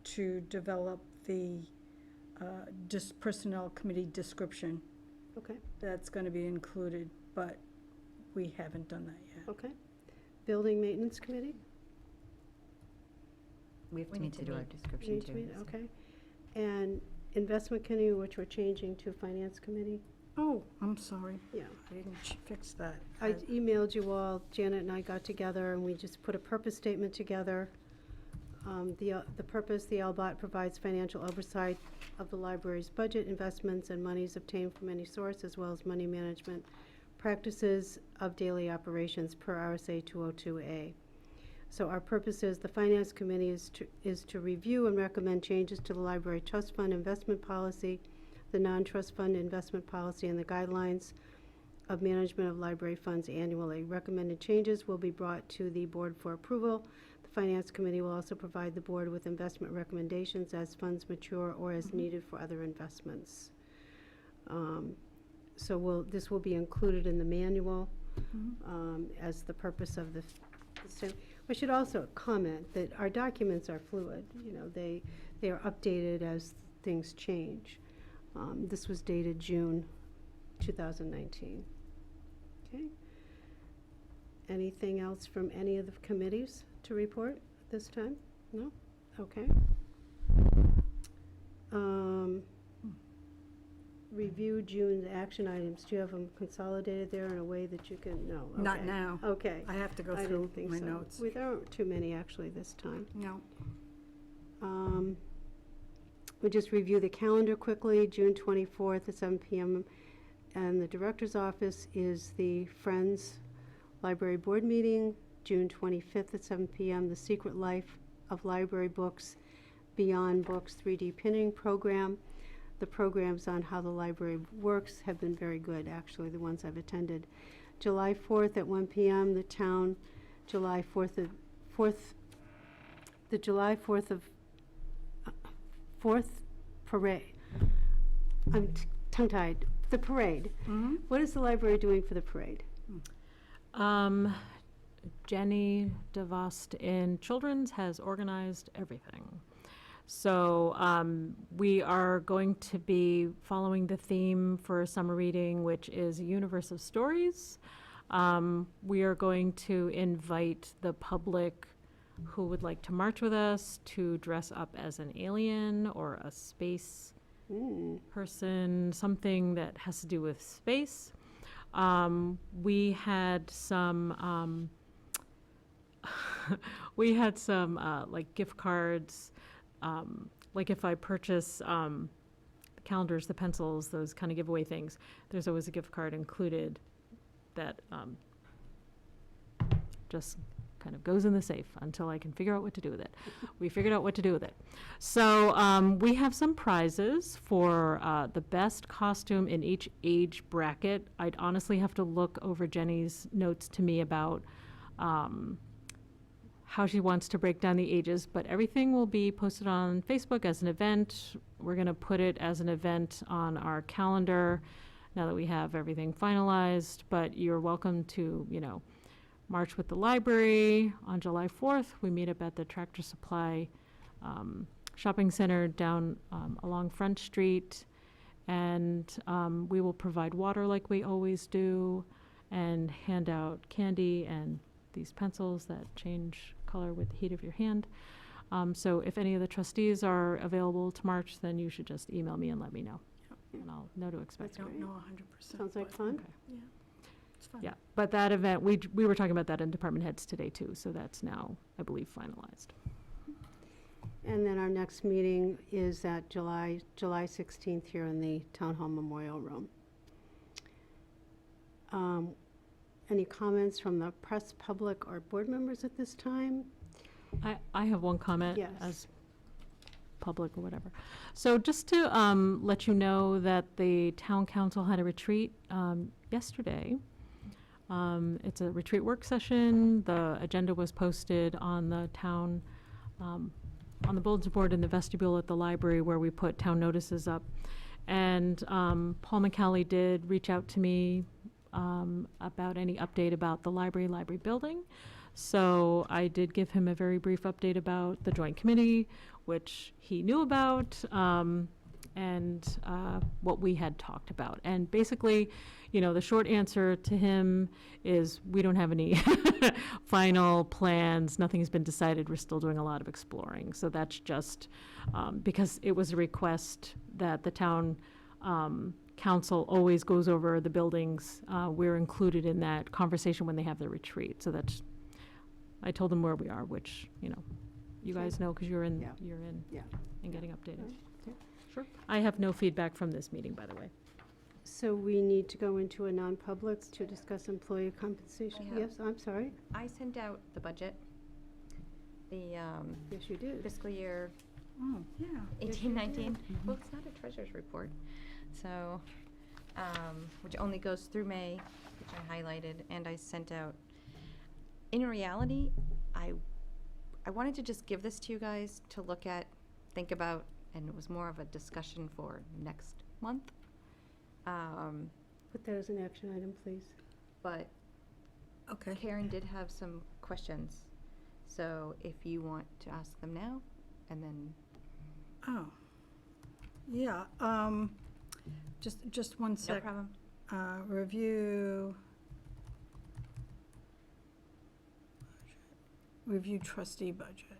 to develop the personnel committee description. Okay, That's going to be included, but we haven't done that yet. okay. Building Maintenance Committee? We have We to need meet to to do our meet. description Need to too. meet, okay. And Investment Committee, which we're changing to Finance Committee? Oh, I'm sorry. Yeah. I didn't fix that. I emailed you all, Janet and I got together, and we just put a purpose statement together. The purpose, the LBOT provides financial oversight of the library's budget, investments, and monies obtained from any source, as well as money management practices of daily operations per RSA 202A. So our purpose is, the Finance Committee is to review and recommend changes to the library trust fund investment policy, the non-trust fund investment policy, and the guidelines of management of library funds annually. Recommended changes will be brought to the board for approval. The Finance Committee will also provide the board with investment recommendations as funds mature or as needed for other investments. So this will be included in the manual as the purpose of the same. I should also comment that our documents are fluid. You know, they are updated as things change. This was dated June 2019. Okay. Anything else from any of the committees to report this time? No? Okay. Review June's action items. Do you have them consolidated there in a way that you can, no? Not okay. now. Okay. I have to go I through didn't think my so. notes. There aren't too many actually this time. No. We just review the calendar quickly. June 24th at 7 p.m. And the director's office is the Friends Library Board meeting. June 25th at 7 p.m. The Secret Life of Library Books, Beyond Books 3D Printing Program. The programs on how the library works have been very good, actually, the ones I've attended. July 4th at 1 p.m. The town, July 4th of 4th parade. I'm tongue-tied. The parade. Mhm. What is the library doing for the parade? Jenny DeVost in Children's has organized everything. So we are going to be following the theme for summer reading, which is a universe of stories. We are going to invite the public who would like to march with us to dress up as an alien or a space person, something that has to do with space. We had some like gift cards. Like if I purchase the calendars, the pencils, those kind of giveaway things, there's always a gift card included that just kind of goes in the safe until I can figure out what to do with it. We figured out what to do with it. So we have some prizes for the best costume in each age bracket. I'd honestly have to look over Jenny's notes to me about how she wants to break down the ages, but everything will be posted on Facebook as an event. We're going to put it as an event on our calendar now that we have everything finalized, but you're welcome to, you know, march with the library on July 4th. We meet up at the Tractor Supply shopping center down along Front Street, and we will provide water like we always do and hand out candy and these pencils that change color with the heat of your hand. So if any of the trustees are available to march, then you should just email me and let me know. And I'll know to I expect. don't know 100%. Sounds like but fun. Yeah, it's fun. Yeah, but that event, we were talking about that in department heads today too, so that's now, I believe, finalized. And then our next meeting is at July 16th here in the Town Hall Memorial Room. Any comments from the press, public, or board members at this time? I have one comment Yes. as public or whatever. So just to let you know that the town council had a retreat yesterday. It's a retreat work session. The agenda was posted on the town, on the bulletin board in the vestibule at the library where we put town notices up. And Paul McCallie did reach out to me about any update about the library building. So I did give him a very brief update about the joint committee, which he knew about, and what we had talked about. And basically, you know, the short answer to him is we don't have any final plans. Nothing's been decided. We're still doing a lot of exploring. So that's just because it was a request that the town council always goes over the buildings. We're included in that conversation when they have their retreat. So that's, I told them where we are, which, you know, you guys know because you're in, Yeah. Yeah. and getting updated. Yeah. Sure. I have no feedback from this meeting, by the way. So we need to go into a non-public to discuss employee compensation. I have- Yes, I'm sorry. I sent out the budget, the Yes, you did. fiscal year Oh, yeah. 1819. Well, it's not a treasurer's report, so, which only goes through May, which I highlighted, and I sent out. In reality, I wanted to just give this to you guys to look at, think about, and it was more of a discussion for next month. Put that as an action item, please. But Okay. Karen did have some questions, so if you want to ask them now, and then, Oh, yeah, just one no sec. problem. Review trustee budget.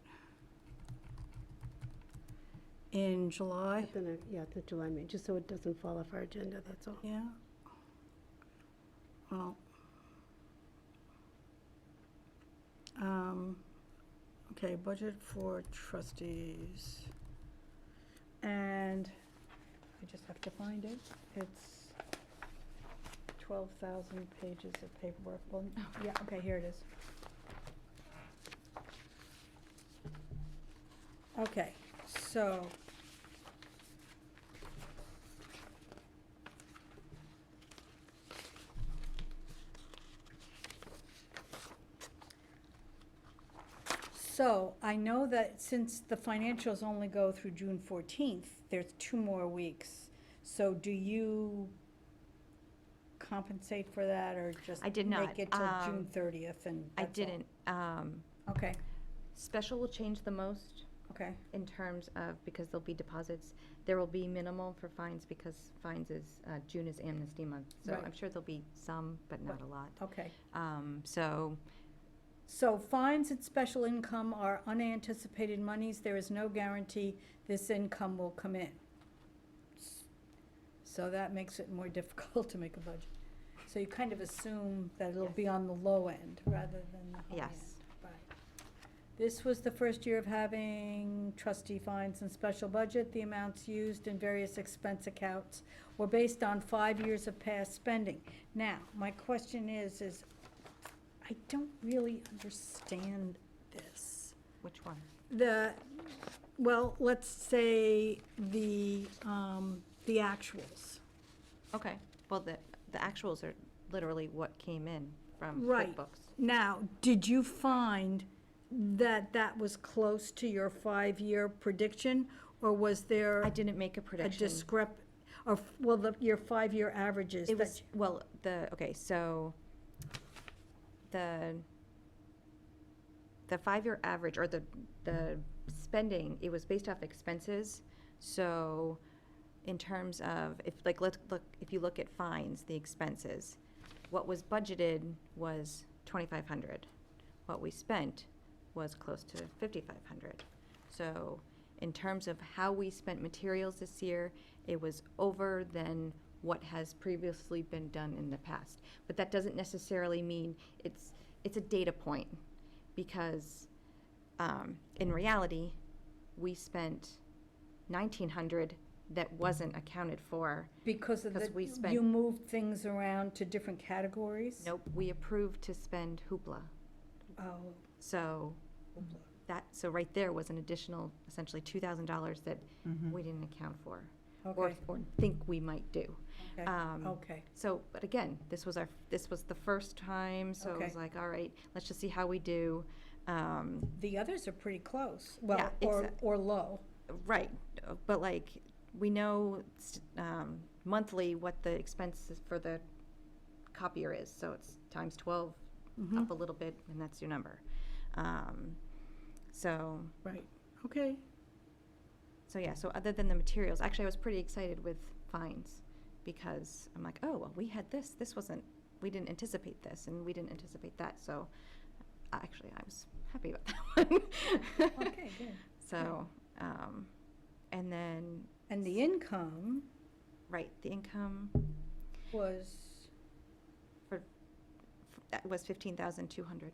In July? At the the July meeting, just so it doesn't fall off our agenda, that's all. Yeah. Well, okay, budget for trustees. And I just have to find it. It's 12,000 pages of paperwork. Well, yeah, okay, here it is. Okay, so. So I know that since the financials only go through June 14th, there's 2 more weeks. So do you compensate for that or just I did not, make it till June 30th and I that's all? didn't. Okay, Special will change the most okay, in terms of, because there'll be deposits. There will be minimal for fines because fines is, June is amnesty month. So Right. I'm sure there'll be some, but not a lot. okay. So, So fines and special income are unanticipated monies. There is no guarantee this income will come in. So that makes it more difficult to make a budget. So you kind of assume that it'll be on the low end rather than the high end. yes. Right. This was the first year of having trustee fines and special budget. The amounts used in various expense accounts were based on 5 years of past spending. Now, my question is I don't really understand this. Which one? Well, let's say the actuals. Okay. Well, the actuals are literally what came in from Right. QuickBooks. Now, did you find that that was close to your 5-year prediction? Or was there I didn't make a a prediction. or, well, your 5-year averages? It that was, well, okay, so the 5-year average, or the spending, it was based off expenses. So in terms of, if you look at fines, the expenses, what was budgeted was 2,500. What we spent was close to 5,500. So in terms of how we spent materials this year, it was over than what has previously been done in the past. But that doesn't necessarily mean it's a data point, because in reality, we spent 1,900 that wasn't accounted for. Because of because we the, spent- you moved things around to different categories? Nope, we approved to spend hoopla. Oh, So so right there was an additional, essentially $2,000 that we didn't account for, or okay, think we might do. okay, okay. So, but again, this was the first time, so it was Okay. like, all right, let's just see how we do. The others are pretty close, Yeah, well, or low. Right, but like, we know monthly what the expenses for the copier is, so it's times 12, Mhm. up a little bit, and that's your number. So, Right, okay. so yeah, so other than the materials, actually, I was pretty excited with fines, because I'm like, oh, well, we had this we didn't anticipate this, and we didn't anticipate that, so actually, I was happy about that one. Okay, good. So, and then, And the income right, the income was, that was 15,200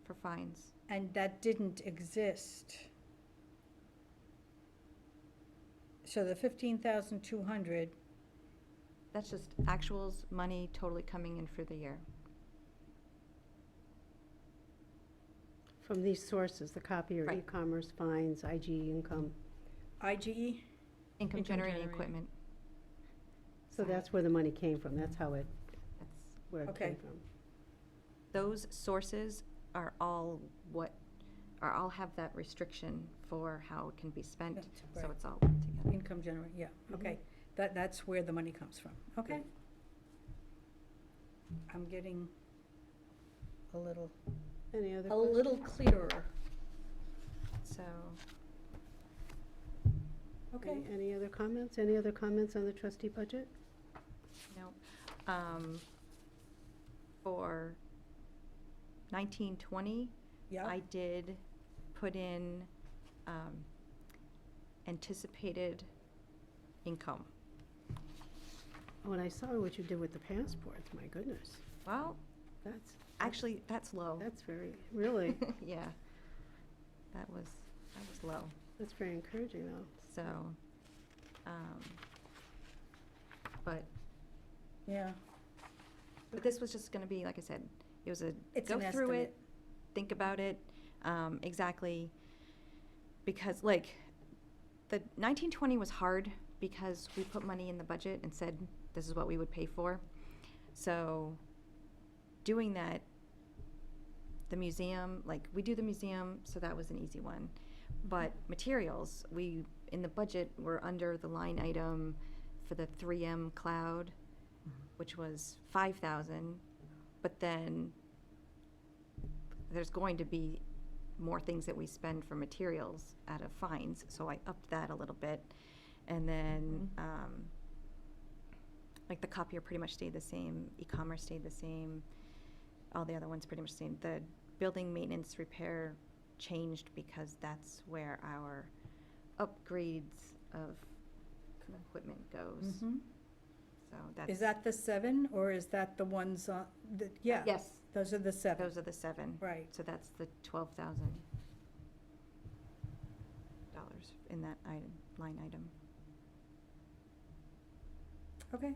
for fines. and that didn't exist. So the 15,200, That's just actuals, money totally coming in for the year. From these sources, the copier, Right. e-commerce, fines, IG income. IGE? Income generating generating. equipment, So that's where the money came from, that's how it, that's, where it Okay. came from. those sources are all have that restriction for how it can be spent, That's so right. it's all together. Income generate, yeah, okay. that's where the money comes from, okay? I'm getting a little Any other a questions? little clearer. So, Okay. Any other comments? Any other comments on the trustee budget? no. For 1920, Yeah, I did put in anticipated income. Oh, and I saw what you did with the passports, my goodness. Well, That's, actually, that's low. that's very, really, Yeah. That was low. that's very encouraging, though. So, but yeah. this was just gonna be, like I said, it was a It's go an through estimate. it, think about it, exactly. Because like, the 1920 was hard because we put money in the budget and said, this is what we would pay for. So, doing that, the museum, like, we do the museum, so that was an easy one. But materials, in the budget, we're under the line item for the 3M cloud, which was 5,000, but then there's going to be more things that we spend for materials out of fines, so I upped that a little bit. And then, like, the copier pretty much stayed the same, e-commerce stayed the same, all the other ones pretty much the same. The building maintenance repair changed because that's where our upgrades of equipment goes. Mhm. So that's. Is that the 7, or is that the ones on, yeah? Yes, Those are the 7. those are the 7. Right. So that's the $12,000 in that item, line item. Okay.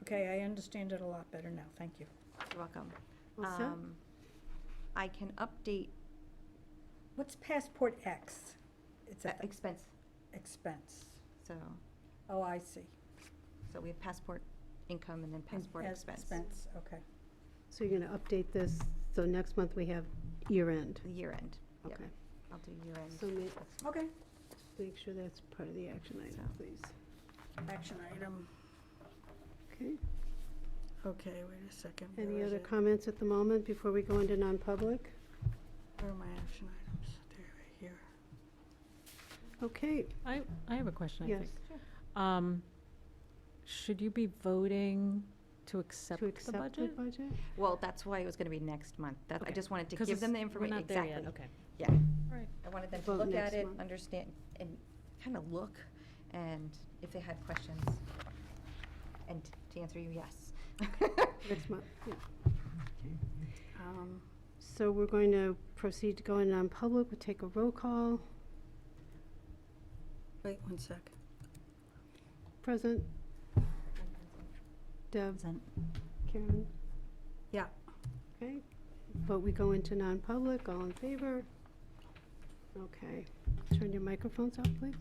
Okay, I understand it a lot better now, thank you. You're welcome. All set? I can update What's Passport X? It's that an expense, expense. so, Oh, I see. so we have passport income and then passport As expense. Expense, okay. So you're going to update this, so next month we have year end? The year end. Yep, Okay. I'll do year end. So Okay. make sure that's part of the action item, So- please. Action item. Okay. Okay, wait a second. Any Where is other it? comments at the moment before we go into non-public? Where are my action items? They're right here. Okay, I have a question, I yes, think. Should you be voting to accept to the accept the budget? budget? Well, that's why it was gonna be next month. That, I Okay. just wanted to 'Cause give them the we're information. not there yet, Exactly. okay. Yeah. Right. I wanted them to Vote look next at it, month. understand, and kind of look, and if they had questions, and to answer you, yes. Next month, yeah. So we're going to proceed to go in non-public, we'll take a roll call. Wait 1 sec. Present? Deb? Present. Karen? Yeah. Okay, but we go into non-public, all in favor? Okay, turn your microphones off, please.